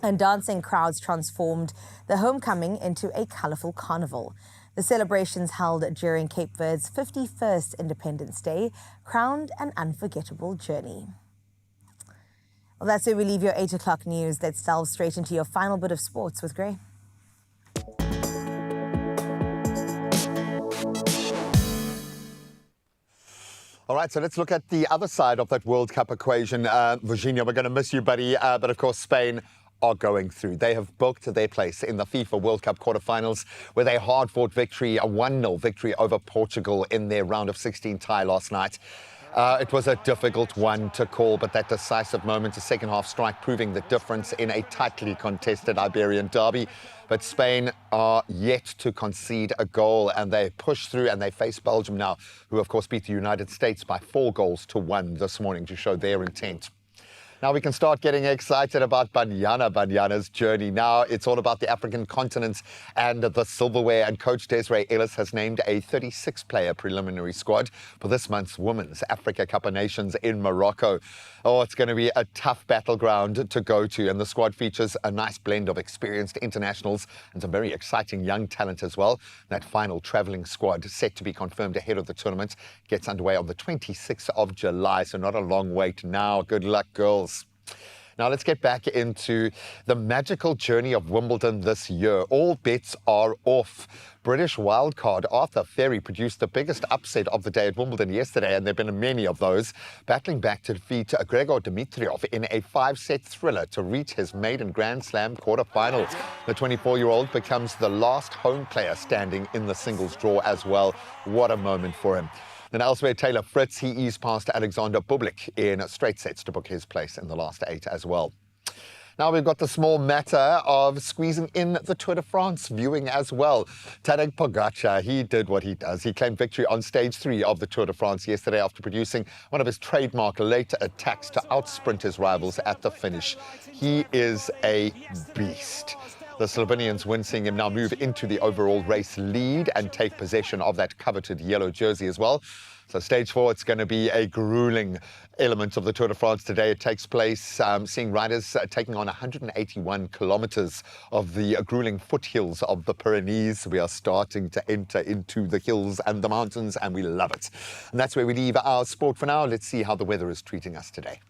and dancing crowds transformed the homecoming into a colourful carnival. The celebrations held during Cape Verde's 51st Independence Day crowned an unforgettable journey. Well, that's where we leave your 8 o'clock news. Let's delve straight into your final bit of sports with Gray. All right, so let's look at the other side of that World Cup equation. Virginia, we're going to miss you, buddy. But of course, Spain are going through. They have booked their place in the FIFA World Cup quarterfinals with a hard-fought victory, a 1-0 victory over Portugal in their round of 16 tie last night. It was a difficult one to call, but that decisive moment, a second-half strike, proving the difference in a tightly contested Iberian derby. But Spain are yet to concede a goal, and they push through, and they face Belgium now, who, of course, beat the United States by 4-1 this morning to show their intent. Now we can start getting excited about Banyana's journey. Now it's all about the African continent and the silverware. And Coach Desiree Ellis has named a 36-player preliminary squad for this month's Women's Africa Cup of Nations in Morocco. Oh, it's going to be a tough battleground to go to. And the squad features a nice blend of experienced internationals and some very exciting young talent as well. That final travelling squad, set to be confirmed ahead of the tournament, gets underway on the 26th of July. So not a long wait now. Good luck, girls. Now let's get back into the magical journey of Wimbledon this year. All bets are off. British wildcard Arthur Ferry produced the biggest upset of the day at Wimbledon yesterday, and there have been many of those, battling back to defeat Grigor Dimitrov in a 5-set thriller to reach his maiden Grand Slam quarterfinals. The 24-year-old becomes the last home player standing in the singles draw as well. What a moment for him. Then elsewhere, Taylor Fritz, he eased past Alexander Bublik in straight sets to book his place in the last 8 as well. Now we've got the small matter of squeezing in the Tour de France viewing as well. Tadej Pogacar, he did what he does. He claimed victory on stage 3 of the Tour de France yesterday after producing one of his trademark late attacks to outsprint his rivals at the finish. He is a beast. The Slovenian's win seeing him now move into the overall race lead and take possession of that coveted yellow jersey as well. So stage 4, it's going to be a grueling element of the Tour de France today. It takes place seeing riders taking on 181 kilometers of the grueling foothills of the Pyrenees. We are starting to enter into the hills and the mountains, and we love it. And that's where we leave our sport for now. Let's see how the weather is treating us today.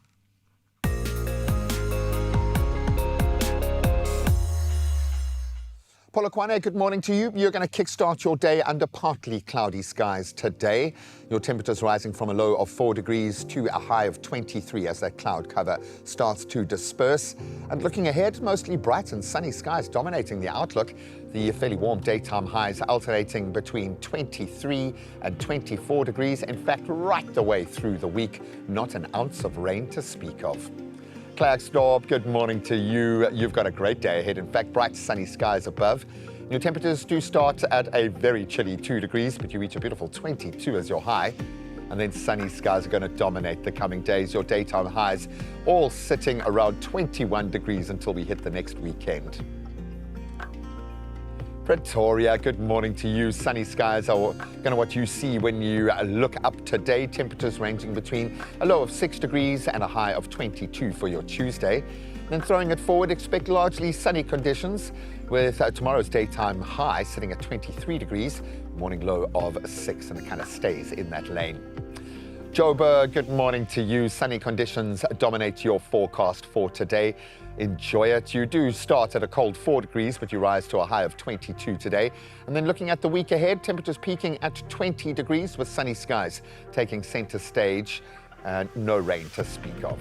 Polokwane, good morning to you. You're going to kickstart your day under partly cloudy skies today. Your temperatures rising from a low of 4 degrees to a high of 23 as that cloud cover starts to disperse. And looking ahead, mostly bright and sunny skies dominating the outlook. The fairly warm daytime highs alternating between 23 and 24 degrees. In fact, right the way through the week, not an ounce of rain to speak of. Klerksdorp, good morning to you. You've got a great day ahead. In fact, bright sunny skies above. Your temperatures do start at a very chilly 2 degrees, but you reach a beautiful 22 as your high. And then sunny skies are going to dominate the coming days. Your daytime highs all sitting around 21 degrees until we hit the next weekend. Pretoria, good morning to you. Sunny skies are going to what you see when you look up today. Temperatures ranging between a low of 6 degrees and a high of 22 for your Tuesday. Then throwing it forward, expect largely sunny conditions with tomorrow's daytime high sitting at 23 degrees, morning low of 6, and it kind of stays in that lane. Joburg, good morning to you. Sunny conditions dominate your forecast for today. Enjoy it. You do start at a cold 4 degrees, but you rise to a high of 22 today. And then looking at the week ahead, temperatures peaking at 20 degrees with sunny skies taking center stage and no rain to speak of.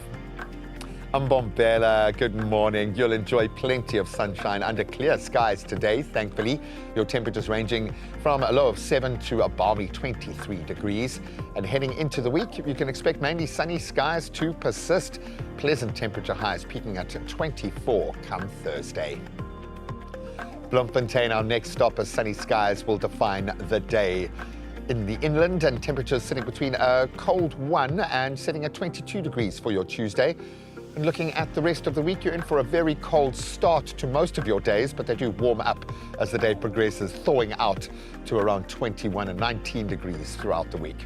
Mbombela, good morning. You'll enjoy plenty of sunshine under clear skies today, thankfully. Your temperatures ranging from a low of 7 to a balmy 23 degrees. And heading into the week, you can expect mainly sunny skies to persist. Pleasant temperature highs peaking at 24 come Thursday. Bloemfontein, our next stop as sunny skies will define the day. in the inland, and temperatures sitting between a cold 1 and sitting at 22 degrees for your Tuesday. And looking at the rest of the week, you're in for a very cold start to most of your days, but they do warm up as the day progresses, thawing out to around 21 and 19 degrees throughout the week.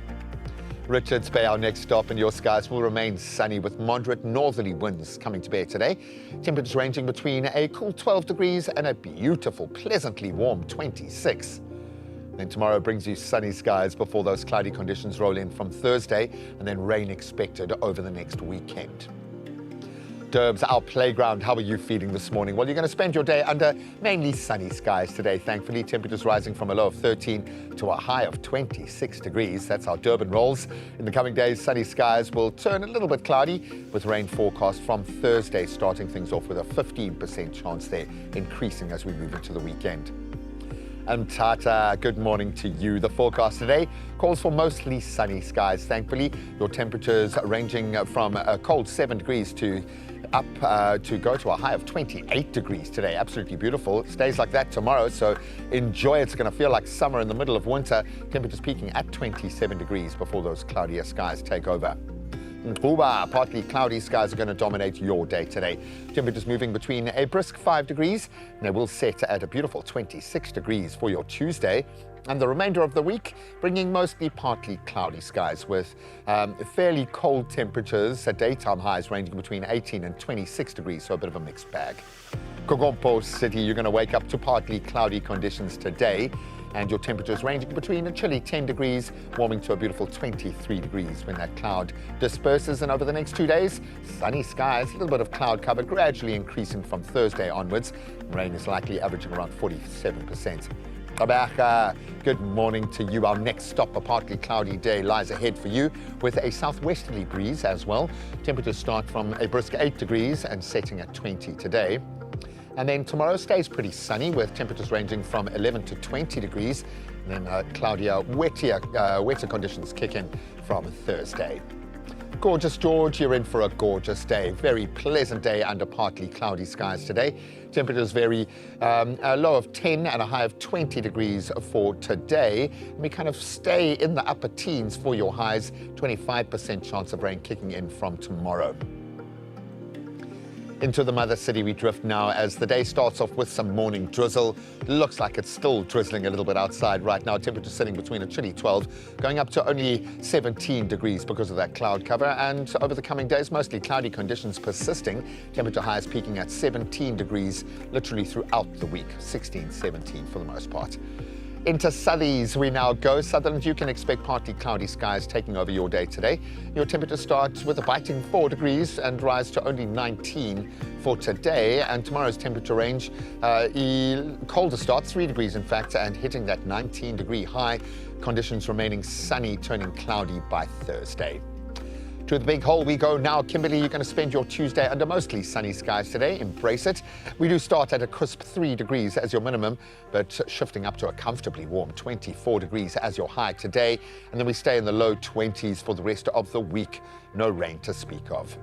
Richards Bay, our next stop, and your skies will remain sunny with moderate northerly winds coming to bear today. Temperatures ranging between a cool 12 degrees and a beautiful, pleasantly warm 26. Then tomorrow brings you sunny skies before those cloudy conditions roll in from Thursday, and then rain expected over the next weekend. Derbs, our playground, how are you feeling this morning? Well, you're going to spend your day under mainly sunny skies today, thankfully. Temperatures rising from a low of 13 to a high of 26 degrees. That's how Durban rolls. In the coming days, sunny skies will turn a little bit cloudy with rain forecast from Thursday, starting things off with a 15% chance there, increasing as we move into the weekend. And Tata, good morning to you. The forecast today calls for mostly sunny skies, thankfully. Your temperatures ranging from a cold 7 degrees to up to go to a high of 28 degrees today. Absolutely beautiful. It stays like that tomorrow, so enjoy. It's going to feel like summer in the middle of winter. Temperatures peaking at 27 degrees before those cloudier skies take over. In Kuba, partly cloudy skies are going to dominate your day today. Temperatures moving between a brisk 5 degrees, and they will set at a beautiful 26 degrees for your Tuesday. And the remainder of the week bringing mostly partly cloudy skies with fairly cold temperatures at daytime highs ranging between 18 and 26 degrees, so a bit of a mixed bag. Kogompo City, you're going to wake up to partly cloudy conditions today, and your temperatures ranging between a chilly 10 degrees, warming to a beautiful 23 degrees when that cloud disperses. And over the next 2 days, sunny skies, a little bit of cloud cover, gradually increasing from Thursday onwards. Rain is likely averaging around 47%. Tabaka, good morning to you. Our next stop, a partly cloudy day, lies ahead for you with a southwesterly breeze as well. Temperatures start from a brisk 8 degrees and setting at 20 today. And then tomorrow stays pretty sunny with temperatures ranging from 11 to 20 degrees. And then cloudier, wetter conditions kick in from Thursday. Gorgeous George, you're in for a gorgeous day. Very pleasant day under partly cloudy skies today. Temperatures vary a low of 10 and a high of 20 degrees for today. And we kind of stay in the upper teens for your highs. 25% chance of rain kicking in from tomorrow. Into the mother city we drift now as the day starts off with some morning drizzle. Looks like it's still drizzling a little bit outside right now. Temperature sitting between a chilly 12, going up to only 17 degrees because of that cloud cover. And over the coming days, mostly cloudy conditions persisting. Temperature highs peaking at 17 degrees literally throughout the week. 16, 17 for the most part. Into Southies we now go. Sutherland, you can expect partly cloudy skies taking over your day today. Your temperature starts with a biting 4 degrees and rise to only 19 for today. And tomorrow's temperature range, colder start, 3 degrees in fact, and hitting that 19-degree high. Conditions remaining sunny, turning cloudy by Thursday. To the big hole we go now. Kimberley, you're going to spend your Tuesday under mostly sunny skies today. Embrace it. We do start at a crisp 3 degrees as your minimum, but shifting up to a comfortably warm 24 degrees as your high today. And then we stay in the low 20s for the rest of the week. No rain to speak of.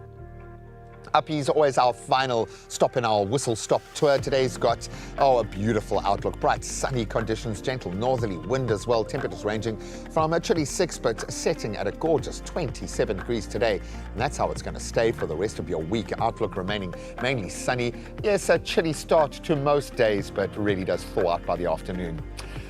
Uppies, always our final stop in our whistle-stop tour. Today's got, a beautiful outlook. Bright, sunny conditions, gentle northerly wind as well. Temperatures ranging from a chilly 6, but setting at a gorgeous 27 degrees today. And that's how it's going to stay for the rest of your week. Outlook remaining mainly sunny. Yes, a chilly start to most days, but really does thaw out by the afternoon.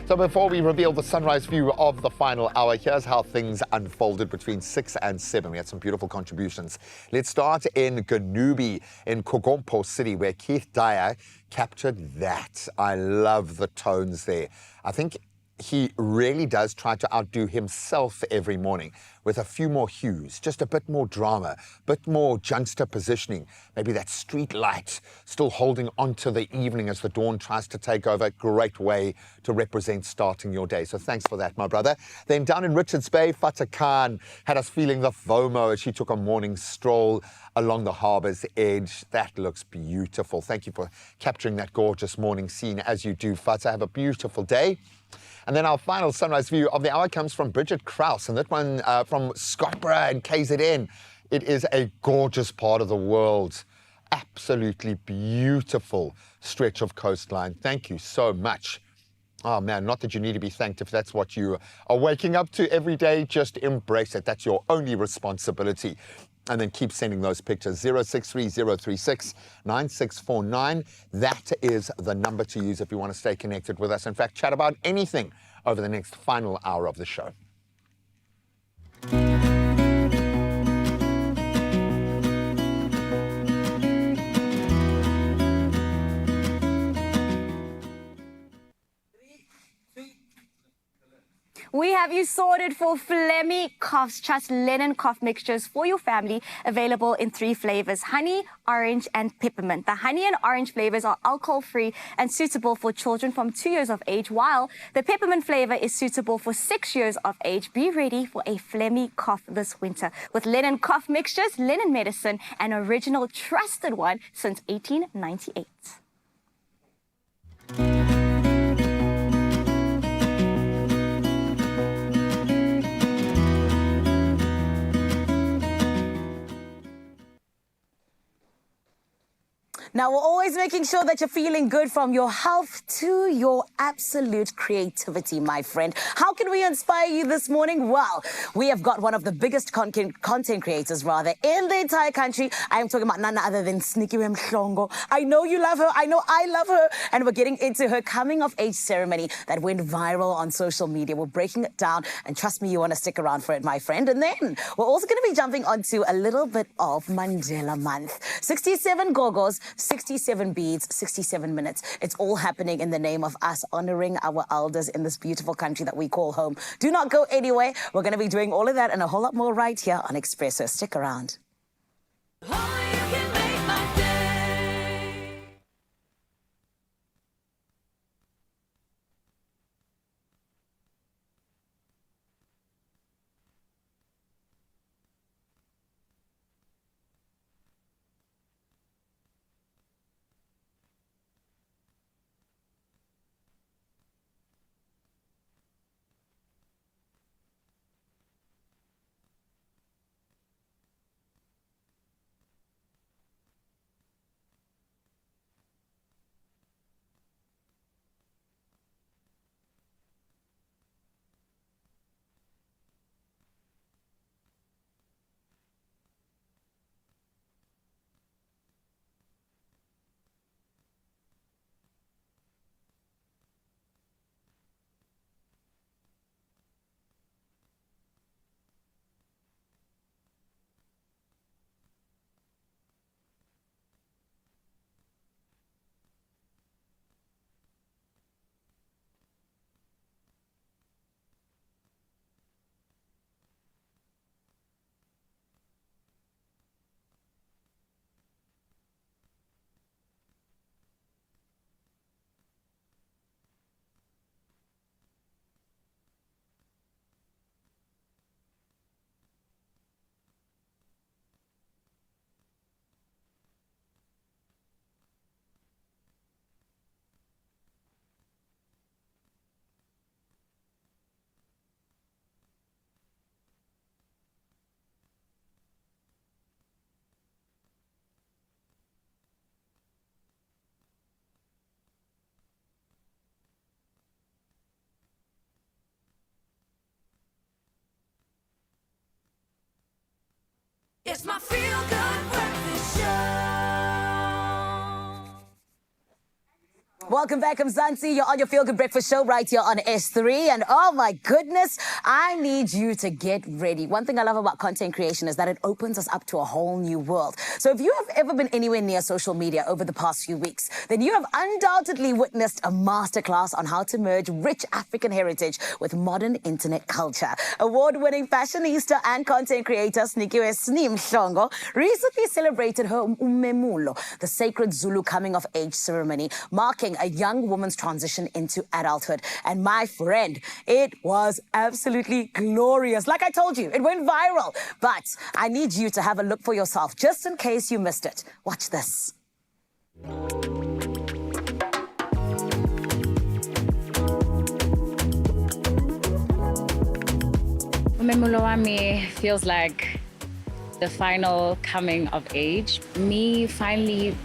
So before we reveal the sunrise view of the final hour, here's how things unfolded between 6 and 7. We had some beautiful contributions. Let's start in Ganubi in Kogompo City, where Keith Dyer captured that. I love the tones there. I think he really does try to outdo himself every morning with a few more hues, just a bit more drama, a bit more juxtapositioning, maybe that street light still holding on to the evening as the dawn tries to take over. Great way to represent starting your day. So thanks for that, my brother. Then down in Richards Bay, Fatah Khan had us feeling the FOMO as she took a morning stroll along the harbour's edge. That looks beautiful. Thank you for capturing that gorgeous morning scene as you do, Fatah. Have a beautiful day. And then our final sunrise view of the hour comes from Bridget Krause, and that one from Scottsboro and KZN. It is a gorgeous part of the world. Absolutely beautiful stretch of coastline. Thank you so much. Oh man, not that you need to be thanked if that's what you are waking up to every day. Just embrace it. That's your only responsibility. And then keep sending those pictures. 0630369649. That is the number to use if you want to stay connected with us. In fact, chat about anything over the next final hour of the show. We have you sorted for Phlegmy Coughs. Trust linen cough mixtures for your family, available in 3 flavors: honey, orange, and peppermint. The honey and orange flavors are alcohol-free and suitable for children from 2 years of age, while the peppermint flavor is suitable for 6 years of age. Be ready for a phlegmy cough this winter with linen cough mixtures, linen medicine, an original trusted one since 1898. Now, we're always making sure that you're feeling good, from your health to your absolute creativity, my friend. How can we inspire you this morning? Well, we have got one of the biggest content creators, rather, in the entire country. I am talking about none other than Sneaky Mhlongo. I know you love her. I know I love her. And we're getting into her coming-of-age ceremony that went viral on social media. We're breaking it down, and trust me, you want to stick around for it, my friend. And then we're also going to be jumping onto a little bit of Mandela Month. 67 gogos, 67 beads, 67 minutes. It's all happening in the name of us honoring our elders in this beautiful country that we call home. Do not go anywhere. We're going to be doing all of that and a whole lot more right here on Expresso. Stick around. It's my feel-good breakfast show. Welcome back, I'm Zanzi. You're on your Feel Good Breakfast show right here on S3. And oh my goodness, I need you to get ready. One thing I love about content creation is that it opens us up to a whole new world. So if you have ever been anywhere near social media over the past few weeks, then you have undoubtedly witnessed a masterclass on how to merge rich African heritage with modern internet culture. Award-winning fashionista and content creator Sneaky Mhlongo recently celebrated her umemulo, the sacred Zulu coming-of-age ceremony, marking a young woman's transition into adulthood. And my friend, it was absolutely glorious. Like I told you, it went viral. But I need you to have a look for yourself, just in case you missed it. Watch this. Umemulo wami feels like the final coming of age. Me finally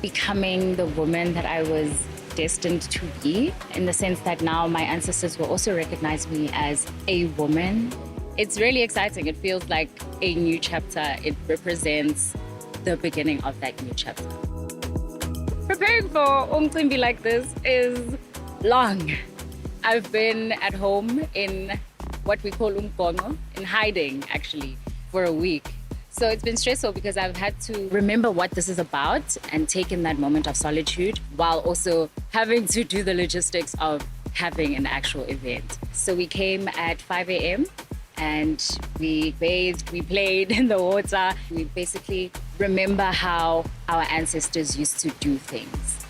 becoming the woman that I was destined to be, in the sense that now my ancestors will also recognize me as a woman. It's really exciting. It feels like a new chapter. It represents the beginning of that new chapter. Preparing for umcimbi like this is long. I've been at home in what we call umgongo, in hiding actually, for a week. So it's been stressful because I've had to remember what this is about and take in that moment of solitude while also having to do the logistics of having an actual event. So we came at 5 a.m. and we bathed, we played in the water. We basically remember how our ancestors used to do things.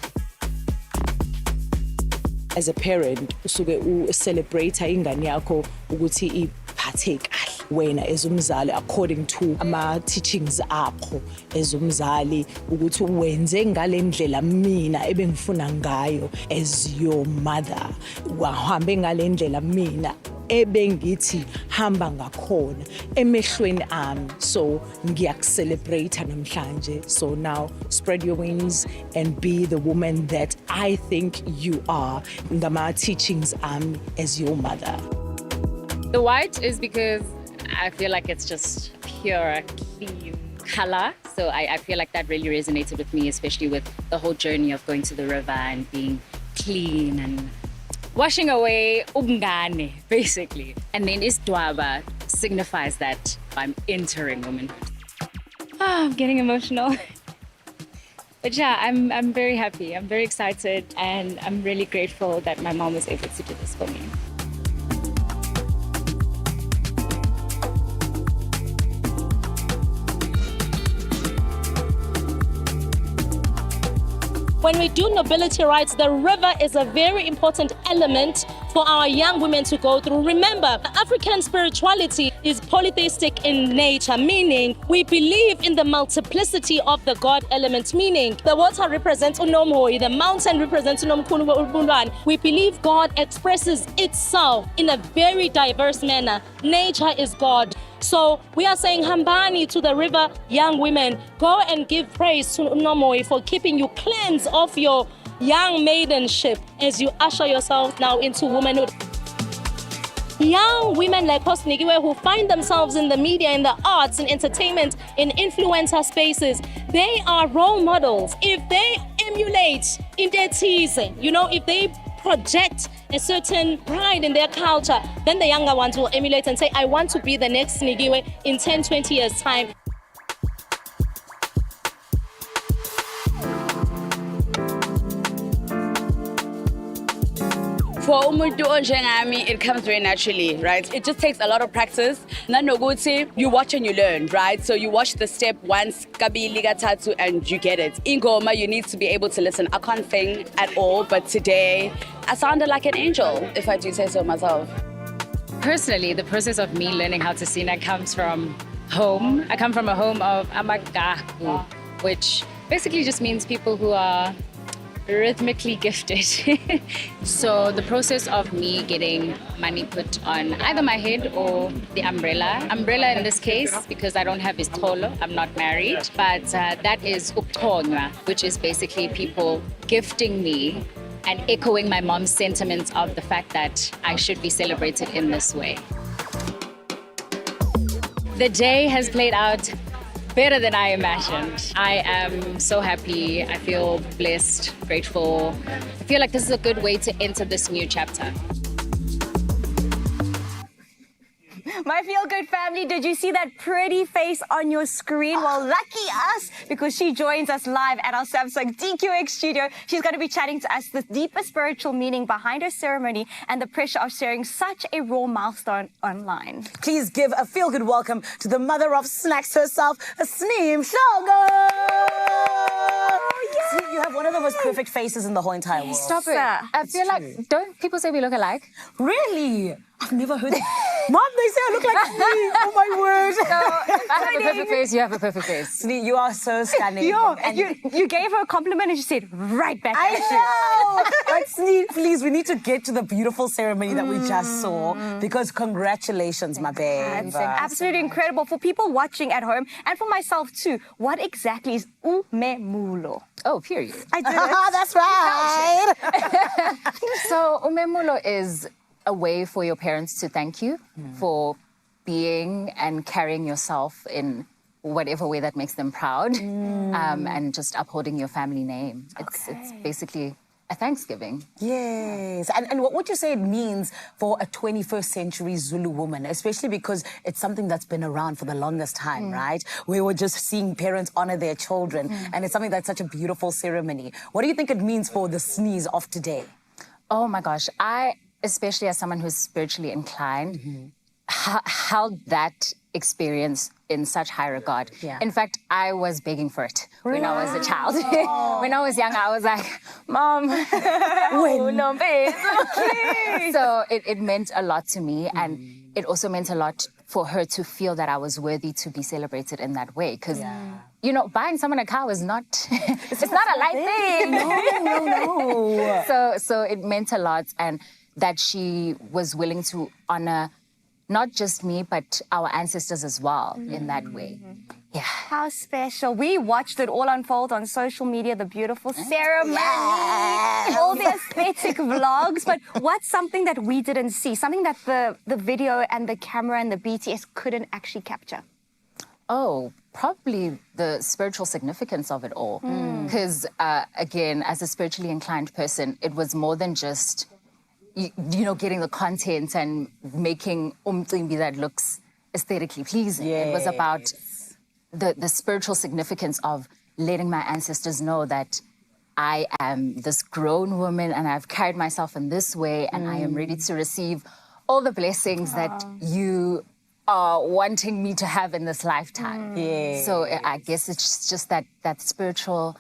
As a parent, usuke celebrate ingane yakho ukuthi iphathe kahle wena as umzali according to ama teachings akho as umzali ukuthi wenze ngalendlela mina ebengifuna ngayo as your mother. Wahambe ngalendlela mina ebengithi hamba ngakhona emehlweni ami, so ngiyakucelebrate namhlanje. So now spread your wings and be the woman that I think you are ngama teachings as your mother. The white is because I feel like it's just pure, clean color. So I feel like that really resonated with me, especially with the whole journey of going to the river and being clean and washing away ubungane, basically. And then isdwaba signifies that I'm entering womanhood. I'm getting emotional. But yeah, I'm very happy. I'm very excited, and I'm really grateful that my mom was able to do this for me. When we do nobility rights, the river is a very important element for our young women to go through. Remember, African spirituality is polytheistic in nature, meaning we believe in the multiplicity of the God element, meaning the water represents unomhoi, the mountain represents unomkhulu. We believe God expresses itself in a very diverse manner. Nature is God. So we are saying hambani to the river, young women, go and give praise to Unomoi for keeping you cleansed of your young maidenship as you usher yourself now into womanhood. Young women like Hosnikiwe who find themselves in the media, in the arts, in entertainment, in influencer spaces, they are role models. If they emulate in their teasing, if they project a certain pride in their culture, then the younger ones will emulate and say, I want to be the next Nigiwe in 10, 20 years' time. For umuntu onjengami, it comes very naturally, right? It just takes a lot of practice. Nanoguti, you watch and you learn, right? So you watch the step once, kabili gatatu, and you get it. In Goma, you need to be able to listen. I can't sing at all, but today I sounded like an angel, if I do say so myself. Personally, the process of me learning how to sing comes from home. I come from a home of amagaku, which basically just means people who are rhythmically gifted. So the process of me getting money put on either my head or the umbrella. Umbrella in this case, because I don't have istolo, I'm not married, but that is ukthonywa, which is basically people gifting me and echoing my mom's sentiments of the fact that I should be celebrated in this way. The day has played out better than I imagined. I am so happy. I feel blessed, grateful. I feel like this is a good way to enter this new chapter. My feel-good family, did you see that pretty face on your screen? Well, lucky us, because she joins us live at our Samsung DQX studio. She's going to be chatting to us the deeper spiritual meaning behind her ceremony and the pressure of sharing such a raw milestone online. Please give a feel-good welcome to the mother of snacks herself, Sneem Shogo! Sneem, you have one of the most perfect faces in the whole entire world. Stop it. I feel like, don't people say we look alike? Really? I've never heard that. Mom, they say I look like Snee. Oh my word. So if I have a perfect face, you have a perfect face. Snee, you are so stunning. And you gave her a compliment and she said right back I at you. know. But Snee, please, we need to get to the beautiful ceremony that we just saw because congratulations, my babe. That's absolutely incredible for people watching at home and for myself too. What exactly is umemulo? Oh, period. I did it. That's right. So umemulo is a way for your parents to thank you for being and carrying yourself in whatever way that makes them proud, and just upholding your family name. It's basically a Thanksgiving. Yes. And what would you say it means for a 21st century Zulu woman, especially because it's something that's been around for the longest time, right? We were just seeing parents honor their children, and it's something that's such a beautiful ceremony. What do you think it means for the Snees of today? Oh my gosh, I, especially as someone who's spiritually inclined, held that experience in such high regard. Yeah. In fact, I was begging for it when I was a child. When I was young, I was like, Mom, no, please. So it meant a lot to me, and it also meant a lot for her to feel that I was worthy to be celebrated in that way. Because, you know, buying someone a car is not, it's not a light thing. No. So it meant a lot, and that she was willing to honor not just me, but our ancestors as well in that way. Yeah. How special. We watched it all unfold on social media, the beautiful ceremony, all the aesthetic vlogs. But what's something that we didn't see? Something that the video and the camera and the BTS couldn't actually capture? Oh, probably the spiritual significance of it all. Because, again, as a spiritually inclined person, it was more than just, you know, getting the content and making umcimbi that looks aesthetically pleasing. It was about the spiritual significance of letting my ancestors know that I am this grown woman and I've carried myself in this way and I am ready to receive all the blessings that you are wanting me to have in this lifetime. So I guess it's just that spiritual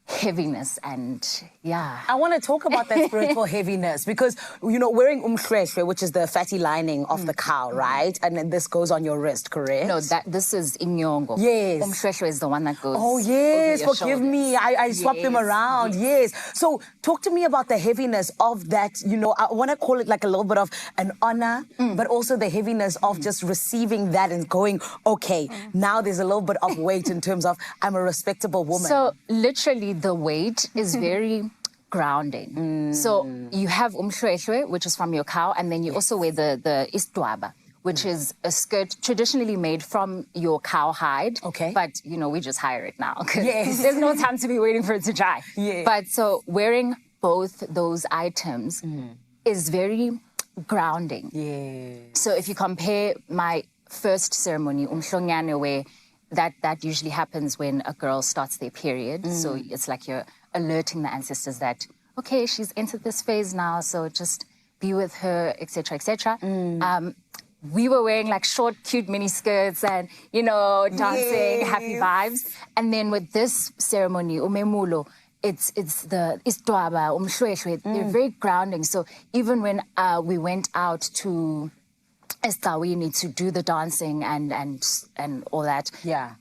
heaviness and I want to talk about that spiritual heaviness because, you know, wearing umhleshwe, which is the fatty lining of the cow, right? And then this goes on your wrist, correct? No, this is inyongo. Yes. Umhleshwe is the one that goes Oh, yes. over your Forgive shoulders. me. I swapped them around. Yes. So talk to me about the heaviness of that. You know, I want to call it like a little bit of an honor, but also the heaviness of just receiving that and going, okay, now there's a little bit of weight in terms of I'm a respectable woman. So literally the weight is very grounding. So you have umhleshwe, which is from your cow, and then you also wear the istwaba, which is a skirt traditionally made from your cow hide. Okay. But, you know, we just hire it now because there's no time to be waiting for it to dry. But so wearing both those items is very grounding. So if you compare my first ceremony, umhlonyane, where that usually happens when a girl starts their period. So it's like you're alerting the ancestors that, okay, she's entered this phase now, so just be with her, etc., etc. We were wearing like short, cute mini skirts and, you know, dancing, happy vibes. And then with this ceremony, umemulo, it's the istwaba, umhleshwe, they're very grounding. So even when we went out to Estawini to do the dancing and all that,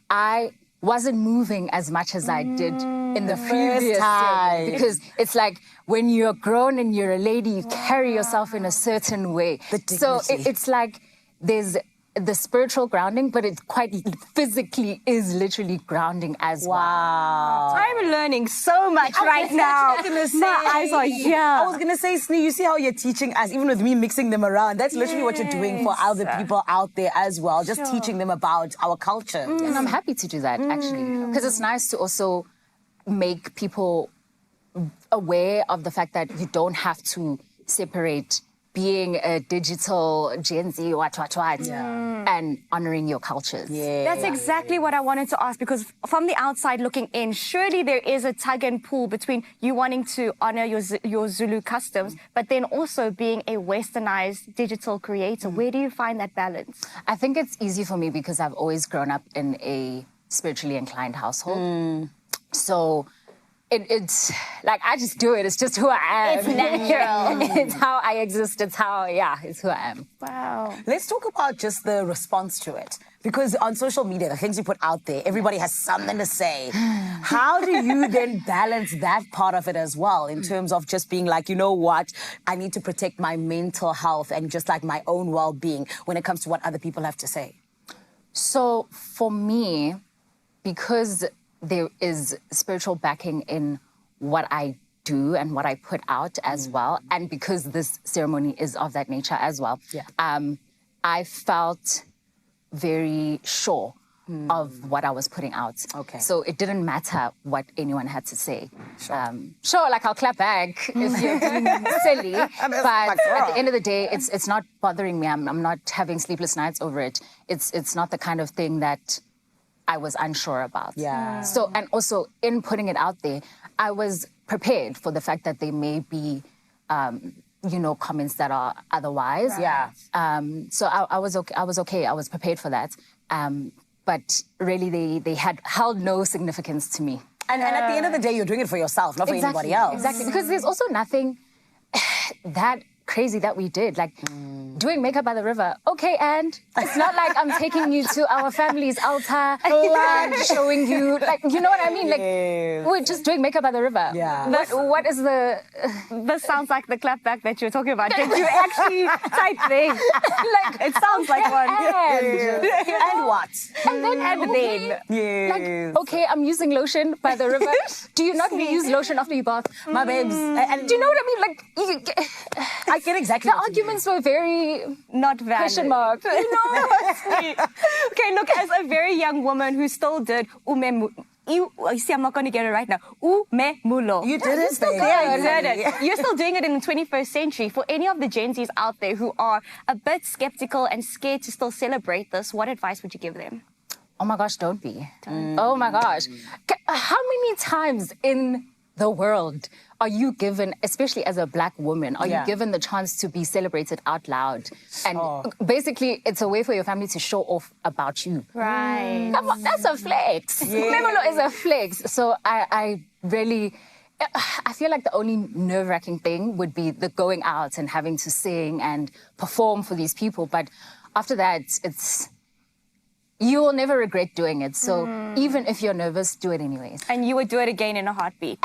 I wasn't moving as much as I did in the previous time. Because it's like when you're grown and you're a lady, you carry yourself in a certain way. So it's like there's the spiritual grounding, but it quite physically is literally grounding as well. I'm learning so much right now. My eyes are here. I was going to say, Snee, you see how you're teaching us, even with me mixing them around. That's literally what you're doing for other people out there as well, just teaching them about our culture. And I'm happy to do that, actually, because it's nice to also make people aware of the fact that you don't have to separate being a digital Gen Z, and honoring your cultures. That's exactly what I wanted to ask, because from the outside looking in, surely there is a tug and pull between you wanting to honor your Zulu customs, but then also being a westernized digital creator. Where do you find that balance? I think it's easy for me because I've always grown up in a spiritually inclined household. So it's like I just do it. It's just who I am. It's natural. It's how I exist. It's who I am. Wow. Let's talk about just the response to it. Because on social media, the things you put out there, everybody has something to say. How do you then balance that part of it as well in terms of just being like, you know what, I need to protect my mental health and just like my own well-being when it comes to what other people have to say? So for me, because there is spiritual backing in what I do and what I put out as well, and because this ceremony is of that nature as well, I felt very sure of what I was putting out. Okay. So it didn't matter what anyone had to say. Sure, like I'll clap back if you're being silly, but at the end of the day, it's not bothering me. I'm not having sleepless nights over it. It's not the kind of thing that I was unsure about. Yeah. So, and also in putting it out there, I was prepared for the fact that there may be comments that are otherwise. Right. Yeah. So I was okay. I was prepared for that. But really, they had held no significance to me. And at the end of the day, you're doing it for yourself, not for anybody else. Exactly, because there's also nothing that crazy that we did. Like, doing makeup by the river. Okay, and it's not like I'm taking you to our family's altar and showing you, like, you know what I mean? Like, we're just doing makeup by the river. Yeah. What is the... This sounds like the clapback that you were talking about. Did you actually type there? Like, it sounds like one. And what? And then. Yes. Like, okay, I'm using lotion by the river. Do you not use lotion after you bath? My babes. And do you know what I mean? Like, I get exactly the arguments were very not valid. Question mark. You know what? Okay, look, as a very young woman who still did you see, I'm not going to get it right now. Mulo. You did it, baby. Yeah, you did it. You're still doing it in the 21st century. For any of the Gen Zs out there who are a bit skeptical and scared to still celebrate this, what advice would you give them? Oh my gosh, don't be. Oh my gosh. How many times in the world are you given, especially as a Black woman, are you given the chance to be celebrated out loud? And basically, it's a way for your family to show off about you. Right. Come on, that's a flex. Memelo is a flex. So I really... I feel like the only nerve-wracking thing would be the going out and having to sing and perform for these people. But after that, you will never regret doing it. So even if you're nervous, do it anyways. And you would do it again in a heartbeat.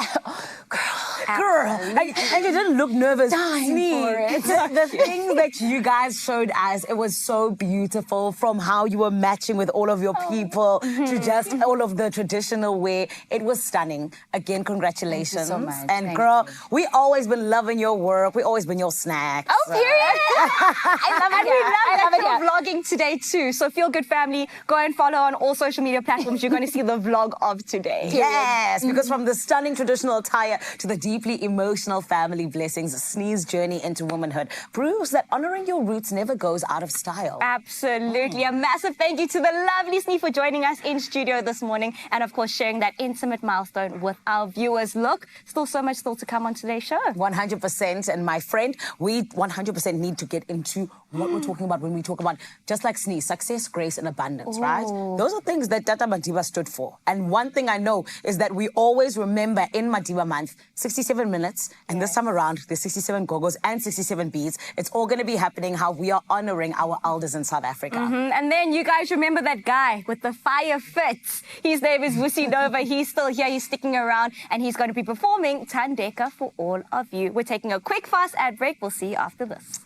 Girl, and you didn't look nervous. Dying for it. The thing that you guys showed us, it was so beautiful, from how you were matching with all of your people to just all of the traditional wear. It was stunning. Again, congratulations. Thank you so much. And Thank girl, you. we always been loving your work. We always been your snacks. Oh, period. I love it. And we love that you're vlogging today too. So Feel Good Family, go and follow on all social media platforms. You're going to see the vlog of today. Yes, because from the stunning traditional attire to the deeply emotional family blessings, Snee's journey into womanhood proves that honoring your roots never goes out of style. Absolutely. A massive thank you to the lovely Snee for joining us in studio this morning and, of course, sharing that intimate milestone with our viewers. Look, still so much still to come on today's show. 100%. And my friend, we 100% need to get into what we're talking about when we talk about, just like Snee, success, grace, and abundance, right? Those are things that Tata Madiba stood for. And one thing I know is that we always remember in Madiba month, 67 minutes, and this time around, there's 67 gogos and 67 beads. It's all going to be happening how we are honoring our elders in South Africa. And then you guys remember that guy with the fire fits. His name is Vusi Nova. He's still here. He's sticking around, and he's going to be performing Tandeka for all of you. We're taking a quick, fast ad break. We'll see you after this.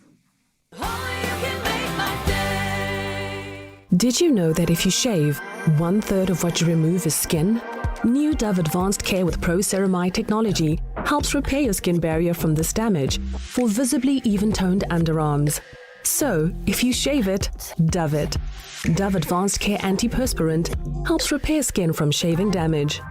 Did you know that if you shave, 1/3 of what you remove is skin? New Dove Advanced Care with Pro Ceramide technology helps repair your skin barrier from this damage for visibly even-toned underarms. So, if you shave it, Dove it. Dove Advanced Care Antiperspirant helps repair skin from shaving damage.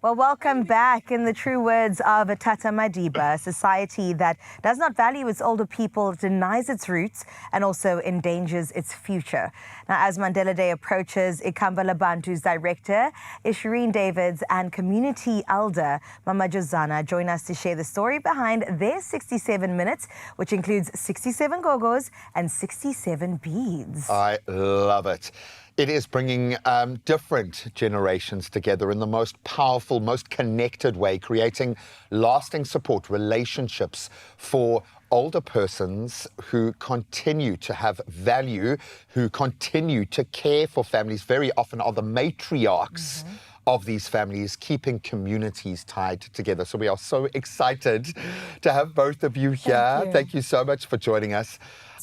Well, welcome back. In the true words of Tata Madiba, a society that does not value its older people, denies its roots, and also endangers its future. Now, as Mandela Day approaches, Ikamba Labantu's director, Ishireen Davids, and community elder, Mama Josana, join us to share the story behind their 67 minutes, which includes 67 gogos and 67 beads. I love it. It is bringing different generations together in the most powerful, most connected way, creating lasting support, relationships for older persons who continue to have value, who continue to care for families, very often are the matriarchs of these families, keeping communities tied together. So we are so excited to have both of you here. Thank you so much for joining us.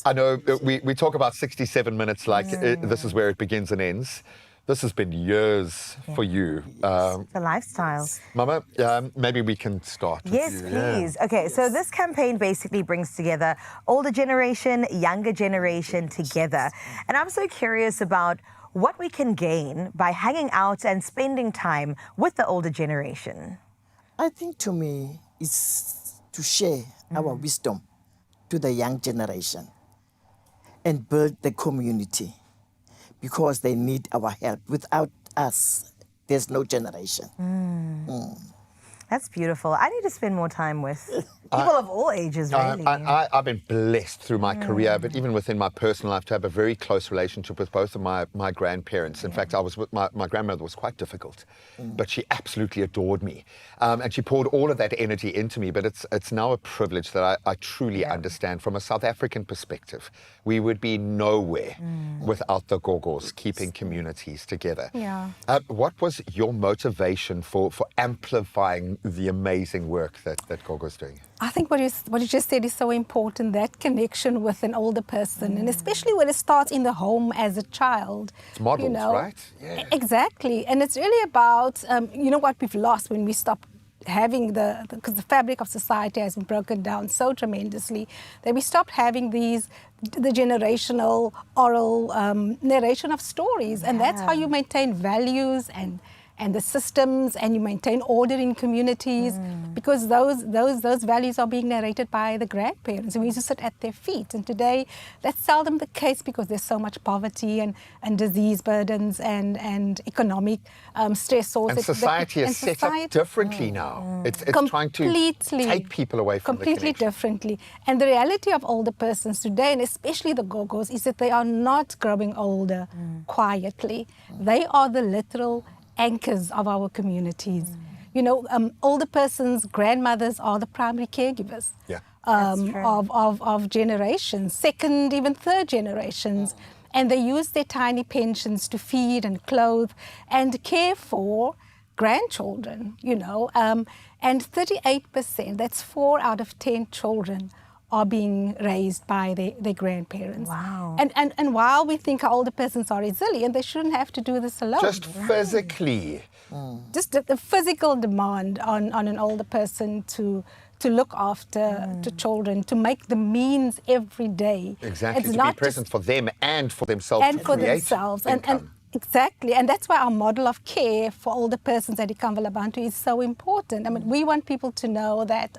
I know we talk about 67 minutes like this is where it begins and ends. This has been years for you. It's a lifestyle. Mama, maybe we can start with Yes, you. please. Okay, so this campaign basically brings together older generation, younger generation together. And I'm so curious about what we can gain by hanging out and spending time with the older generation. I think to me, it's to share our wisdom to the young generation and build the community because they need our help. Without us, there's no generation. That's beautiful. I need to spend more time with people of all ages, really. I've been blessed through my career, but even within my personal life, to have a very close relationship with both of my grandparents. In fact, I was with my grandmother was quite difficult, but she absolutely adored me. And she poured all of that energy into me, but it's now a privilege that I truly understand from a South African perspective. We would be nowhere without the Gogos keeping communities together. Yeah. What was your motivation for amplifying the amazing work that Gogo's doing? I think what you just said is so important, that connection with an older person, and especially when it starts in the home as a child. It's models, you know? right? Yeah. Exactly. And it's really about, what we've lost when we stop having because the fabric of society has been broken down so tremendously that we stopped having the generational oral narration of stories. And that's how you maintain values and the systems, and you maintain order in communities, because those values are being narrated by the grandparents, and we just sit at their feet. And today, that's seldom the case because there's so much poverty and disease burdens and economic stressors. And society is set up differently now. It's trying to take people away from completely differently. And the reality of older persons today, and especially the Gogos, is that they are not growing older quietly. They are the literal anchors of our communities. Older persons, grandmothers are the primary caregivers of generations, second, even third generations. And they use their tiny pensions to feed and clothe and care for grandchildren, and 38%, that's 4 out of 10 children, are being raised by their grandparents. Wow. And while we think our older persons are resilient, they shouldn't have to do this alone. Just physically. Just the physical demand on an older person to look after to children, to make the means every day. Exactly, It's to not be present for them and for themselves. and to for create themselves. income. And exactly. And that's why our model of care for older persons at Ikamba Labantu is so important. I mean, we want people to know that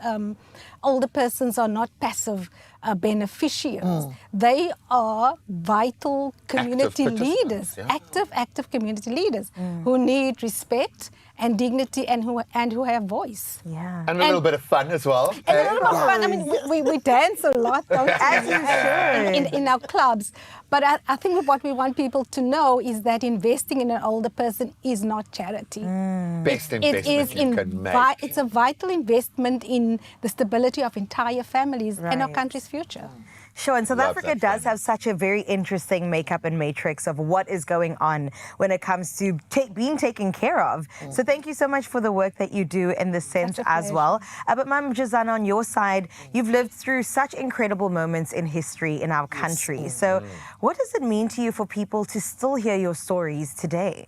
older persons are not passive beneficiaries. They are vital community leaders, active community leaders who need respect and dignity and who have voice. Yeah. And a little bit of fun as well. And a little bit of fun. I mean, we dance a lot, don't we? As you should. In our clubs. But I think what we want people to know is that investing in an older person is not charity. Best investment you can make. It's a vital investment in the stability of entire families and our Right. country's future. Sure, and South Love Africa that, does have such a very interesting makeup and matrix of what is going on when it comes to being taken care of. So thank you so much for the work that you do in this sense as well. But Ma'am Jazana, on your side, you've lived through such incredible moments in history in our country. So what does it mean to you for people to still hear your stories today?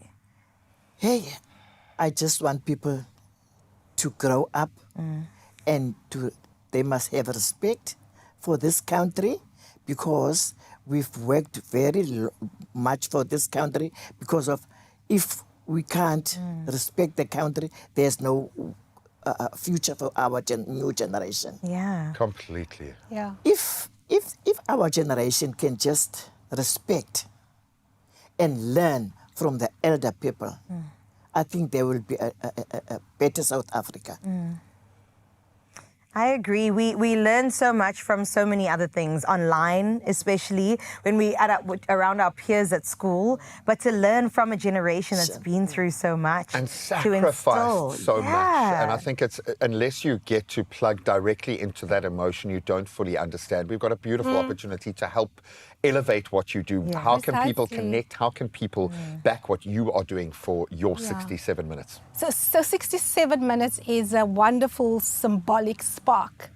Hey, I just want people to grow up and they must have respect for this country, because we've worked very much for this country, because of if we can't respect the country, there's no future for our new generation. Yeah. Completely. Yeah. If our generation can just respect and learn from the elder people, I think there will be a better South Africa. I agree. We learn so much from so many other things online, especially when we add up around our peers at school. But to learn from a generation that's been through so much and to instill, sacrificed so much. And I think it's unless you get to plug directly into that emotion, you don't fully understand. We've got a beautiful opportunity to help elevate what you do. Yeah. How can people Precisely. connect? How can people back what you are doing for your 67 minutes? So 67 minutes is a wonderful symbolic spark.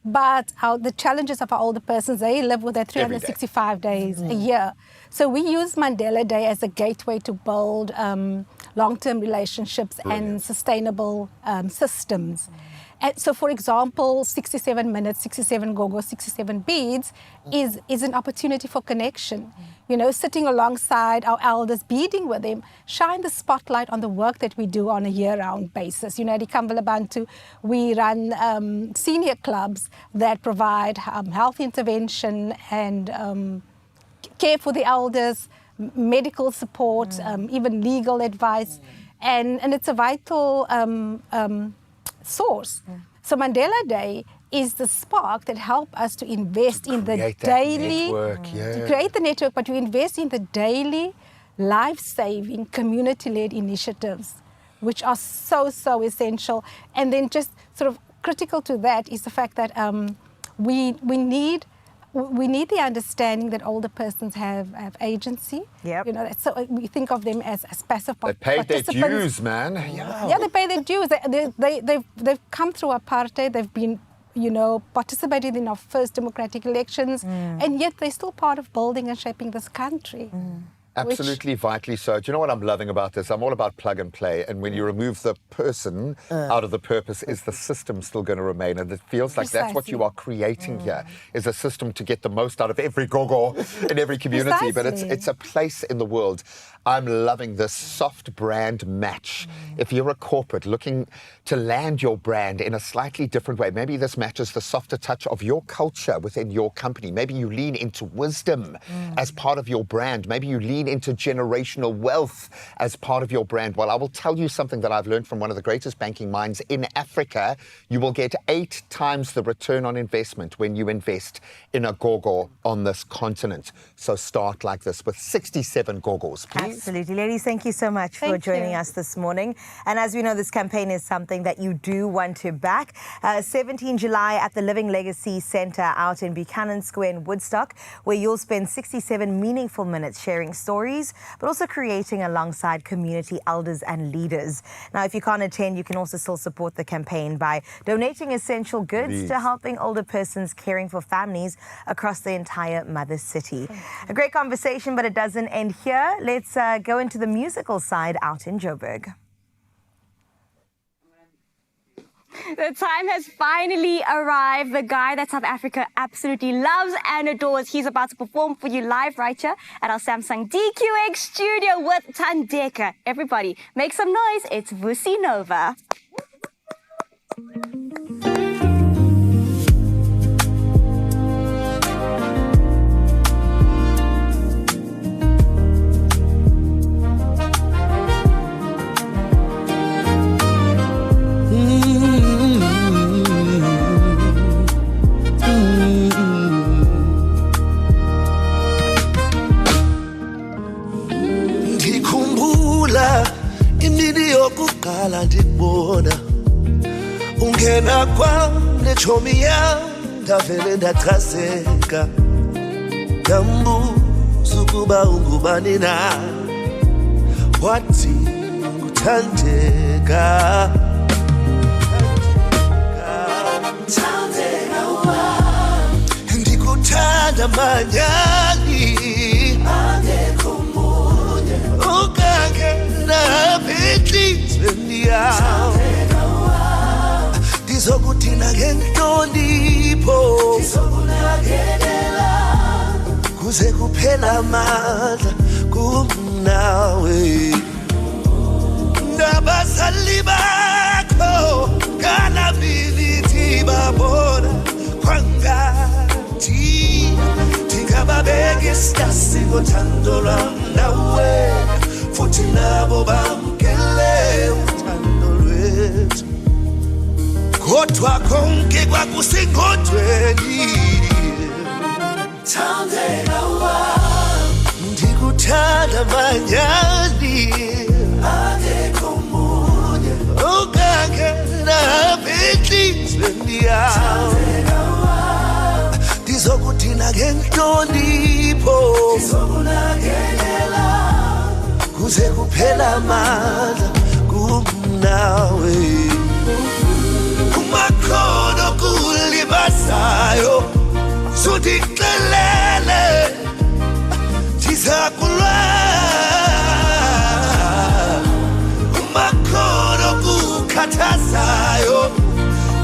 But the challenges of our older persons, they live with that 365 days a year. So we use Mandela Day as a gateway to build long-term relationships and sustainable systems. And so, for example, 67 minutes, 67 go-go, 67 beads is an opportunity for connection. You know, sitting alongside our elders, beading with them, shine the spotlight on the work that we do on a year-round basis. You know, at Ikamvalabantu, we run senior clubs that provide health intervention and care for the elders, medical support, even legal advice. And it's a vital source. So Mandela Day is the spark that help us to invest in the daily network, to create the network, but to invest in the daily life-saving community-led initiatives, which are so essential. And then just sort of critical to that is the fact that we need the understanding that older persons have agency. Yep. You know, so we think of them as passive They paid their participants. dues, man. Yeah, they pay their dues. They've come through apartheid. They've been, you know, participated in our first democratic elections, and yet they're still part of building and shaping this country. Absolutely, vitally so. Do you know what I'm loving about this? I'm all about plug and play. And when you remove the person out of the purpose, is the system still going to remain? And it feels like that's what you are creating here, is a system to get the most out of every gogo in every community. But it's a place in the world. I'm loving this soft brand match. If you're a corporate looking to land your brand in a slightly different way, maybe this matches the softer touch of your culture within your company. Maybe you lean into wisdom as part of your brand. Maybe you lean into generational wealth as part of your brand. Well, I will tell you something that I've learned from one of the greatest banking minds in Africa. You will get 8 times the return on investment when you invest in a gogo on this continent. So start like this with 67 gogos, please. Absolutely. Ladies, thank you so much for joining us this morning. And as we know, this campaign is something that you do want to back. 17 July at the Living Legacy Centre out in Buchanan Square in Woodstock, where you'll spend 67 meaningful minutes sharing stories, but also creating alongside community elders and leaders. Now, if you can't attend, you can also still support the campaign by donating essential goods to helping older persons caring for families across the entire mother city. A great conversation, but it doesn't end here. Let's go into the musical side out in Joburg. The time has finally arrived. The guy that South Africa absolutely loves and adores. He's about to perform for you live right here at our Samsung DQX studio with Tandeka. Everybody, make some noise. It's Vusi Nova. yokuqala ndikubona ungena kwam nechomi yam ndavele ndachazeka ndambuza ukuba ungubani na wathi nguthandeka ndikuthanda manyani angekho munye ukangena enhlizweni yam ndizokuthina ngenhlonipho kuze kuphela amandla kumnawe nabazali bakho kanability babona kwangathi thingababeka isitasi ngothando lwam nawe futhi nabo bamkele uthando lwethu kodwa konke kwakusengodweni thandeka wami ndikuthanda manyani akekho munye ongangena enhlizweni yami ndizokuthina ngenhlonipho ndizokunakekela kuze kuphela amandla kumnawe umakhono kulibazayo sudixelele ndizakulwa umakhono kukhathazayo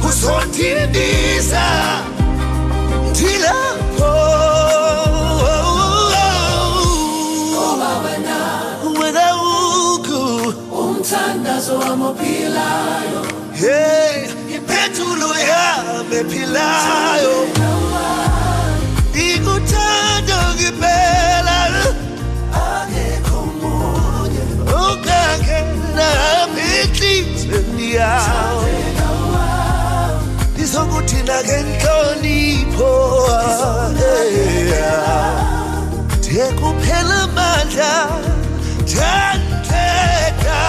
uzondindiza ndilapho wena uku umthandazo wami ophilayo hey iphethulo yami ephilayo ikuthanda ngempela akekho munye ongangena enhlizweni yawo ndizokuthina ngenhlonipho ndekuphela amandla thandeka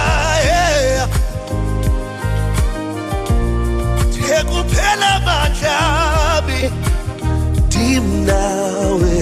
ndekuphela amandla ami ndimnawe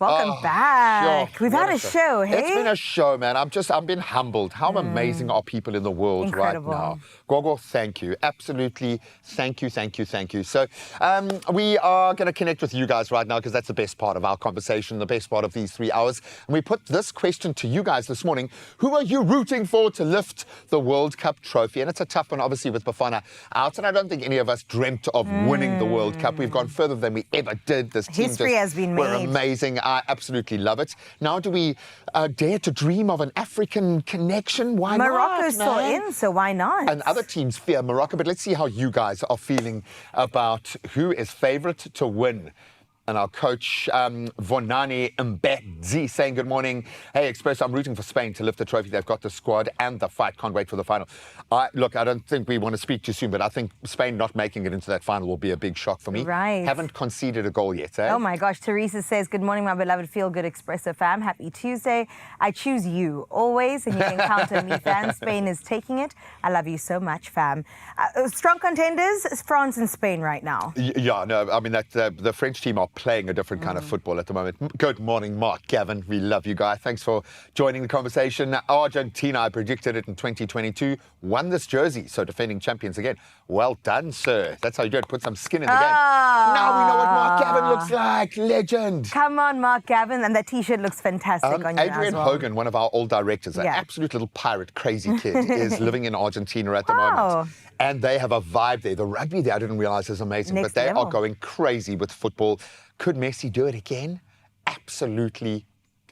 Welcome back. We've had a show, hey? It's been a show, man. I've been humbled. How amazing are people in the world Incredible. right now? Gogo, thank you. Absolutely. Thank you. So we are going to connect with you guys right now because that's the best part of our conversation, the best part of these 3 hours. And we put this question to you guys this morning. Who are you rooting for to lift the World Cup trophy? And it's a tough one, obviously, with Bafana out. And I don't think any of us dreamt of winning the World Cup. We've gone further than we ever did. This team History has been We're made. amazing. I absolutely love it. Now, do we dare to dream of an African connection? Why not? Morocco's still in, so why not? And other teams fear Morocco, but let's see how you guys are feeling about who is favourite to win. And our coach, Vonani Mbedzi, saying good morning. Hey, Expresso, I'm rooting for Spain to lift the trophy. They've got the squad and the fight. Can't wait for the final. Look, I don't think we want to speak too soon, but I think Spain not making it into that final will be a big shock for me. Right. Haven't conceded a goal yet, eh? Oh my gosh, Teresa says, good morning, my beloved Feel Good Expresso fam. Happy Tuesday. I choose you always, and you can count on me, fam. Spain is taking it. I love you so much, fam. Strong contenders, France and Spain right now. Yeah, no, I mean, the French team are playing a different kind of football at the moment. Good morning, Mark, Gavin. We love you guys. Thanks for joining the conversation. Argentina, I predicted it in 2022, won this jersey, so defending champions again. Well done, sir. That's how you do it. Put some skin in the game. Now we know what Mark Gavin looks like. Legend. Come on, Mark Gavin. And that T-shirt looks fantastic on you Adrian as well. Hogan, one of our old directors, an absolute little pirate, crazy kid, is living in Argentina at the moment. And they have a vibe there. The rugby there, I didn't realize is amazing, Next but they level. are going crazy with football. Could Messi do it again? Absolutely.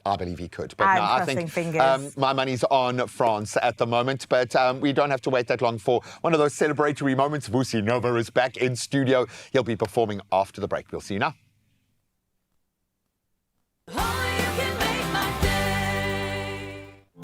I believe he could. But I'm no, I crossing think fingers. my money's on France at the moment. But we don't have to wait that long for one of those celebratory moments. Vusi Nova is back in studio. He'll be performing after the break. We'll see you now.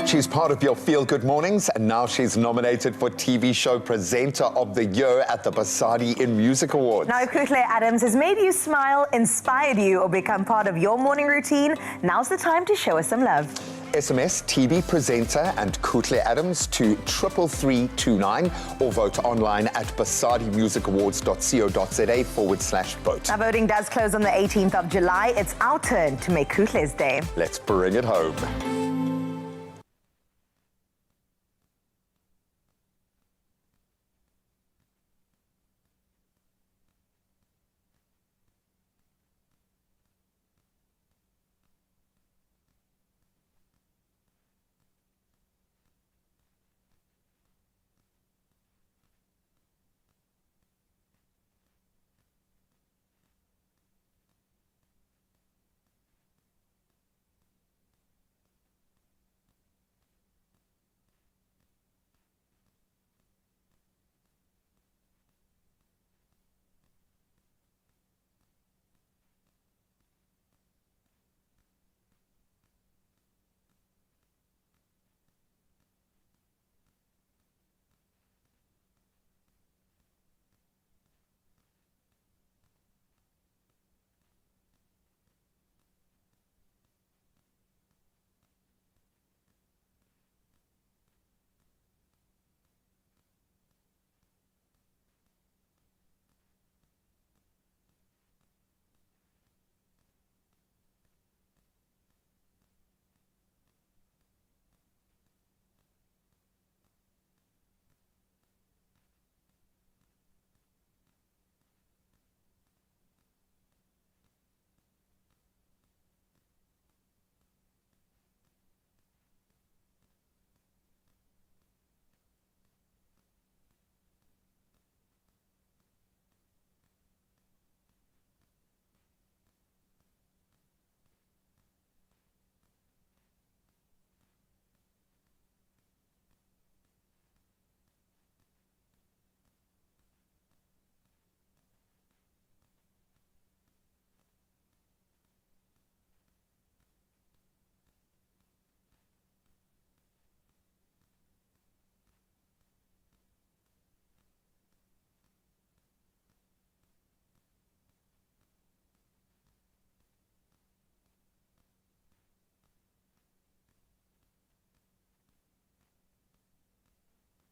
She's part of your Feel Good Mornings, and now she's nominated for TV Show Presenter of the Year at the Basadi in Music Awards. Now, if Kutle Adams has made you smile, inspired you, or become part of your morning routine, now's the time to show us some love. SMS TV Presenter and Kutle Adams to 33329 or vote online at basadimusicawards.co.za/vote. Now, voting does close on the 18th of July. It's our turn to make Kutle's day. Let's bring it home.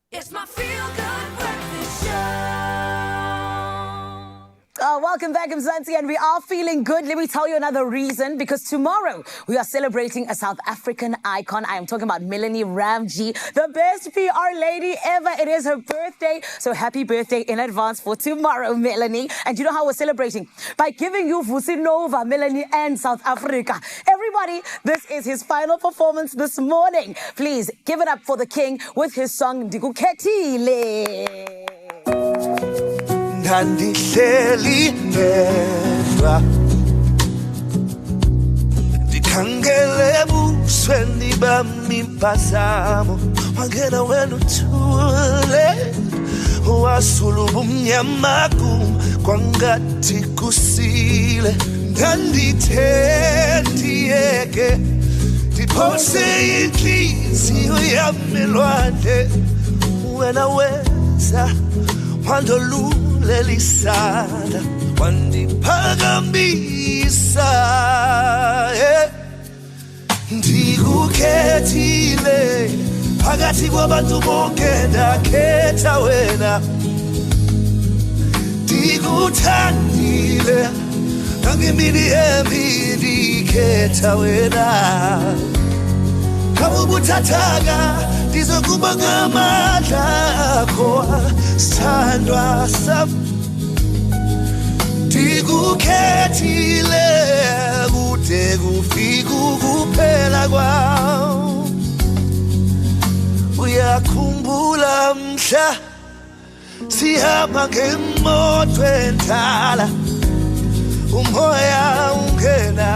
It's my Feel Good Breakfast Show. Welcome back, Mzansi, and we are feeling good. Let me tell you another reason, because tomorrow we are celebrating a South African icon. I am talking about Melanie Ramji, the best PR lady ever. It is her birthday, so happy birthday in advance for tomorrow, Melanie. And you know how we're celebrating? By giving you Vusi Nova, Melanie, and South Africa. Everybody, this is his final performance this morning. Please give it up for the king with his song Ndikukhetile. Ndandihleli ndedwa ndikhangele ebusweni bami impazamo wangena wena uthule wasuluba umnyama kum kwangathi kusile ndandithe ndiyeke ndiphose inhliziyo yami elwandle wena wenza wandolulelisana wandiphakamisa ndikukhethile phakathi kwabantu bonke ndakhetha wena ndikuthandile nangemini embi ndikhetha wena awubuthathaka ndizokuba ngamandla akho sithandwa sam ndikukhethile kude kufika ukuphela kwawo uyakhumbula mhla sihamba ngemoto endala umoya ungena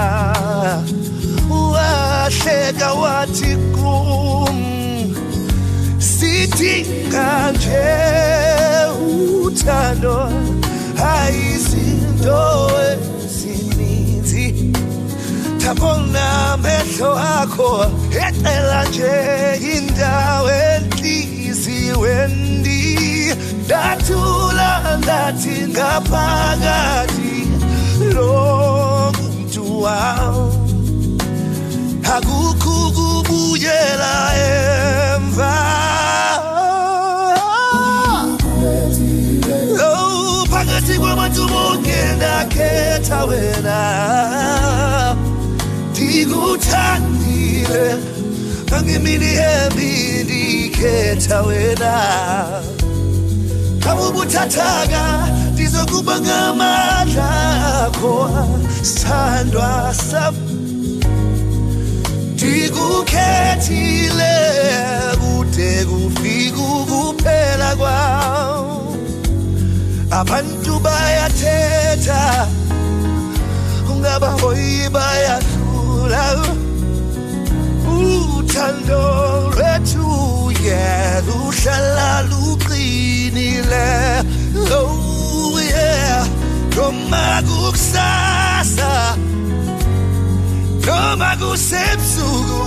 wahleka wathi kum sidinga nje uthando ayizinto ezininzi tabona amehlo akho ecela nje indawo enhliziweni ndathula ndathi ngaphakathi lo muntu wawo akukho ukubuyela emva phakathi kwabantu bonke ndakhetha wena ndikuthandile nangemini embi ndikhetha wena awubuthathaka ndizokuba ngamandla akho sithandwa sam ndikukhethile kude kufika ukuphela kwawo abantu bayathetha ungabahoyi bayadlula uthando lwethu luhlala luqinile oh yeah noma kukusasa noma kusebusuku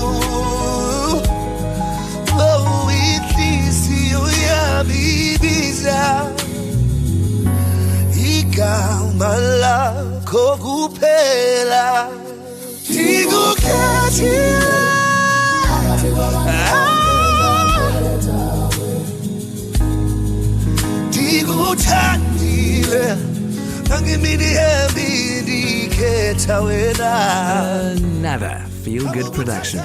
oh inhliziyo yami ibiza igama lakho kuphela ndikukhethile ndikuthandile nangemini embi ndikhetha wena. Another feel-good production.